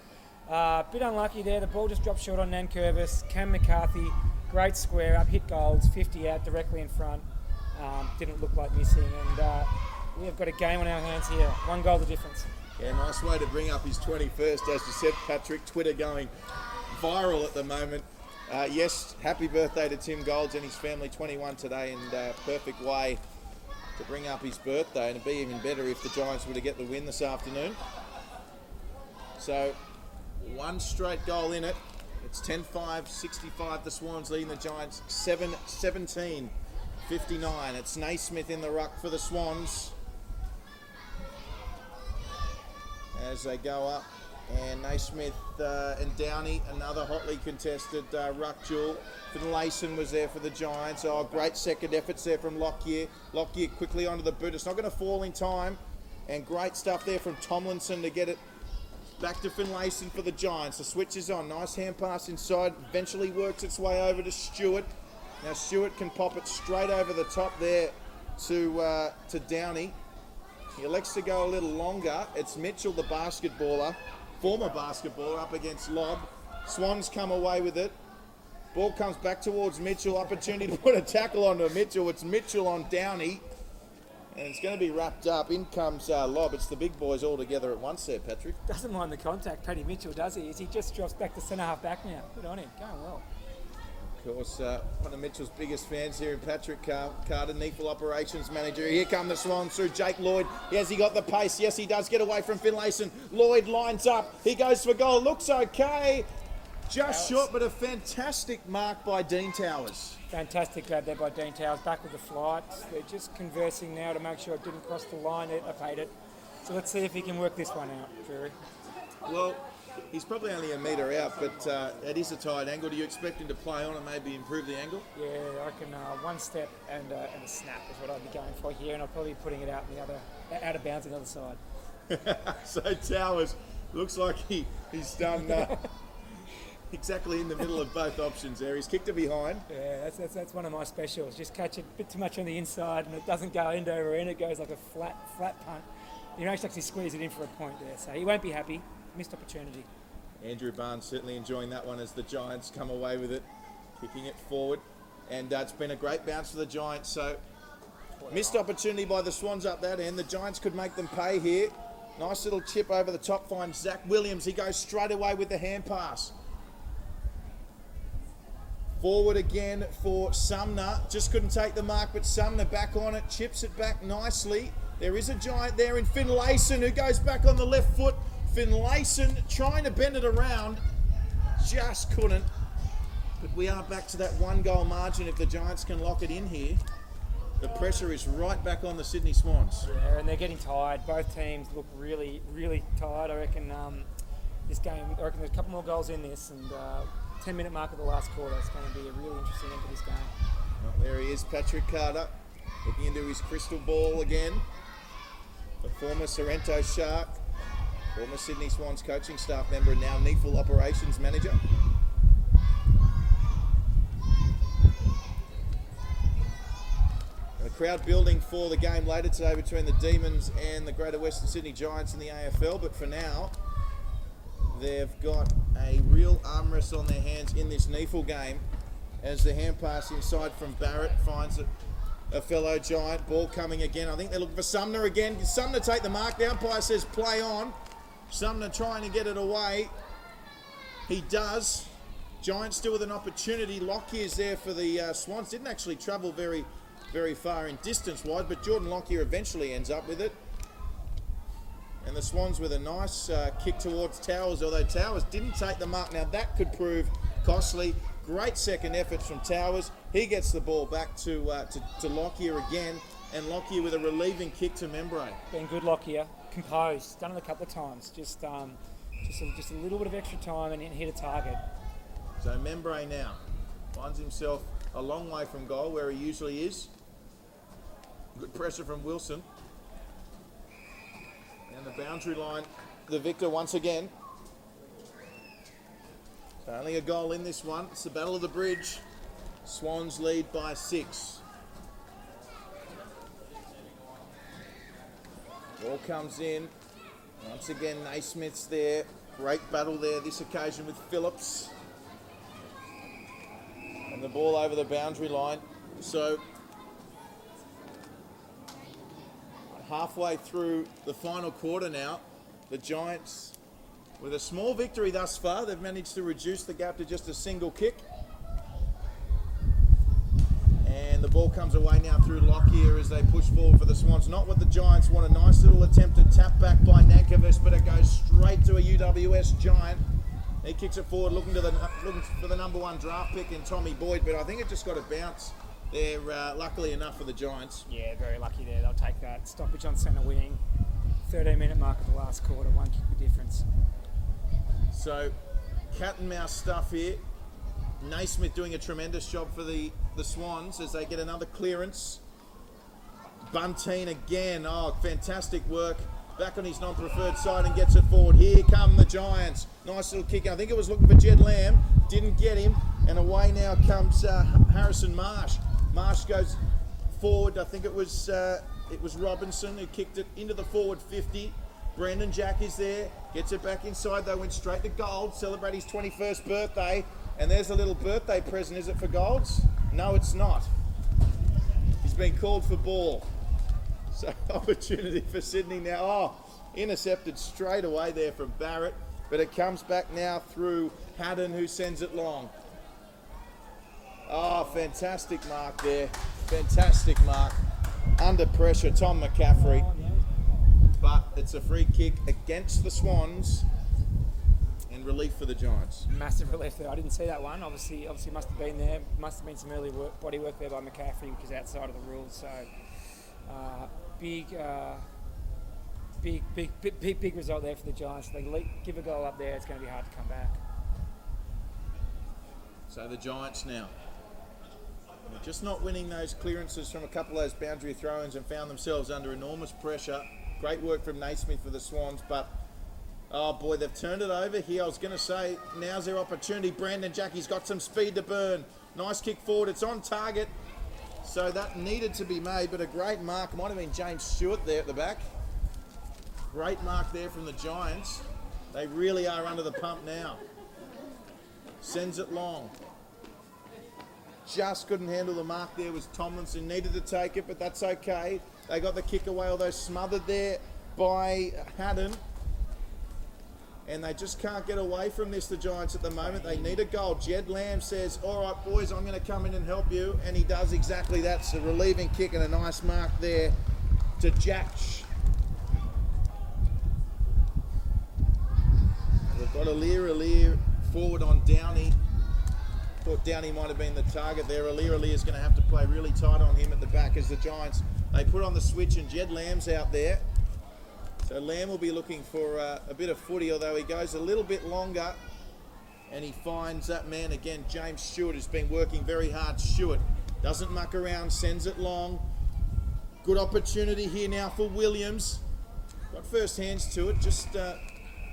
Speaker 2: a bit unlucky there. The ball just dropped short on Nankervis. Cam McCarthy, great square up, hit Golds, 50 out directly in front. Didn't look like missing, and we have got a game on our hands here. 1 goal the difference.
Speaker 1: Yeah, nice way to bring up his 21st, as you said, Patrick. Twitter going viral at the moment. Yes, happy birthday to Tim Golds and his family, 21 today, and perfect way to bring up his birthday, and it'd be even better if the Giants were to get the win this afternoon. So, 1 straight goal in it. It's 10-5, 65, the Swans leading the Giants 7-17. 59. It's Naismith in the ruck for the Swans as they go up And Naismith and Downey, another hotly contested ruck duel. Finlayson was there for the Giants. Oh, great second efforts there from Lockyer. Lockyer quickly onto the boot. It's not going to fall in time. And great stuff there from Tomlinson to get it back to Finlayson for the Giants. The switch is on. Nice hand pass inside. Eventually works its way over to Stewart. Now Stewart can pop it straight over the top there to Downey. He elects to go a little longer. It's Mitchell, the basketballer, former basketballer, up against Lobb. Swans come away with it. Ball comes back towards Mitchell. Opportunity to put a tackle onto Mitchell. It's Mitchell on Downey. And it's going to be wrapped up. In comes Lobb. It's the big boys all together at once there, Patrick.
Speaker 2: Doesn't mind the contact, Paddy Mitchell, does he? As he just drops back to centre half back now. Good on him. Going well.
Speaker 1: Of course, one of Mitchell's biggest fans here in Patrick Carter, NEAFL Operations Manager. Here come the Swans through Jake Lloyd. Has he got the pace? Yes, he does. Get away from Finlayson. Lloyd lines up. He goes for goal. Looks okay. Just short, but a fantastic mark by Dean Towers.
Speaker 2: Fantastic grab there by Dean Towers. Back with the flight. They're just conversing now to make sure it didn't cross the line. I've paid it. So let's see if he can work this one out, Drury.
Speaker 1: Well, he's probably only a metre out, but it is a tight angle. Do you expect him to play on and maybe improve the angle?
Speaker 2: Yeah, I reckon one step and a snap is what I'd be going for here, and I'll probably be putting it out out of bounds on the other side.
Speaker 1: So Towers looks like he's done exactly in the middle of both options there. He's kicked it behind.
Speaker 2: Yeah, that's one of my specials. Just catch it a bit too much on the inside, and it doesn't go end over end. It goes like a flat punt. You don't actually squeeze it in for a point there, so he won't be happy. Missed opportunity.
Speaker 1: Andrew Barnes certainly enjoying that one as the Giants come away with it, kicking it forward. And it's been a great bounce for the Giants. So missed opportunity by the Swans up that end. The Giants could make them pay here. Nice little chip over the top, finds Zach Williams. He goes straight away with the hand pass. Forward again for Sumner. Just couldn't take the mark, but Sumner back on it, chips it back nicely. There is a Giant there in Finlayson who goes back on the left foot. Finlayson trying to bend it around, just couldn't. But we are back to that 1 goal margin if the Giants can lock it in here. The pressure is right back on the Sydney Swans.
Speaker 2: Yeah, and they're getting tired. Both teams look really, really tired. I reckon this game, there's a couple more goals in this, and 10-minute mark of the last quarter. It's going to be a really interesting end to this game.
Speaker 1: Well, there he is, Patrick Carter, looking into his crystal ball again. The former Sorrento Shark, former Sydney Swans coaching staff member and now NEAFL Operations Manager. The crowd building for the game later today between the Demons and the Greater Western Sydney Giants in the AFL, but for now, they've got a real arm wrestle on their hands in this NEAFL game as the hand pass inside from Barrett finds a fellow Giant. Ball coming again. I think they're looking for Sumner again. Can Sumner take the mark? The umpire says play on. Sumner trying to get it away. He does. Giants still with an opportunity. Lockyer's there for the Swans. Didn't actually travel very, very far in distance-wise, but Jordan Lockyer eventually ends up with it. And the Swans with a nice kick towards Towers, although Towers didn't take the mark. Now that could prove costly. Great second effort from Towers. He gets the ball back to Lockyer again, and Lockyer with a relieving kick to Membray.
Speaker 2: Been good Lockyer, composed, done it a couple of times. Just a little bit of extra time and hit a target.
Speaker 1: So Membray now finds himself a long way from goal where he usually is. Good pressure from Wilson. And the boundary line, the victor once again. So only a goal in this one. It's the Battle of the Bridge. Swans lead by 6. Ball comes in. Once again, Naismith's there. Great battle there this occasion with Phillips. And the ball over the boundary line. So halfway through the final quarter now, the Giants, with a small victory thus far, they've managed to reduce the gap to just a single kick. And the ball comes away now through Lockyer as they push forward for the Swans. Not what the Giants want. A nice little attempted tap back by Nankervis, but it goes straight to a UWS Giant. He kicks it forward, looking for the number 1 draft pick in Tommy Boyd, but I think it just got a bounce there, luckily enough for the Giants.
Speaker 2: Yeah, very lucky there. They'll take that stoppage on centre wing. 13-minute mark of the last quarter, 1 kick the difference.
Speaker 1: So, cat and mouse stuff here. Naismith doing a tremendous job for the Swans as they get another clearance. Bunteen again. Oh, fantastic work. Back on his non-preferred side and gets it forward. Here come the Giants. Nice little kick. I think it was looking for Jed Lamb. Didn't get him. And away now comes Harrison Marsh. Marsh goes forward. I think it was Robinson who kicked it into the forward 50. Brandon Jack is there. Gets it back inside. They went straight to Gold. Celebrate his 21st birthday. And there's a little birthday present. Is it for Golds? No, it's not. He's been called for ball. So opportunity for Sydney now. Oh, intercepted straight away there from Barrett. But it comes back now through Haddon, who sends it long. Oh, fantastic mark there. Fantastic mark. Under pressure, Tom McCaffrey. But it's a free kick against the Swans. And relief for the Giants.
Speaker 2: Massive relief there. I didn't see that one. Obviously must have been there. Must have been some early body work there by McCaffrey, which is outside of the rules. So big result there for the Giants. They give a goal up there. It's going to be hard to come back.
Speaker 1: So the Giants now. They're just not winning those clearances from a couple of those boundary throw-ins and found themselves under enormous pressure. Great work from Naismith for the Swans, but oh boy, they've turned it over here. I was going to say, now's their opportunity. Brandon Jackie's got some speed to burn. Nice kick forward. It's on target. So that needed to be made, but a great mark. It might have been James Stewart there at the back. Great mark there from the Giants. They really are under the pump now. Sends it long. Just couldn't handle the mark there. Was Tomlinson. Needed to take it, but that's okay. They got the kick away, although smothered there by Haddon. And they just can't get away from this, the Giants, at the moment. They need a goal. Jed Lamb says, all right, boys, I'm going to come in and help you. And he does exactly that. It's a relieving kick and a nice mark there to Jack. They've got Aliir forward on Downey. Thought Downey might have been the target there. Aliir is going to have to play really tight on him at the back as the Giants, they put on the switch, and Jed Lamb's out there. So Lamb will be looking for a bit of footy, although he goes a little bit longer and he finds that man again, James Stewart, who's been working very hard. Stewart doesn't muck around, sends it long. Good opportunity here now for Williams. Got first hands to it, just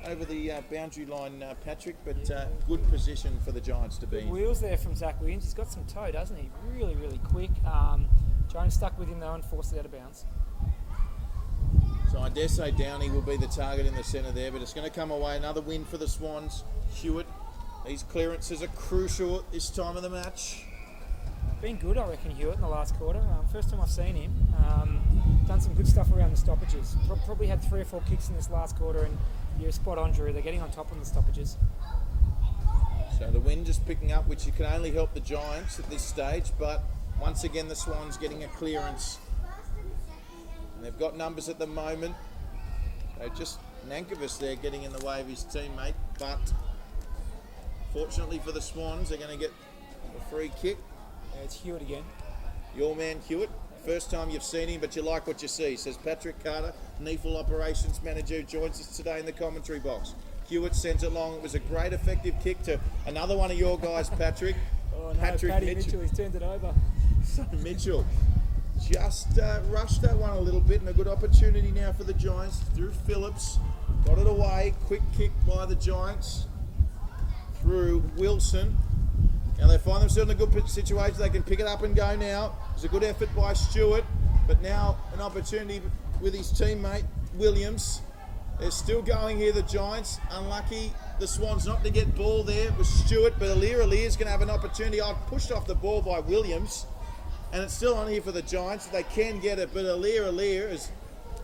Speaker 1: over the boundary line, Patrick, but good position for the Giants to be in.
Speaker 2: Wheels there from Zach Williams. He's got some toe, doesn't he? Really, really quick. Jones stuck with him though and forced it out of bounds.
Speaker 1: So I dare say Downey will be the target in the centre there, but it's going to come away. Another win for the Swans. Hewitt, these clearances are crucial at this time of the match.
Speaker 2: Been good, I reckon, Hewitt, in the last quarter. First time I've seen him. Done some good stuff around the stoppages. Probably had 3 or 4 kicks in this last quarter, and you're spot on, Drew. They're getting on top on the stoppages.
Speaker 1: So the wind just picking up, which can only help the Giants at this stage, but once again the Swans getting a clearance. They've got numbers at the moment. Just Nankervis there getting in the way of his teammate, but fortunately for the Swans, they're going to get a free kick.
Speaker 2: Yeah, it's Hewitt again.
Speaker 1: Your man Hewitt. First time you've seen him, but you like what you see, says Patrick Carter, NEAFL Operations Manager, who joins us today in the commentary box. Hewitt sends it long. It was a great effective kick to another one of your guys, Patrick.
Speaker 2: Oh no, Paddy Mitchell, he's turned it over.
Speaker 1: So Mitchell just rushed that one a little bit, and a good opportunity now for the Giants through Phillips. Got it away. Quick kick by the Giants through Wilson. Now they find themselves in a good situation. They can pick it up and go now. It's a good effort by Stewart, but now an opportunity with his teammate Williams. They're still going here, the Giants. Unlucky, the Swans not to get ball there. It was Stewart, but Aliir is going to have an opportunity. Pushed off the ball by Williams. And it's still on here for the Giants. They can get it, but Aliir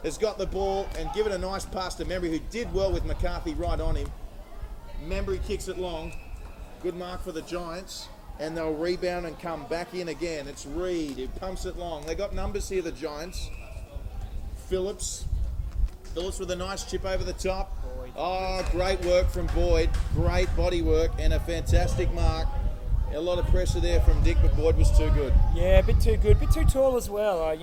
Speaker 1: has got the ball and given a nice pass to Membry, who did well with McCarthy right on him. Membry kicks it long. Good mark for the Giants. And they'll rebound and come back in again. It's Reed who pumps it long. They got numbers here, the Giants. Phillips with a nice chip over the top.
Speaker 2: Boyd.
Speaker 1: Oh, great work from Boyd. Great body work and a fantastic mark. A lot of pressure there from Dick, but Boyd was too good.
Speaker 2: Yeah, a bit too good, a bit too tall as well.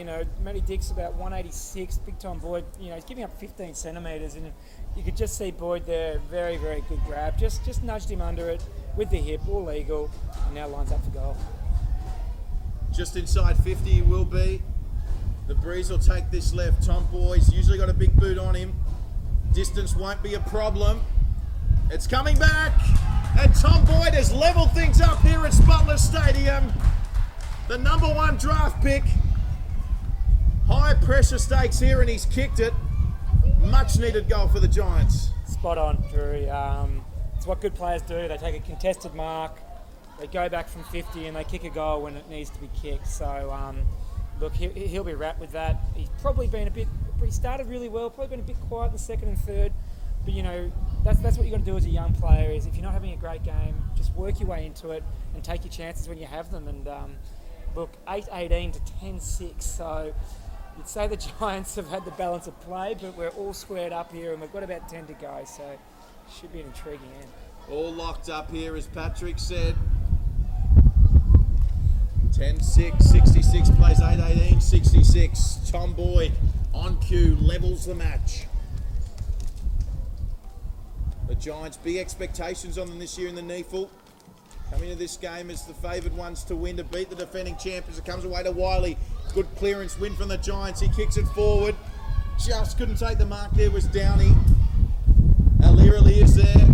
Speaker 2: Matty Dick's about 186. Big Tom Boyd, he's giving up 15 centimetres, and you could just see Boyd there. Very, very good grab. Just nudged him under it with the hip, all legal, and now lines up for goal.
Speaker 1: Just inside 50 he will be. The breeze will take this left. Tom Boyd's usually got a big boot on him. Distance won't be a problem. It's coming back, and Tom Boyd has levelled things up here at Spotless Stadium. The number 1 draft pick. High pressure stakes here, and he's kicked it. Much needed goal for the Giants.
Speaker 2: Spot on, Drury. It's what good players do. They take a contested mark, they go back from 50, and they kick a goal when it needs to be kicked. So, look, he'll be wrapped with that. He's probably been he started really well, probably been a bit quiet in the second and third. But, that's what you've got to do as a young player, is if you're not having a great game, just work your way into it and take your chances when you have them. And, look, 8-18 to 10-6. So you'd say the Giants have had the balance of play, but we're all squared up here and we've got about 10 to go. So it should be an intriguing end.
Speaker 1: All locked up here, as Patrick said. 10-6, 66 plays 8-18, 66. Tom Boyd on cue, levels the match. The Giants, big expectations on them this year in the NEAFL. Coming into this game as the favoured ones to win, to beat the defending champions. It comes away to Wiley. Good clearance win from the Giants. He kicks it forward. Just couldn't take the mark there was Downey. Alirali is there.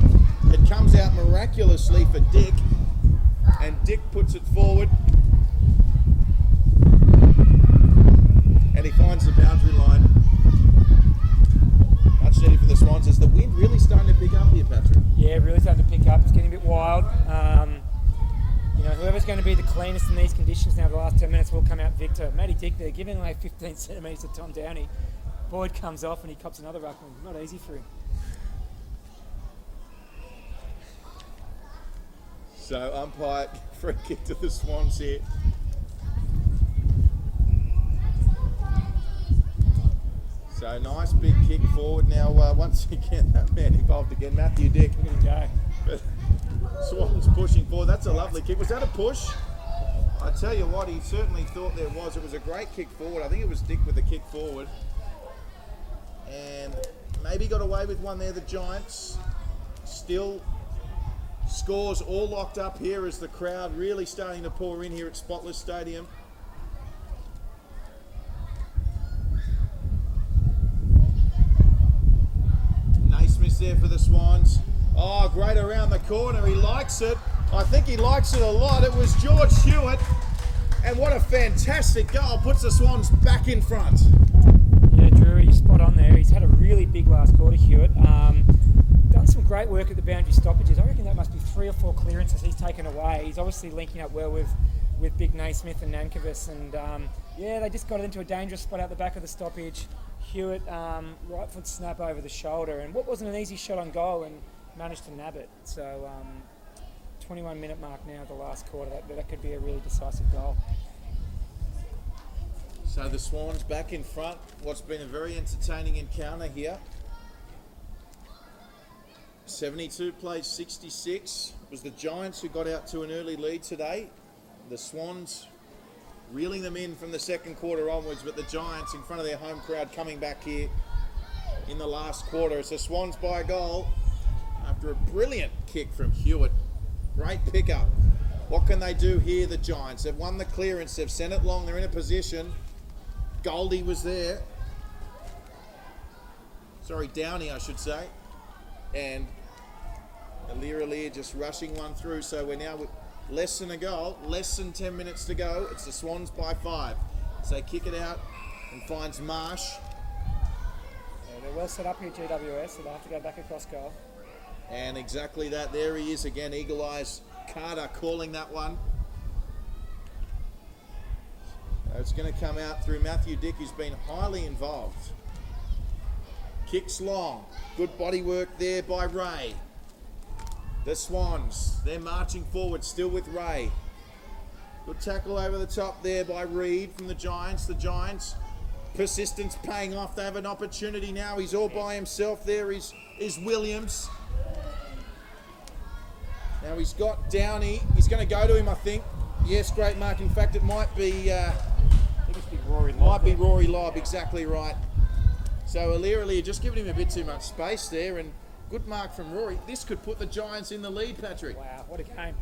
Speaker 1: It comes out miraculously for Dick. And Dick puts it forward. And he finds the boundary line. Much needed for the Swans. Is the wind really starting to pick up here, Patrick?
Speaker 2: Yeah, really starting to pick up. It's getting a bit wild. Whoever's going to be the cleanest in these conditions now the last 10 minutes will come out victor. Matty Dick there giving away 15 centimetres to Tom Downey. Boyd comes off and he cops another ruckman. Not easy for him.
Speaker 1: So umpire free kick to the Swans here. So nice big kick forward now. Once again, that man involved again, Matthew Dick.
Speaker 2: Look at him go.
Speaker 1: Swans pushing forward. That's a lovely kick. Was that a push? I tell you what, he certainly thought there was. It was a great kick forward. I think it was Dick with the kick forward. And maybe got away with one there, the Giants. Still scores all locked up here as the crowd really starting to pour in here at Spotless Stadium. Naismith there for the Swans. Oh, great around the corner. He likes it. I think he likes it a lot. It was George Hewitt. And what a fantastic goal. Puts the Swans back in front.
Speaker 2: Yeah, Drury, you're spot on there. He's had a really big last quarter, Hewitt. Done some great work at the boundary stoppages. I reckon that must be 3 or 4 clearances he's taken away. He's obviously linking up well with Big Naismith and Nankervis. And they just got it into a dangerous spot out the back of the stoppage. Hewitt, right foot snap over the shoulder. And what wasn't an easy shot on goal, and managed to nab it. So 21-minute mark now, the last quarter. That could be a really decisive goal.
Speaker 1: So the Swans back in front. What's been a very entertaining encounter here. 72 plays 66. It was the Giants who got out to an early lead today. The Swans reeling them in from the second quarter onwards, but the Giants in front of their home crowd coming back here in the last quarter. It's the Swans by a goal after a brilliant kick from Hewitt. Great pickup. What can they do here, the Giants? They've won the clearance. They've sent it long. They're in a position. Goldie was there. Sorry, Downey, I should say. And Alirali just rushing one through. So we're now with less than a goal, less than 10 minutes to go. It's the Swans by 5. So they kick it out and finds Marsh.
Speaker 2: Yeah, they're well set up here, GWS, so they'll have to go back across goal.
Speaker 1: And exactly that. There he is again. Eagle Eyes Carter calling that one. It's going to come out through Matthew Dick, who's been highly involved. Kicks long. Good body work there by Ray. The Swans, they're marching forward still with Ray. Good tackle over the top there by Reed from the Giants. The Giants, persistence paying off. They have an opportunity now. He's all by himself. There is Williams. Now he's got Downey. He's going to go to him, I think. Yes, great mark. In fact, it might be...
Speaker 2: I think it's big Rory Lobb.
Speaker 1: might be Rory Lobb, exactly right. So O'Leary just giving him a bit too much space there, and good mark from Rory. This could put the Giants in the lead, Patrick.
Speaker 2: Wow, what a game.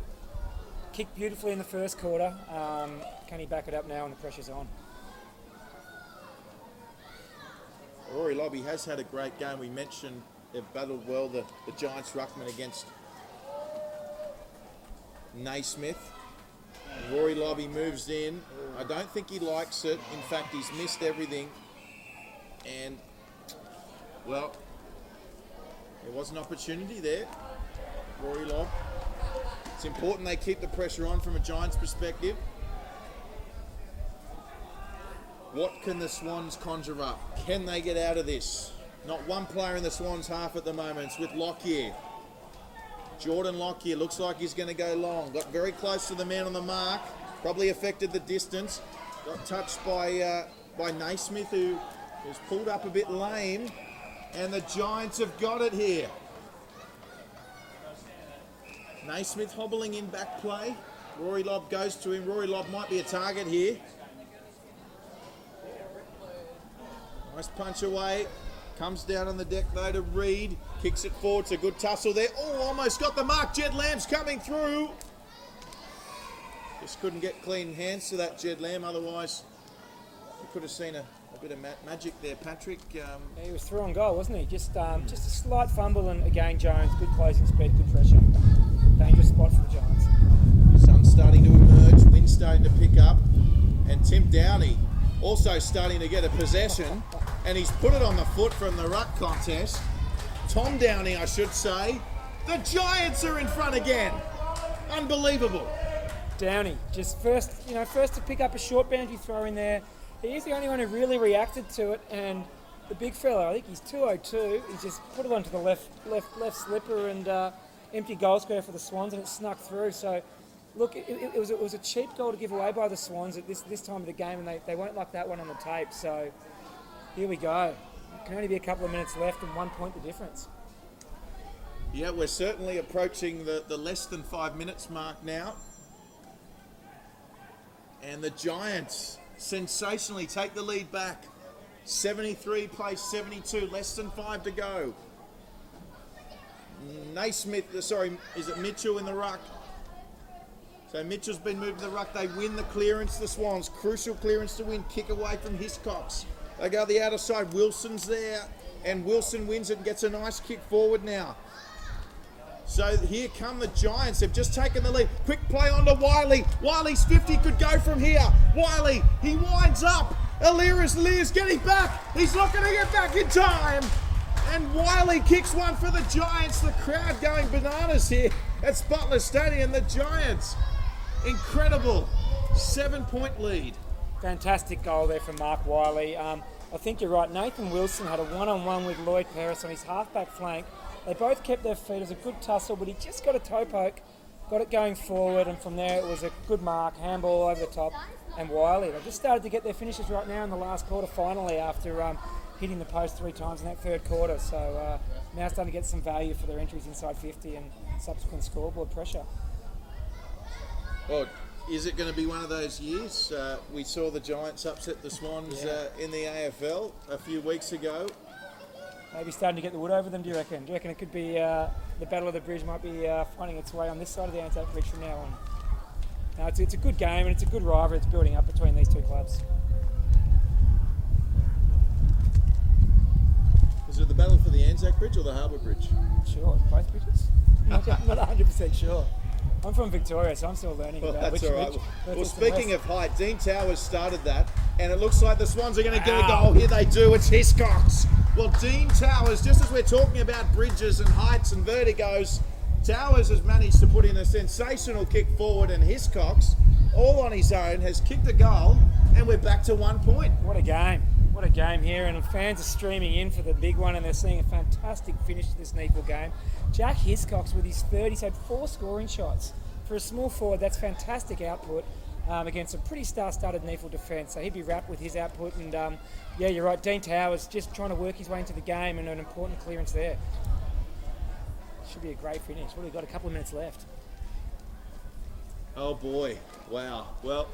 Speaker 2: Kicked beautifully in the first quarter. Can he back it up now when the pressure's on?
Speaker 1: Rory Lobb, he has had a great game. We mentioned they've battled well, the Giants ruckman against Naismith. And Rory Lobb, he moves in. I don't think he likes it. In fact, he's missed everything. And, well, there was an opportunity there. Rory Lobb. It's important they keep the pressure on from a Giants perspective. What can the Swans conjure up? Can they get out of this? Not one player in the Swans half at the moment. It's with Lockyer. Jordan Lockyer looks like he's going to go long. Got very close to the man on the mark. Probably affected the distance. Got touched by Naismith, who was pulled up a bit lame. And the Giants have got it here. Naismith hobbling in back play. Rory Lobb goes to him. Rory Lobb might be a target here. Nice punch away. Comes down on the deck though to Reed. Kicks it forward. It's a good tussle there. Oh, almost got the mark. Jed Lamb's coming through. Just couldn't get clean hands to that Jed Lamb. Otherwise, you could have seen a bit of magic there, Patrick.
Speaker 2: Yeah, he was through on goal, wasn't he? Just a slight fumble, and again, Jones, good closing speed, good pressure. Dangerous spot for the Giants.
Speaker 1: Sun's starting to emerge. Wind's starting to pick up. And Tim Downey also starting to get a possession, and he's put it on the foot from the ruck contest. Tom Downey, I should say. The Giants are in front again. Unbelievable.
Speaker 2: Downey, just first to pick up a short boundary throw in there. He's the only one who really reacted to it, and the big fella, I think he's 202. He just put it onto the left slipper and empty goal square for the Swans, and it snuck through. So, look, it was a cheap goal to give away by the Swans at this time of the game, and they won't like that one on the tape. So, here we go. It can only be a couple of minutes left, and 1 point the difference.
Speaker 1: Yeah, we're certainly approaching the less than 5 minutes mark now. And the Giants sensationally take the lead back. 73 plays 72, less than 5 to go. Is it Mitchell in the ruck? So Mitchell's been moved to the ruck. They win the clearance, the Swans. Crucial clearance to win. Kick away from Hiscox. They go the outer side. Wilson's there. And Wilson wins it and gets a nice kick forward now. So here come the Giants. They've just taken the lead. Quick play onto Wiley. Wiley's 50 could go from here. Wiley, he winds up. Lear's getting back. He's not going to get back in time. And Wiley kicks one for the Giants. The crowd going bananas here at Butler Stadium. The Giants. Incredible. 7-point lead.
Speaker 2: Fantastic goal there from Mark Wiley. I think you're right. Nathan Wilson had a one-on-one with Lloyd Paris on his half-back flank. They both kept their feet. It was a good tussle, but he just got a toe poke, got it going forward, and from there it was a good mark, handball over the top, and Wiley. They've just started to get their finishes right now in the last quarter, finally, after hitting the post 3 times in that third quarter. So now starting to get some value for their entries inside 50 and subsequent scoreboard pressure.
Speaker 1: Well, is it going to be one of those years? We saw the Giants upset the Swans in the AFL a few weeks ago.
Speaker 2: Maybe starting to get the wood over them, do you reckon? Do you reckon it could be the Battle of the Bridge might be finding its way on this side of the Anzac Bridge from now on? No, it's a good game, and it's a good rivalry that's building up between these two clubs.
Speaker 1: Is it the battle for the Anzac Bridge or the Harbour Bridge?
Speaker 2: Sure, both bridges. Not 100% sure. I'm from Victoria, so I'm still learning about which bridge.
Speaker 1: Well, speaking of height, Dean Towers started that, and it looks like the Swans are going to get a goal. Here they do. It's Hiscox. Well, Dean Towers, just as we're talking about bridges and heights and vertigos, Towers has managed to put in a sensational kick forward, and Hiscox, all on his own, has kicked a goal, and we're back to 1 point.
Speaker 2: What a game. What a game here, and fans are streaming in for the big one, and they're seeing a fantastic finish to this NEAFL game. Jack Hiscox with his 30, he's had 4 scoring shots. For a small forward, that's fantastic output against a pretty star-studded NEAFL defence. So he'd be wrapped with his output, and yeah, you're right, Dean Towers just trying to work his way into the game, and an important clearance there. Should be a great finish. What have we got? A couple of minutes left.
Speaker 1: Oh boy, wow. Well,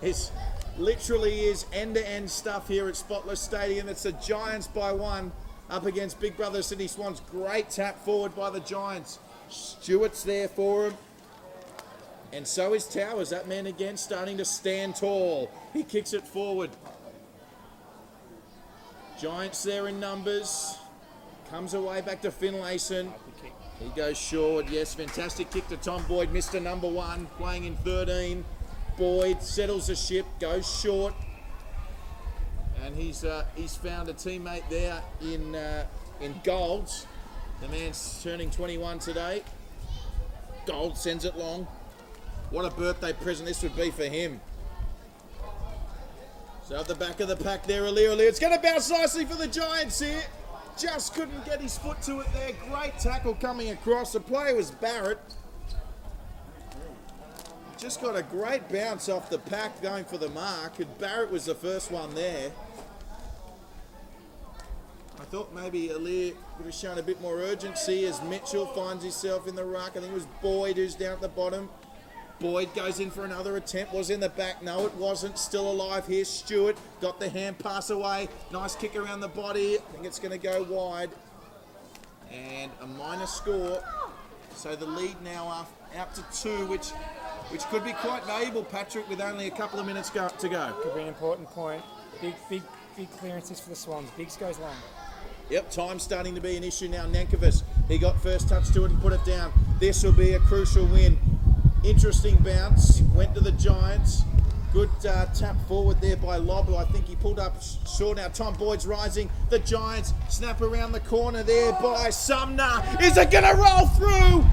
Speaker 1: it's literally is end-to-end stuff here at Spotless Stadium. It's the Giants by 1 up against Big Brother Sydney Swans. Great tap forward by the Giants. Stewart's there for him. And so is Towers. That man again starting to stand tall. He kicks it forward. Giants there in numbers. Comes away back to Finlayson. He goes short. Yes, fantastic kick to Tom Boyd. Mr. Number 1 playing in 13. Boyd settles the ship, goes short. And he's found a teammate there in Golds. The man's turning 21 today. Gold sends it long. What a birthday present this would be for him. So at the back of the pack there, Aliir. It's going to bounce nicely for the Giants here. Just couldn't get his foot to it there. Great tackle coming across. The player was Barrett. Just got a great bounce off the pack going for the mark. And Barrett was the first one there. I thought maybe Aliir would have shown a bit more urgency as Mitchell finds himself in the ruck. I think it was Boyd who's down at the bottom. Boyd goes in for another attempt. Was in the back. No, it wasn't. Still alive here. Stewart got the hand pass away. Nice kick around the body. I think it's going to go wide. And a minor score. So the lead now out to 2, which could be quite valuable, Patrick, with only a couple of minutes to go.
Speaker 2: Could be an important point. Big clearances for the Swans. Biggs goes long.
Speaker 1: Yep, time's starting to be an issue now. Nankervis, he got first touch to it and put it down. This will be a crucial win. Interesting bounce, went to the Giants. Good tap forward there by Lob, who I think he pulled up short. Now Tom Boyd's rising. The Giants snap around the corner there by Sumner. Is it going to roll through?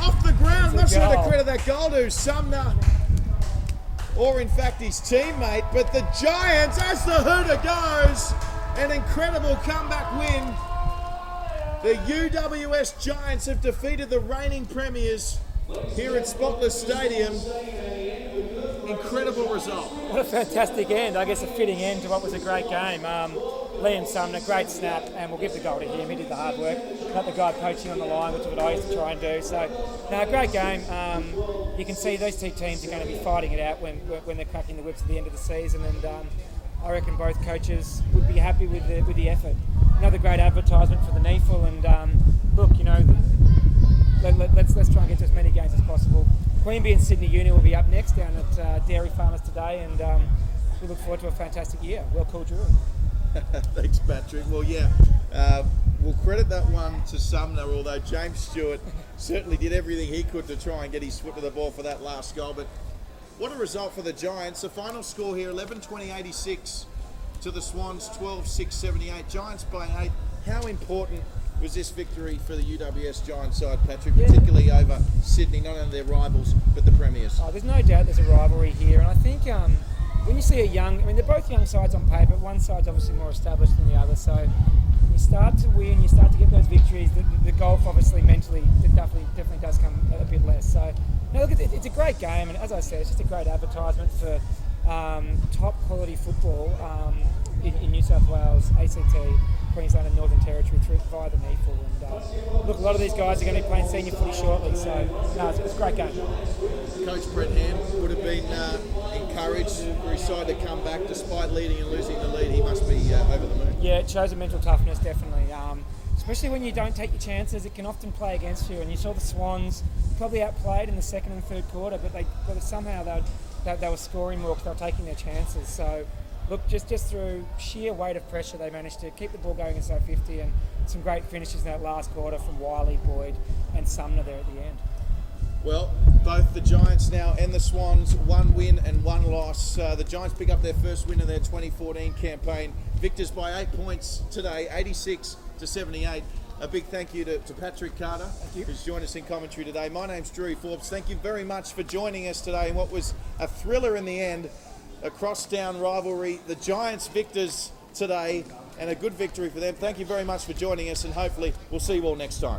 Speaker 1: Off the ground. Not sure to credit that goal to Sumner, or in fact his teammate. But the Giants, as the hooter goes, an incredible comeback win. The UWS Giants have defeated the reigning premiers here at Spotless Stadium. Incredible result.
Speaker 2: What a fantastic end. I guess a fitting end to what was a great game. Liam Sumner, great snap, and we'll give the goal to him. He did the hard work. Not the guy poaching on the line, which is what I used to try and do. So, no, great game. You can see those two teams are going to be fighting it out when they're cracking the whips at the end of the season, and I reckon both coaches would be happy with the effort. Another great advertisement for the NEAFL, and look, you know, let's try and get to as many games as possible. Queanbeyan and Sydney Uni will be up next down at Dairy Farmers today, and we look forward to a fantastic year. Well called, Drew.
Speaker 1: Thanks, Patrick. Well, yeah, we'll credit that one to Sumner, although James Stewart certainly did everything he could to try and get his foot to the ball for that last goal. But what a result for the Giants. The final score here, 11-20-86 to the Swans, 12-6-78. Giants by 8. How important was this victory for the UWS Giants side, Patrick, particularly over Sydney, not only their rivals, but the premiers?
Speaker 2: Oh, there's no doubt there's a rivalry here, and I think when you see they're both young sides on paper. One side's obviously more established than the other, so when you start to win, you start to get those victories, the golf obviously mentally, it definitely does come a bit less. So, look, it's a great game, and as I said, it's just a great advertisement for top quality football in New South Wales, ACT, Queensland and Northern Territory via the NEAFL. And look, a lot of these guys are going to be playing senior footy shortly, so no, it's a great game.
Speaker 1: Coach Brett Ham would have been encouraged for his side to come back despite leading and losing the lead. He must be over the moon.
Speaker 2: Yeah, it shows a mental toughness, definitely. Especially when you don't take your chances, it can often play against you. And you saw the Swans probably outplayed in the second and third quarter, but somehow they were scoring more because they were taking their chances. So, look, just through sheer weight of pressure, they managed to keep the ball going inside 50, and some great finishes in that last quarter from Wiley, Boyd and Sumner there at the end.
Speaker 1: Well, both the Giants now and the Swans, 1 win and 1 loss. The Giants pick up their first win of their 2014 campaign. Victors by 8 points today, 86-78. A big thank you to Patrick Carter, who's joined us in commentary today. My name's Drew Forbes. Thank you very much for joining us today in what was a thriller in the end. A cross-town rivalry. The Giants victors today, and a good victory for them. Thank you very much for joining us, and hopefully we'll see you all next time.